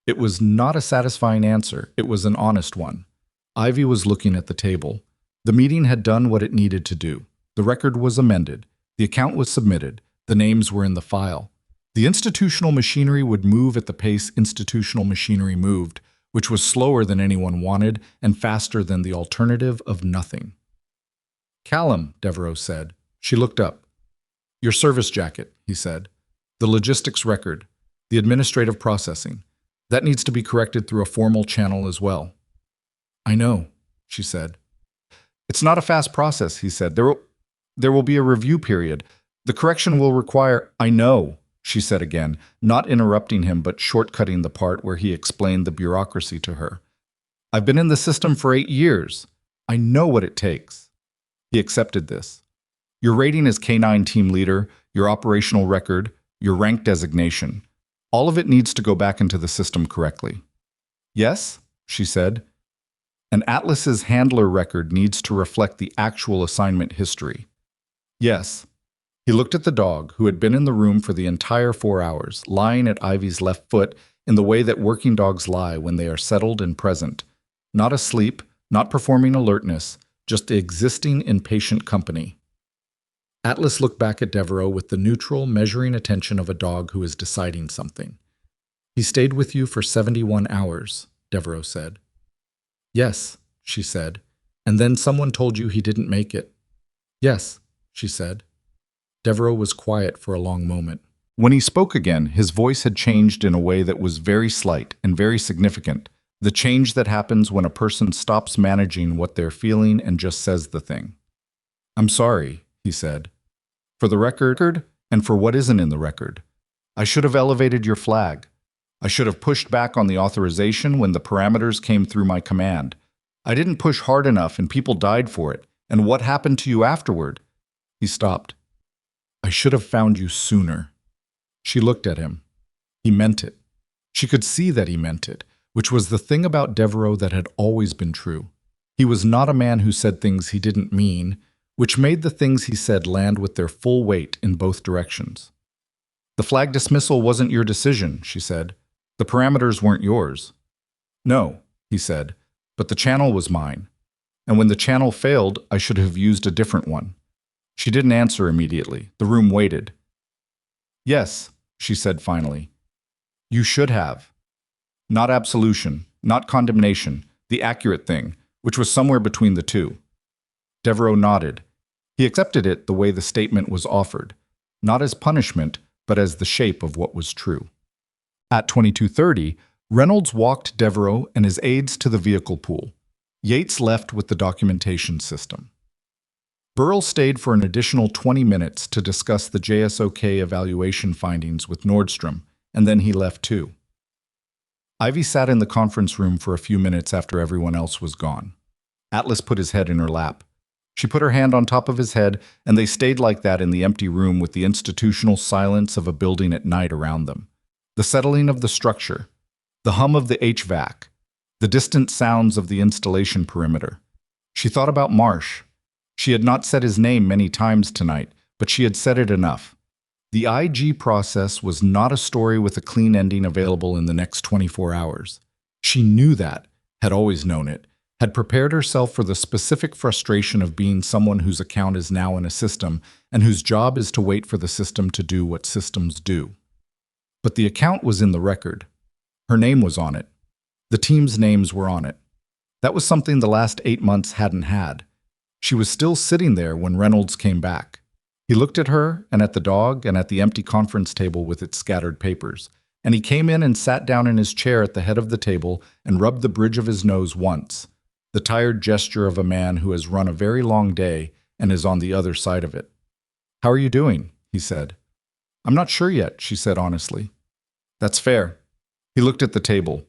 It was not a satisfying answer. It was an honest one. Ivy was looking at the table. The meeting had done what it needed to do. The record was amended. The account was submitted. The names were in the file. The institutional machinery would move at the pace institutional machinery moved, which was slower than anyone wanted and faster than the alternative of nothing. "Callum," Devereaux said. She looked up. "Your service jacket," he said. "The logistics record, the administrative processing. That needs to be corrected through a formal channel as well." "I know," she said. "It's not a fast process," he said. There will be a review period. The correction will require—" "I know," she said again, not interrupting him but shortcutting the part where he explained the bureaucracy to her. "I've been in the system for 8 years. I know what it takes." He accepted this. "Your rating as K9 team leader, your operational record, your rank designation, all of it needs to go back into the system correctly." "Yes," she said. "And Atlas's handler record needs to reflect the actual assignment history." "Yes." He looked at the dog, who had been in the room for the entire 4 hours, lying at Ivy's left foot in the way that working dogs lie when they are settled and present. Not asleep, not performing alertness, just existing in patient company. Atlas looked back at Devereaux with the neutral, measuring attention of a dog who is deciding something. "He stayed with you for 71 hours, Devereaux said. "Yes," she said. "And then someone told you he didn't make it." "Yes," she said. Devereaux was quiet for a long moment. When he spoke again, his voice had changed in a way that was very slight and very significant, the change that happens when a person stops managing what they're feeling and just says the thing. "I'm sorry," he said. "For the record, and for what isn't in the record. I should have elevated your flag. I should have pushed back on the authorization when the parameters came through my command. I didn't push hard enough and people died for it. And what happened to you afterward?" He stopped. "I should have found you sooner." She looked at him. He meant it. She could see that he meant it, which was the thing about Devereaux that had always been true. He was not a man who said things he didn't mean, which made the things he said land with their full weight in both directions. "The flag dismissal wasn't your decision," she said. "The parameters weren't yours." "No," he said, "but the channel was mine. And when the channel failed, I should have used a different one." She didn't answer immediately. The room waited. "Yes," she said finally. "You should have. Not absolution, not condemnation, the accurate thing, which was somewhere between the two." Devereaux nodded. He accepted it the way the statement was offered, not as punishment, but as the shape of what was true. At 22:30, Reynolds walked Devereaux and his aides to the vehicle pool. Yates left with the documentation system. Burrell stayed for an additional 20 minutes to discuss the JSOK evaluation findings with Nordstrom, and then he left too. Ivy sat in the conference room for a few minutes after everyone else was gone. Atlas put his head in her lap. She put her hand on top of his head, and they stayed like that in the empty room with the institutional silence of a building at night around them. The settling of the structure, the hum of the HVAC, the distant sounds of the installation perimeter. She thought about Marsh. She had not said his name many times tonight, but she had said it enough. The IG process was not a story with a clean ending available in the next 24 hours. She knew that, had always known it, had prepared herself for the specific frustration of being someone whose account is now in a system and whose job is to wait for the system to do what systems do. But the account was in the record. Her name was on it. The team's names were on it. That was something the last 8 months hadn't had. She was still sitting there when Reynolds came back. He looked at her and at the dog and at the empty conference table with its scattered papers, and he came in and sat down in his chair at the head of the table and rubbed the bridge of his nose once, the tired gesture of a man who has run a very long day and is on the other side of it. "How are you doing?" he said. "I'm not sure yet," she said honestly. "That's fair." He looked at the table.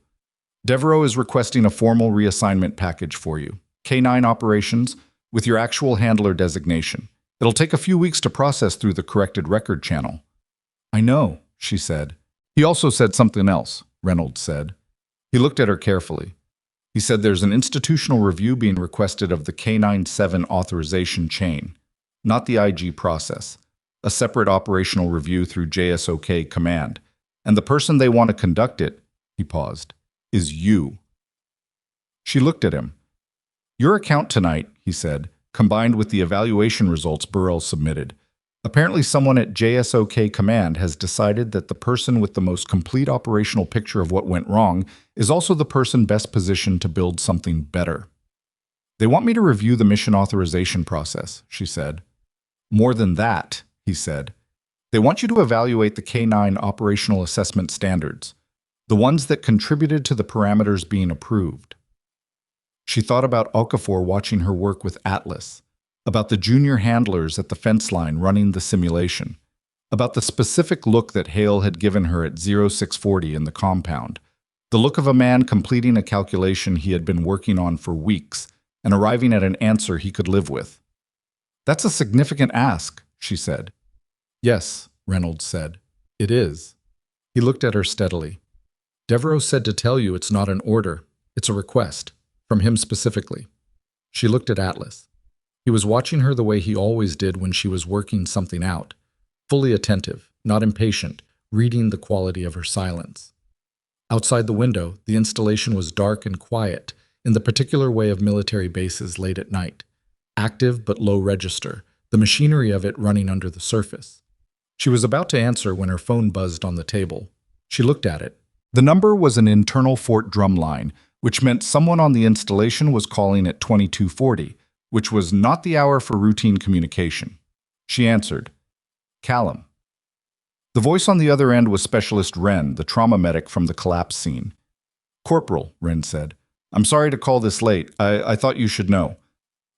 "Devereaux is requesting a formal reassignment package for you. K9 operations with your actual handler designation. It'll take a few weeks to process through the corrected record channel." "I know," she said. "He also said something else," Reynolds said. He looked at her carefully. He said there's an institutional review being requested of the K97 authorization chain, not the IG process, a separate operational review through JSOK command. And the person they want to conduct it, he paused, is you. She looked at him. "Your account tonight," he said, "combined with the evaluation results Burrell submitted. Apparently someone at JSOK Command has decided that the person with the most complete operational picture of what went wrong is also the person best positioned to build something better. They want me to review the mission authorization process," she said. "More than that," he said. "They want you to evaluate the K9 operational assessment standards, the ones that contributed to the parameters being approved." She thought about Okafor watching her work with Atlas, about the junior handlers at the fence line running the simulation, about the specific look that Hale had given her at 0640 in the compound, the look of a man completing a calculation he had been working on for weeks and arriving at an answer he could live with. "That's a significant ask," she said. "Yes," Reynolds said. "It is." He looked at her steadily. "Devereaux said to tell you it's not an order, it's a request, from him specifically." She looked at Atlas. He was watching her the way he always did when she was working something out, fully attentive, not impatient, reading the quality of her silence. Outside the window, the installation was dark and quiet, in the particular way of military bases late at night, active but low register, the machinery of it running under the surface. She was about to answer when her phone buzzed on the table. She looked at it. The number was an internal Fort Drum line, which meant someone on the installation was calling at 2240, which was not the hour for routine communication. She answered, "Callum." The voice on the other end was Specialist Wren, the trauma medic from the collapse scene. "Corporal," Wren said, "I'm sorry to call this late. I thought you should know.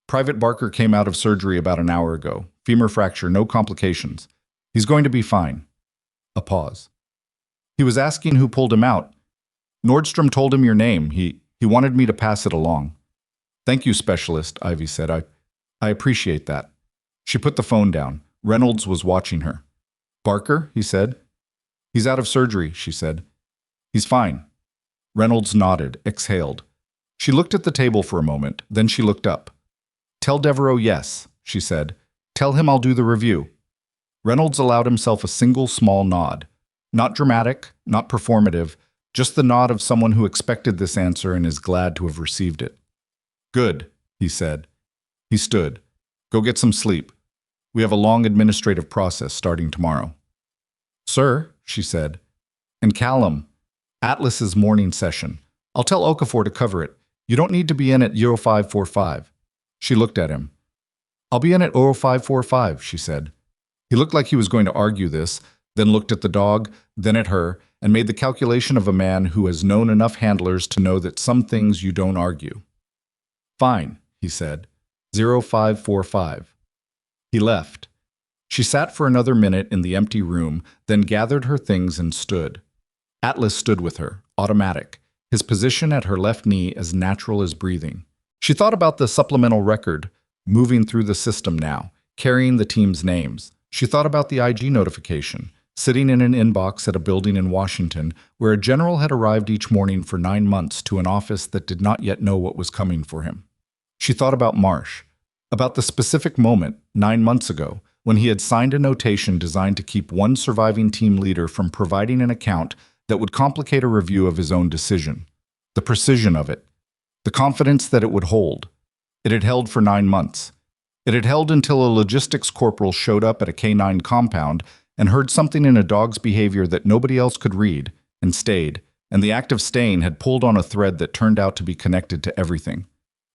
Private Barker came out of surgery about an hour ago. Femur fracture, no complications. He's going to be fine." A pause. "He was asking who pulled him out. Nordstrom told him your name. He wanted me to pass it along." "Thank you, Specialist," Ivy said. I appreciate that." She put the phone down. Reynolds was watching her. "Barker?" he said. "He's out of surgery," she said. "He's fine." Reynolds nodded, exhaled. She looked at the table for a moment, then she looked up. "Tell Devereaux yes," she said. "Tell him I'll do the review." Reynolds allowed himself a single small nod. Not dramatic, not performative, just the nod of someone who expected this answer and is glad to have received it. "Good," he said. He stood. "Go get some sleep. We have a long administrative process starting tomorrow." "Sir," she said. "And Callum, Atlas's morning session. I'll tell Okafor to cover it. You don't need to be in at 0545. She looked at him. "I'll be in at 0545, she said. He looked like he was going to argue this, then looked at the dog, then at her, and made the calculation of a man who has known enough handlers to know that some things you don't argue. "Fine," he said. 0545. He left. She sat for another minute in the empty room, then gathered her things and stood. Atlas stood with her, automatic, his position at her left knee as natural as breathing. She thought about the supplemental record, moving through the system now, carrying the team's names. She thought about the IG notification, sitting in an inbox at a building in Washington where a general had arrived each morning for 9 months to an office that did not yet know what was coming for him. She thought about Marsh, about the specific moment, 9 months ago, when he had signed a notation designed to keep one surviving team leader from providing an account that would complicate a review of his own decision. The precision of it. The confidence that it would hold. It had held for 9 months. It had held until a logistics corporal showed up at a canine compound and heard something in a dog's behavior that nobody else could read, and stayed, and the act of staying had pulled on a thread that turned out to be connected to everything.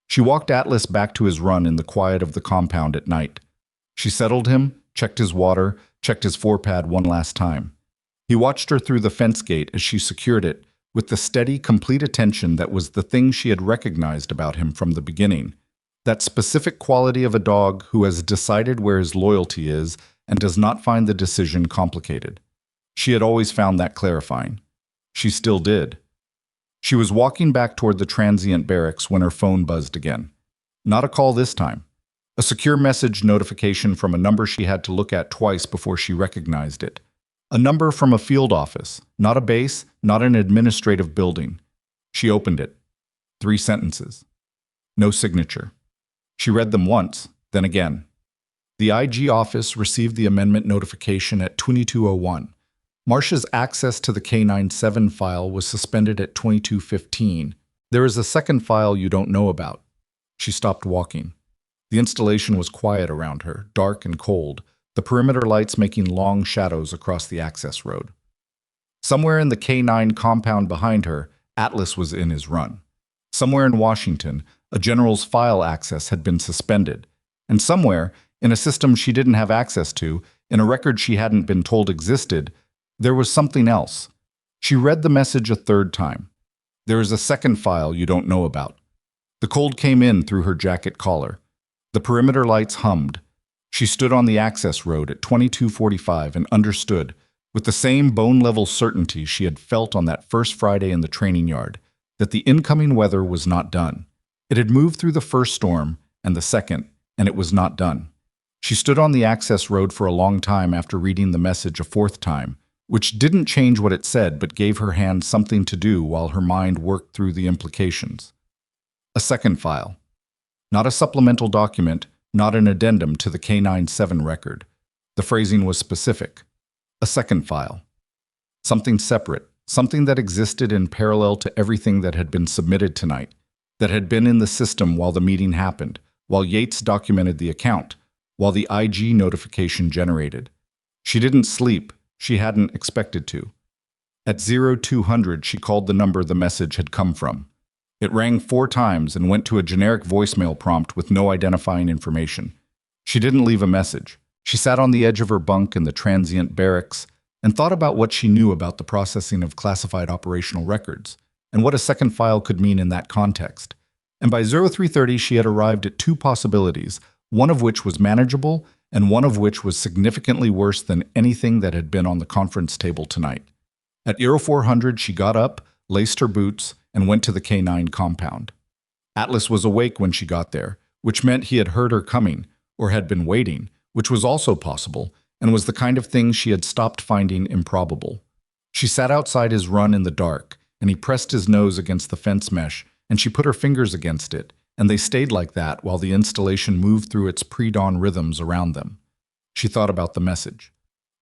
She walked Atlas back to his run in the quiet of the compound at night. She settled him, checked his water, checked his forepad one last time. He watched her through the fence gate as she secured it, with the steady, complete attention that was the thing she had recognized about him from the beginning. That specific quality of a dog who has decided where his loyalty is and does not find the decision complicated. She had always found that clarifying. She still did. She was walking back toward the transient barracks when her phone buzzed again. Not a call this time. A secure message notification from a number she had to look at twice before she recognized it. A number from a field office, not a base, not an administrative building. She opened it. 3 sentences. No signature. She read them once, then again. The IG office received the amendment notification at 22:01. Marcia's access to the K97 file was suspended at 22:15. There is a second file you don't know about. She stopped walking. The installation was quiet around her, dark and cold, the perimeter lights making long shadows across the access road. Somewhere in the K9 compound behind her, Atlas was in his run. Somewhere in Washington, a general's file access had been suspended. And somewhere, in a system she didn't have access to, in a record she hadn't been told existed, there was something else. She read the message a third time. There is a second file you don't know about. The cold came in through her jacket collar. The perimeter lights hummed. She stood on the access road at 22:45 and understood, with the same bone-level certainty she had felt on that first Friday in the training yard, that the incoming weather was not done. It had moved through the first storm and the second, and it was not done. She stood on the access road for a long time after reading the message a fourth time, which didn't change what it said but gave her hand something to do while her mind worked through the implications. A second file. Not a supplemental document, not an addendum to the K97 record. The phrasing was specific. A second file. Something separate, something that existed in parallel to everything that had been submitted tonight, that had been in the system while the meeting happened, while Yates documented the account, while the IG notification generated. She didn't sleep. She hadn't expected to. At 0200, she called the number the message had come from. It rang 4 times and went to a generic voicemail prompt with no identifying information. She didn't leave a message. She sat on the edge of her bunk in the transient barracks and thought about what she knew about the processing of classified operational records and what a second file could mean in that context. And by 0330, she had arrived at 2 possibilities, one of which was manageable and one of which was significantly worse than anything that had been on the conference table tonight. At 0400, she got up, laced her boots, and went to the K9 compound. Atlas was awake when she got there, which meant he had heard her coming, or had been waiting, which was also possible, and was the kind of thing she had stopped finding improbable. She sat outside his run in the dark, and he pressed his nose against the fence mesh, and she put her fingers against it, and they stayed like that while the installation moved through its pre-dawn rhythms around them. She thought about the message.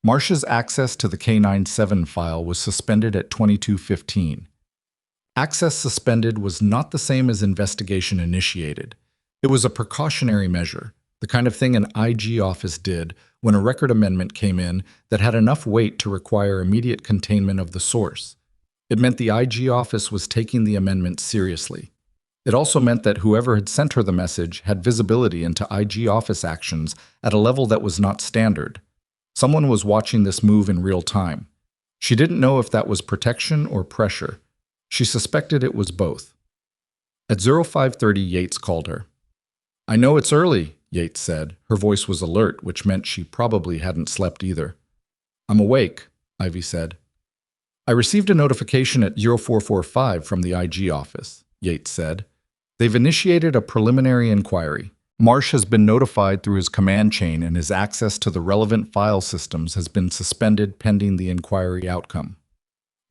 Marcia's access to the K97 file was suspended at 22:15. Access suspended was not the same as investigation initiated. It was a precautionary measure, the kind of thing an IG office did when a record amendment came in that had enough weight to require immediate containment of the source. It meant the IG office was taking the amendment seriously. It also meant that whoever had sent her the message had visibility into IG office actions at a level that was not standard. Someone was watching this move in real time. She didn't know if that was protection or pressure. She suspected it was both. At 0530, Yates called her. "I know it's early," Yates said. Her voice was alert, which meant she probably hadn't slept either. "I'm awake," Ivy said. "I received a notification at 0445 from the IG office," Yates said. "They've initiated a preliminary inquiry. Marsh has been notified through his command chain and his access to the relevant file systems has been suspended pending the inquiry outcome."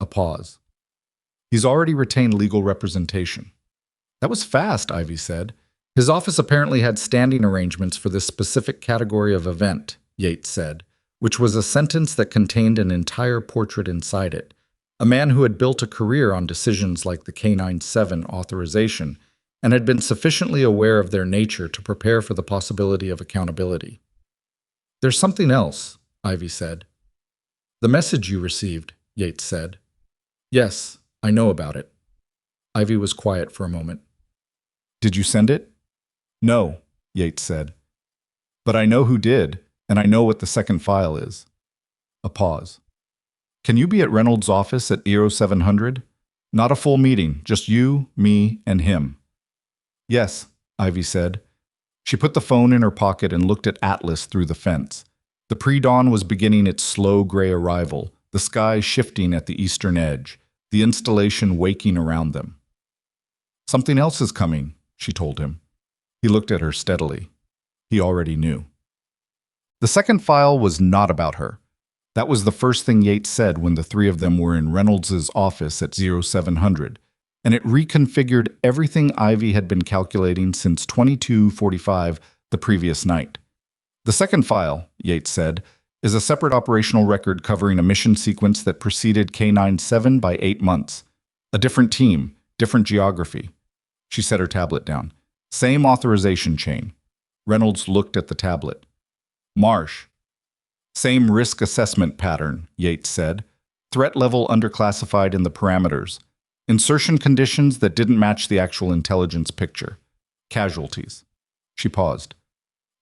A pause. "He's already retained legal representation." "That was fast," Ivy said. "His office apparently had standing arrangements for this specific category of event," Yates said, which was a sentence that contained an entire portrait inside it. A man who had built a career on decisions like the K97 authorization. and had been sufficiently aware of their nature to prepare for the possibility of accountability. "There's something else," Ivy said. "The message you received," Yates said. "Yes, I know about it." Ivy was quiet for a moment. "Did you send it?" "No," Yates said. "But I know who did, and I know what the second file is." A pause. "Can you be at Reynolds' office at 0700? Not a full meeting, just you, me, and him." "Yes," Ivy said. She put the phone in her pocket and looked at Atlas through the fence. The pre-dawn was beginning its slow gray arrival, the sky shifting at the eastern edge, the installation waking around them. "Something else is coming," she told him. He looked at her steadily. He already knew. The second file was not about her. That was the first thing Yates said when the three of them were in Reynolds' office at 0700, and it reconfigured everything Ivy had been calculating since 22:45 the previous night. "The second file," Yates said, "is a separate operational record covering a mission sequence that preceded K97 by 8 months. A different team, different geography." She set her tablet down. "Same authorization chain." Reynolds looked at the tablet. "Marsh." "Same risk assessment pattern," Yates said. "Threat level underclassified in the parameters. Insertion conditions that didn't match the actual intelligence picture. Casualties." She paused.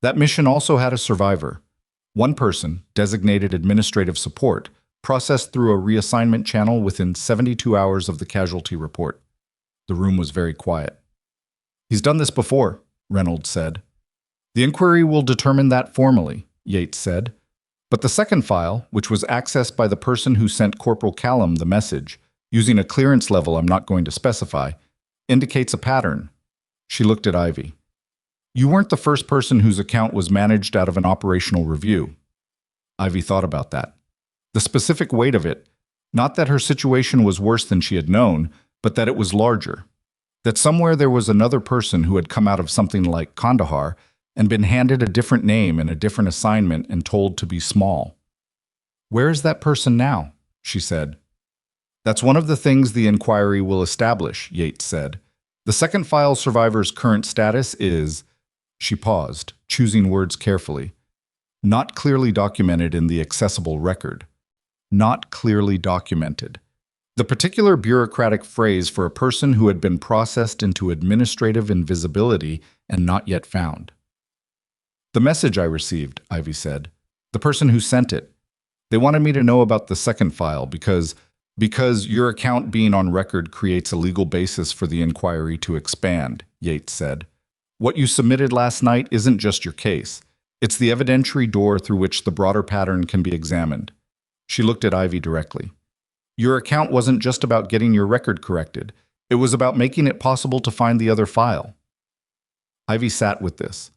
"That mission also had a survivor. One person, designated administrative support, processed through a reassignment channel within 72 hours of the casualty report." The room was very quiet. "He's done this before," Reynolds said. "The inquiry will determine that formally," Yates said. "But the second file, which was accessed by the person who sent Corporal Callum the message, using a clearance level I'm not going to specify, indicates a pattern." She looked at Ivy. "You weren't the first person whose account was managed out of an operational review." Ivy thought about that. The specific weight of it, not that her situation was worse than she had known, but that it was larger. That somewhere there was another person who had come out of something like Kandahar and been handed a different name and a different assignment and told to be small. "Where is that person now?" she said. "That's one of the things the inquiry will establish," Yates said. "The second file survivor's current status is—" She paused, choosing words carefully. "Not clearly documented in the accessible record." Not clearly documented. The particular bureaucratic phrase for a person who had been processed into administrative invisibility and not yet found. "The message I received," Ivy said. "The person who sent it. They wanted me to know about the second file because your account being on record creates a legal basis for the inquiry to expand," Yates said. "What you submitted last night isn't just your case. It's the evidentiary door through which the broader pattern can be examined." She looked at Ivy directly. "Your account wasn't just about getting your record corrected. It was about making it possible to find the other file." Ivy sat with this.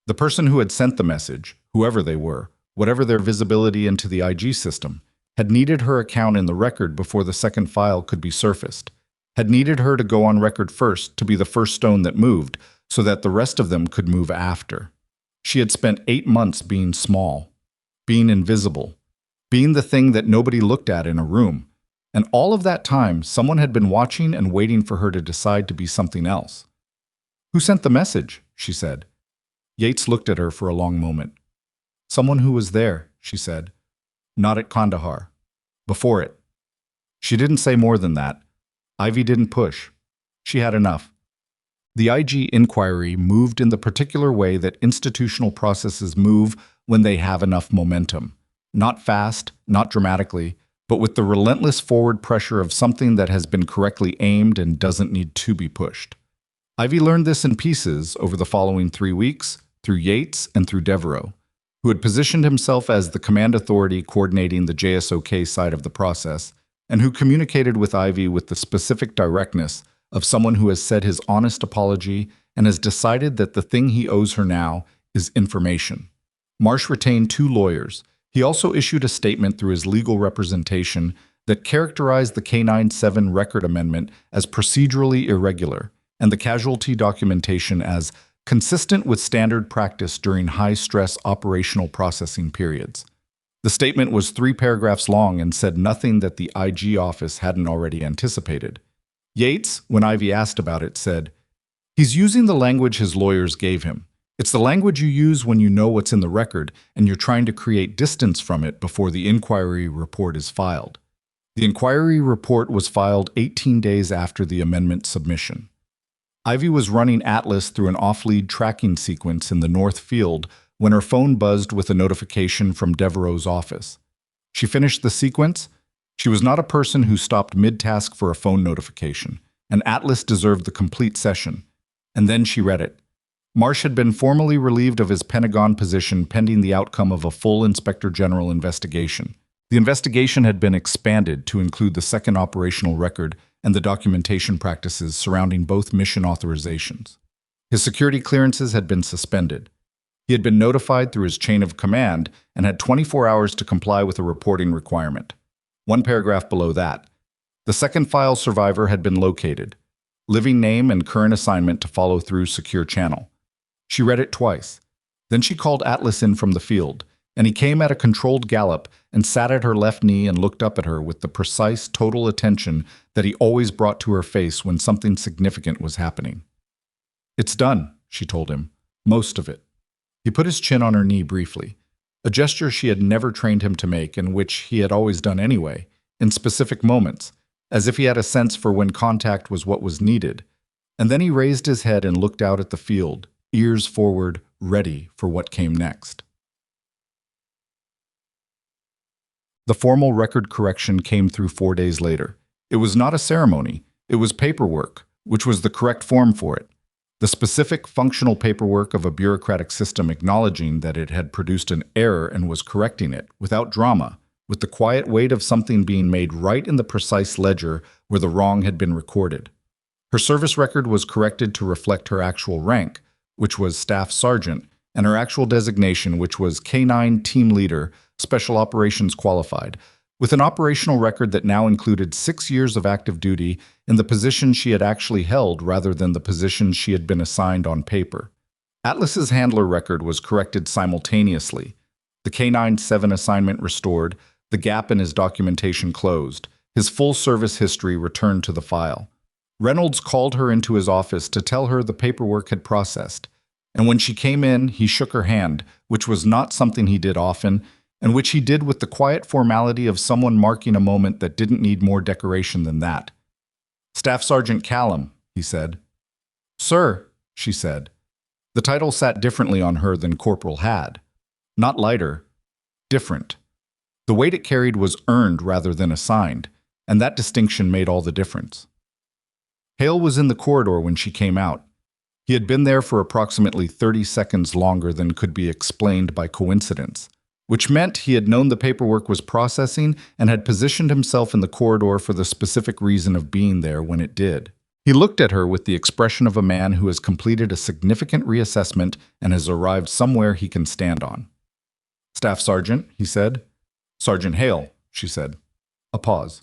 The person who had sent the message, whoever they were, whatever their visibility into the IG system, had needed her account in the record before the second file could be surfaced, had needed her to go on record first to be the first stone that moved, so that the rest of them could move after. She had spent 8 months being small, being invisible, being the thing that nobody looked at in a room, and all of that time someone had been watching and waiting for her to decide to be something else. "Who sent the message?" she said. Yates looked at her for a long moment. "Someone who was there," she said. "Not at Kandahar. Before it." She didn't say more than that. Ivy didn't push. She had enough. The IG inquiry moved in the particular way that institutional processes move when they have enough momentum. Not fast, not dramatically, but with the relentless forward pressure of something that has been correctly aimed and doesn't need to be pushed. Ivy learned this in pieces over the following 3 weeks, through Yates and through Devereaux, who had positioned himself as the command authority coordinating the JSOK side of the process, and who communicated with Ivy with the specific directness of someone who has said his honest apology and has decided that the thing he owes her now is information. Marsh retained 2 lawyers. He also issued a statement through his legal representation that characterized the K97 record amendment as procedurally irregular and the casualty documentation as consistent with standard practice during high-stress operational processing periods. The statement was 3 paragraphs long and said nothing that the IG office hadn't already anticipated. Yates, when Ivy asked about it, said, He's using the language his lawyers gave him. It's the language you use when you know what's in the record and you're trying to create distance from it before the inquiry report is filed. The inquiry report was filed 18 days after the amendment submission. Ivy was running Atlas through an off-lead tracking sequence in the North Field when her phone buzzed with a notification from Devereaux's office. She finished the sequence. She was not a person who stopped mid-task for a phone notification, and Atlas deserved the complete session. And then she read it. Marsh had been formally relieved of his Pentagon position pending the outcome of a full Inspector General investigation. The investigation had been expanded to include the second operational record and the documentation practices surrounding both mission authorizations. His security clearances had been suspended. He had been notified through his chain of command and had 24 hours to comply with a reporting requirement. One paragraph below that. The second file survivor had been located. Living name and current assignment to follow through secure channel. She read it twice. Then she called Atlas in from the field, and he came at a controlled gallop and sat at her left knee and looked up at her with the precise, total attention that he always brought to her face when something significant was happening. "It's done," she told him. "Most of it." He put his chin on her knee briefly, a gesture she had never trained him to make and which he had always done anyway, in specific moments, as if he had a sense for when contact was what was needed. And then he raised his head and looked out at the field, ears forward, ready for what came next. The formal record correction came through 4 days later. It was not a ceremony. It was paperwork, which was the correct form for it. The specific functional paperwork of a bureaucratic system acknowledging that it had produced an error and was correcting it, without drama, with the quiet weight of something being made right in the precise ledger where the wrong had been recorded. Her service record was corrected to reflect her actual rank, which was Staff Sergeant, and her actual designation, which was K-9 Team Leader, Special Operations Qualified, with an operational record that now included 6 years of active duty in the position she had actually held rather than the position she had been assigned on paper. Atlas's handler record was corrected simultaneously. The K-9-7 assignment restored, the gap in his documentation closed, his full service history returned to the file. Reynolds called her into his office to tell her the paperwork had processed, and when she came in, he shook her hand, which was not something he did often, and which he did with the quiet formality of someone marking a moment that didn't need more decoration than that. "Staff Sergeant Callum," he said. "Sir," she said. The title sat differently on her than Corporal had. Not lighter, different. The weight it carried was earned rather than assigned, and that distinction made all the difference. Hale was in the corridor when she came out. He had been there for approximately 30 seconds longer than could be explained by coincidence, which meant he had known the paperwork was processing and had positioned himself in the corridor for the specific reason of being there when it did. He looked at her with the expression of a man who has completed a significant reassessment and has arrived somewhere he can stand on. "Staff Sergeant," he said. "Sergeant Hale," she said. A pause.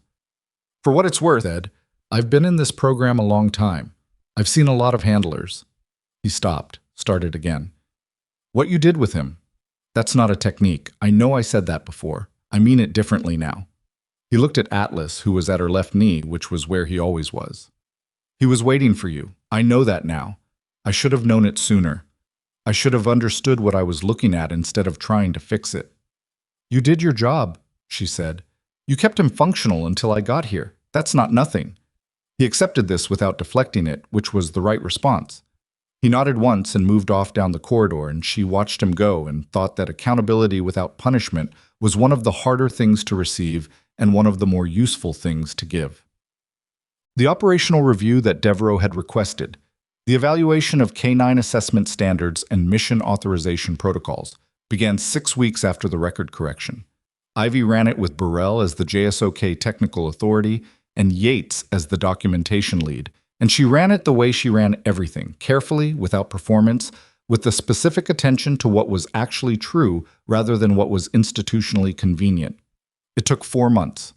"For what it's worth, Ed, I've been in this program a long time. I've seen a lot of handlers." He stopped, started again. "What you did with him, that's not a technique. I know I said that before. I mean it differently now." He looked at Atlas, who was at her left knee, which was where he always was. "He was waiting for you. I know that now. I should have known it sooner. I should have understood what I was looking at instead of trying to fix it." "You did your job," she said. "You kept him functional until I got here. That's not nothing." He accepted this without deflecting it, which was the right response. He nodded once and moved off down the corridor, and she watched him go and thought that accountability without punishment was one of the harder things to receive and one of the more useful things to give. The operational review that Devereaux had requested, the evaluation of K-9 assessment standards and mission authorization protocols, began 6 weeks after the record correction. Ivy ran it with Burrell as the JSOK technical authority and Yates as the documentation lead, and she ran it the way she ran everything, carefully, without performance, with the specific attention to what was actually true rather than what was institutionally convenient. It took 4 months.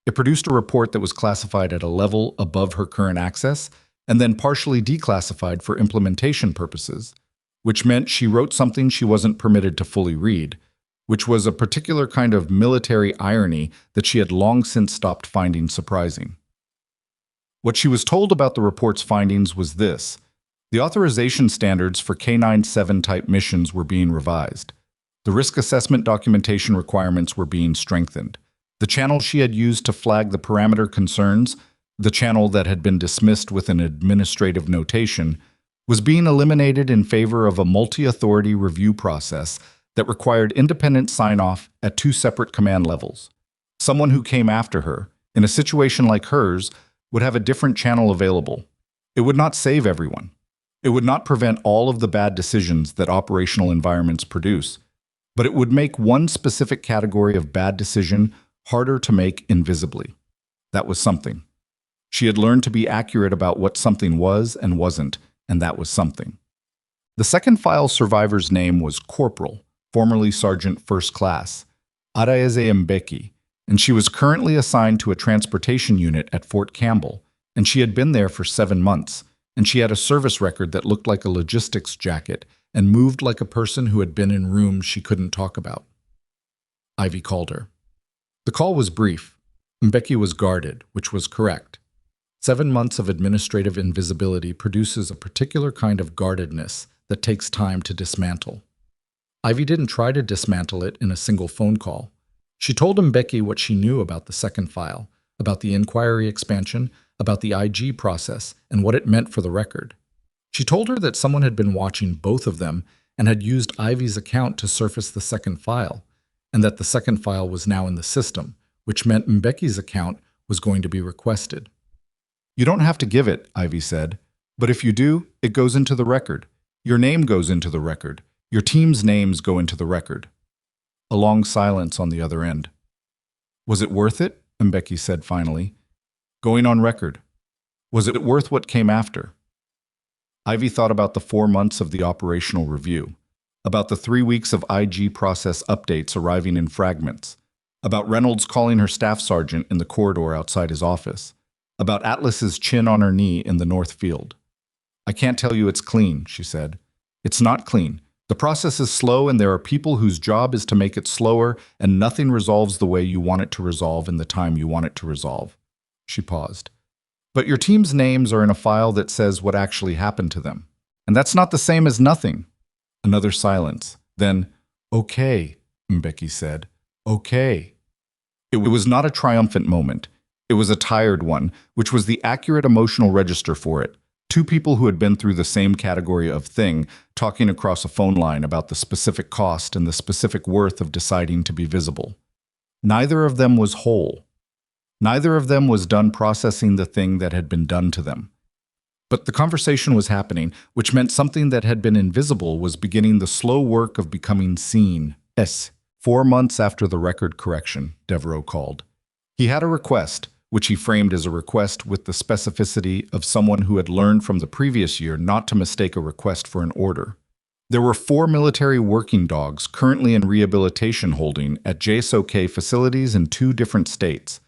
It produced a report that was classified at a level above her current access and then partially declassified for implementation purposes, which meant she wrote something she wasn't permitted to fully read, which was a particular kind of military irony that she had long since stopped finding surprising. What she was told about the report's findings was this: The authorization standards for K-97 type missions were being revised. The risk assessment documentation requirements were being strengthened. The channel she had used to flag the parameter concerns, the channel that had been dismissed with an administrative notation, was being eliminated in favor of a multi-authority review process that required independent sign-off at two separate command levels. Someone who came after her, in a situation like hers, would have a different channel available. It would not save everyone. It would not prevent all of the bad decisions that operational environments produce, but it would make one specific category of bad decision harder to make invisibly. That was something. She had learned to be accurate about what something was and wasn't, and that was something. The second file survivor's name was Corporal, formerly Sergeant First Class, Adaeze Mbeki, and she was currently assigned to a transportation unit at Fort Campbell, and she had been there for 7 months, and she had a service record that looked like a logistics jacket and moved like a person who had been in rooms she couldn't talk about. Ivy called her. The call was brief. Mbeki was guarded, which was correct. 7 months of administrative invisibility produces a particular kind of guardedness that takes time to dismantle. Ivy didn't try to dismantle it in a single phone call. She told Mbeki what she knew about the second file, about the inquiry expansion, about the IG process, and what it meant for the record. She told her that someone had been watching both of them and had used Ivy's account to surface the second file, and that the second file was now in the system, which meant Mbeki's account was going to be requested. "You don't have to give it," Ivy said, "but if you do, it goes into the record. Your name goes into the record. Your team's names go into the record." A long silence on the other end. "Was it worth it?" Mbeki said finally. "Going on record. Was it worth what came after?" Ivy thought about the 4 months of the operational review, about the 3 weeks of IG process updates arriving in fragments, about Reynolds calling her staff sergeant in the corridor outside his office, about Atlas's chin on her knee in the north field. "I can't tell you it's clean," she said. "It's not clean. The process is slow and there are people whose job is to make it slower, and nothing resolves the way you want it to resolve in the time you want it to resolve." She paused. "But your team's names are in a file that says what actually happened to them. And that's not the same as nothing." Another silence. Then, "Okay," Mbeki said. "Okay." It was not a triumphant moment. It was a tired one, which was the accurate emotional register for it. Two people who had been through the same category of thing, talking across a phone line about the specific cost and the specific worth of deciding to be visible. Neither of them was whole. Neither of them was done processing the thing that had been done to them. But the conversation was happening, which meant something that had been invisible was beginning the slow work of becoming seen. 4 months after the record correction, Devereaux called. He had a request, which he framed as a request with the specificity of someone who had learned from the previous year not to mistake a request for an order. There were 4 military working dogs currently in rehabilitation holding at JSOK facilities in 2 different states.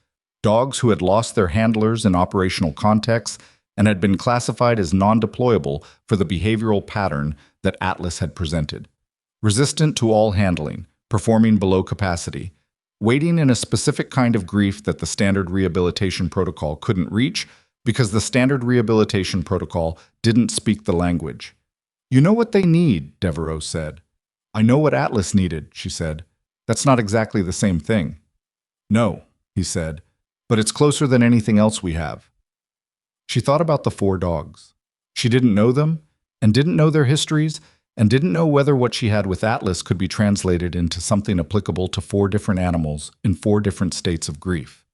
Dogs who had lost their handlers in operational contexts and had been classified as non-deployable for the behavioral pattern that Atlas had presented. Resistant to all handling, performing below capacity, waiting in a specific kind of grief that the standard rehabilitation protocol couldn't reach because the standard rehabilitation protocol didn't speak the language. "You know what they need," Devereaux said. "I know what Atlas needed," she said. "That's not exactly the same thing." "No," he said, "but it's closer than anything else we have." She thought about the 4 dogs. She didn't know them, and didn't know their histories, and didn't know whether what she had with Atlas could be translated into something applicable to 4 different animals in 4 different states of grief.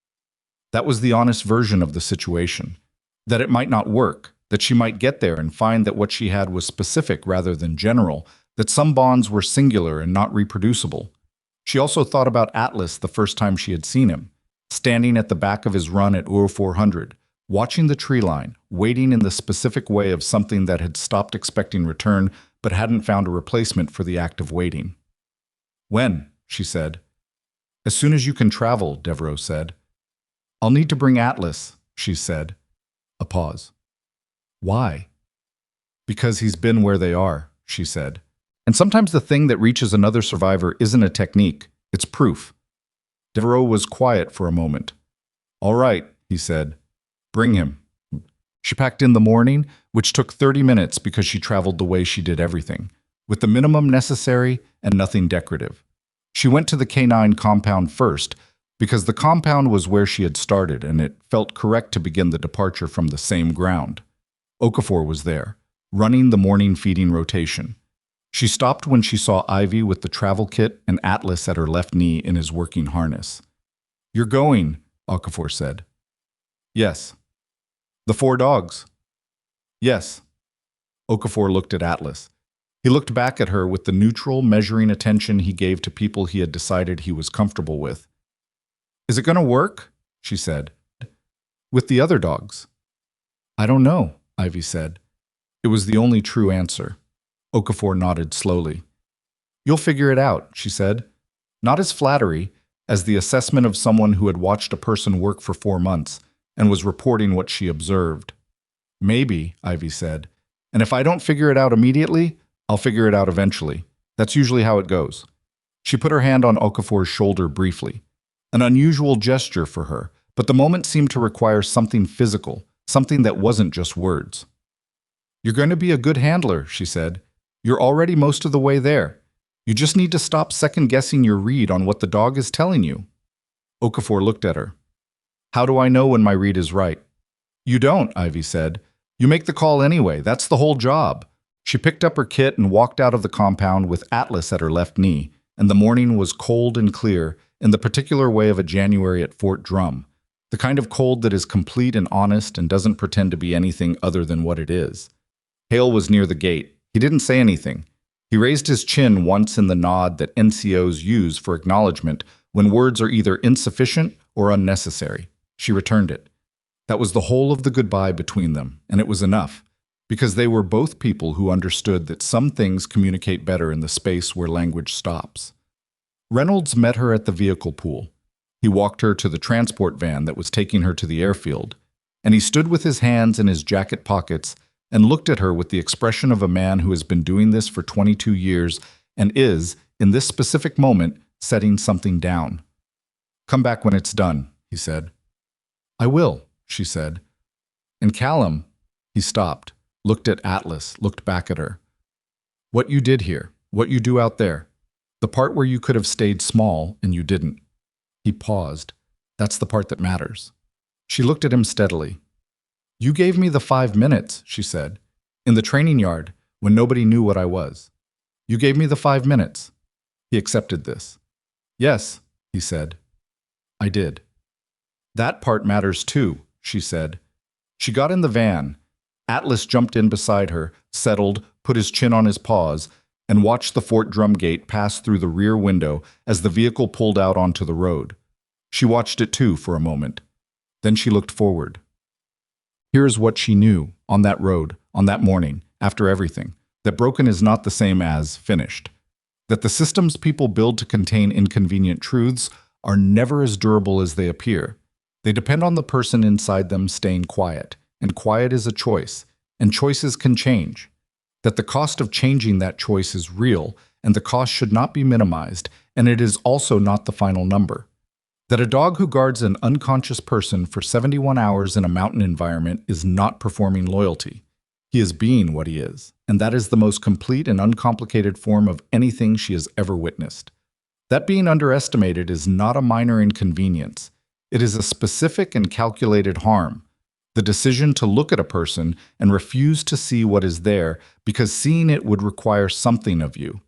That was the honest version of the situation. That it might not work, that she might get there and find that what she had was specific rather than general, that some bonds were singular and not reproducible. She also thought about Atlas the first time she had seen him, standing at the back of his run at Ur 400, watching the tree line, waiting in the specific way of something that had stopped expecting return but hadn't found a replacement for the act of waiting. "When?" she said. "As soon as you can travel," Devereaux said. "I'll need to bring Atlas," she said. A pause. "Why?" "Because he's been where they are," she said. "And sometimes the thing that reaches another survivor isn't a technique, it's proof." Devereaux was quiet for a moment. "All right," he said. "Bring him." She packed in the morning, which took 30 minutes because she traveled the way she did everything, with the minimum necessary and nothing decorative. She went to the canine compound first because the compound was where she had started and it felt correct to begin the departure from the same ground. Okafor was there, running the morning feeding rotation. She stopped when she saw Ivy with the travel kit and Atlas at her left knee in his working harness. "You're going," Okafor said. "Yes." "The 4 dogs?" "Yes." Okafor looked at Atlas. He looked back at her with the neutral, measuring attention he gave to people he had decided he was comfortable with. "Is it going to work?" she said. "With the other dogs?" "I don't know," Ivy said. It was the only true answer. Okafor nodded slowly. "You'll figure it out," she said. Not as flattery, as the assessment of someone who had watched a person work for 4 months and was reporting what she observed. "Maybe," Ivy said. "And if I don't figure it out immediately, I'll figure it out eventually. That's usually how it goes." She put her hand on Okafor's shoulder briefly. An unusual gesture for her, but the moment seemed to require something physical, something that wasn't just words. "You're going to be a good handler," she said. "You're already most of the way there. You just need to stop second-guessing your read on what the dog is telling you." Okafor looked at her. "How do I know when my read is right?" "You don't," Ivy said. "You make the call anyway. That's the whole job." She picked up her kit and walked out of the compound with Atlas at her left knee, and the morning was cold and clear, in the particular way of a January at Fort Drum, the kind of cold that is complete and honest and doesn't pretend to be anything other than what it is. Hale was near the gate. He didn't say anything. He raised his chin once in the nod that NCOs use for acknowledgement when words are either insufficient or unnecessary. She returned it. That was the whole of the goodbye between them, and it was enough, because they were both people who understood that some things communicate better in the space where language stops. Reynolds met her at the vehicle pool. He walked her to the transport van that was taking her to the airfield, and he stood with his hands in his jacket pockets and looked at her with the expression of a man who has been doing this for 22 years and is, in this specific moment, setting something down. "Come back when it's done," he said. "I will," she said. "And Callum," he stopped, looked at Atlas, looked back at her. "What you did here, what you do out there, the part where you could have stayed small and you didn't." He paused. "That's the part that matters." She looked at him steadily. "You gave me the 5 minutes," she said, "in the training yard when nobody knew what I was. You gave me the 5 minutes." He accepted this. "Yes," he said. "I did." "That part matters too," she said. She got in the van. Atlas jumped in beside her, settled, put his chin on his paws, and watched the Fort Drum gate pass through the rear window as the vehicle pulled out onto the road. She watched it too for a moment. Then she looked forward. Here's what she knew on that road, on that morning, after everything, that broken is not the same as finished. That the systems people build to contain inconvenient truths are never as durable as they appear. They depend on the person inside them staying quiet, and quiet is a choice, and choices can change. That the cost of changing that choice is real, and the cost should not be minimized, and it is also not the final number. That a dog who guards an unconscious person for 71 hours in a mountain environment is not performing loyalty. He is being what he is, and that is the most complete and uncomplicated form of anything she has ever witnessed. That being underestimated is not a minor inconvenience. It is a specific and calculated harm. The decision to look at a person and refuse to see what is there because seeing it would require something of you.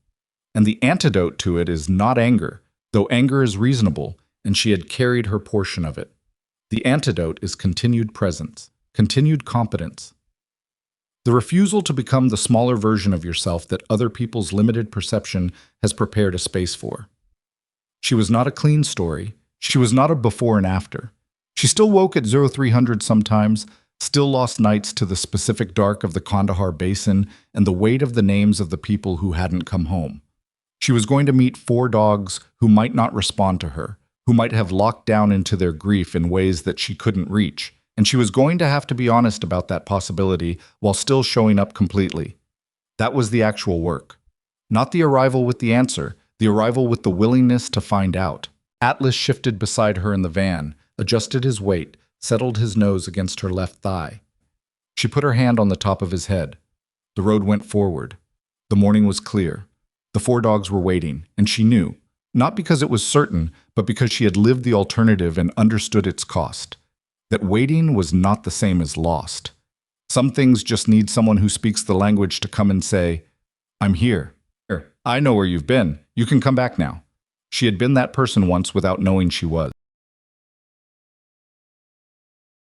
And the antidote to it is not anger, though anger is reasonable, and she had carried her portion of it. The antidote is continued presence, continued competence. The refusal to become the smaller version of yourself that other people's limited perception has prepared a space for. She was not a clean story. She was not a before and after. She still woke at 0300 sometimes, still lost nights to the specific dark of the Kandahar Basin and the weight of the names of the people who hadn't come home. She was going to meet 4 dogs who might not respond to her, who might have locked down into their grief in ways that she couldn't reach, and she was going to have to be honest about that possibility while still showing up completely. That was the actual work. Not the arrival with the answer, the arrival with the willingness to find out. Atlas shifted beside her in the van, adjusted his weight, settled his nose against her left thigh. She put her hand on the top of his head. The road went forward. The morning was clear. The 4 dogs were waiting, and she knew, not because it was certain, but because she had lived the alternative and understood its cost, that waiting was not the same as lost. Some things just need someone who speaks the language to come and say, "I'm here. I know where you've been. You can come back now." She had been that person once without knowing she was.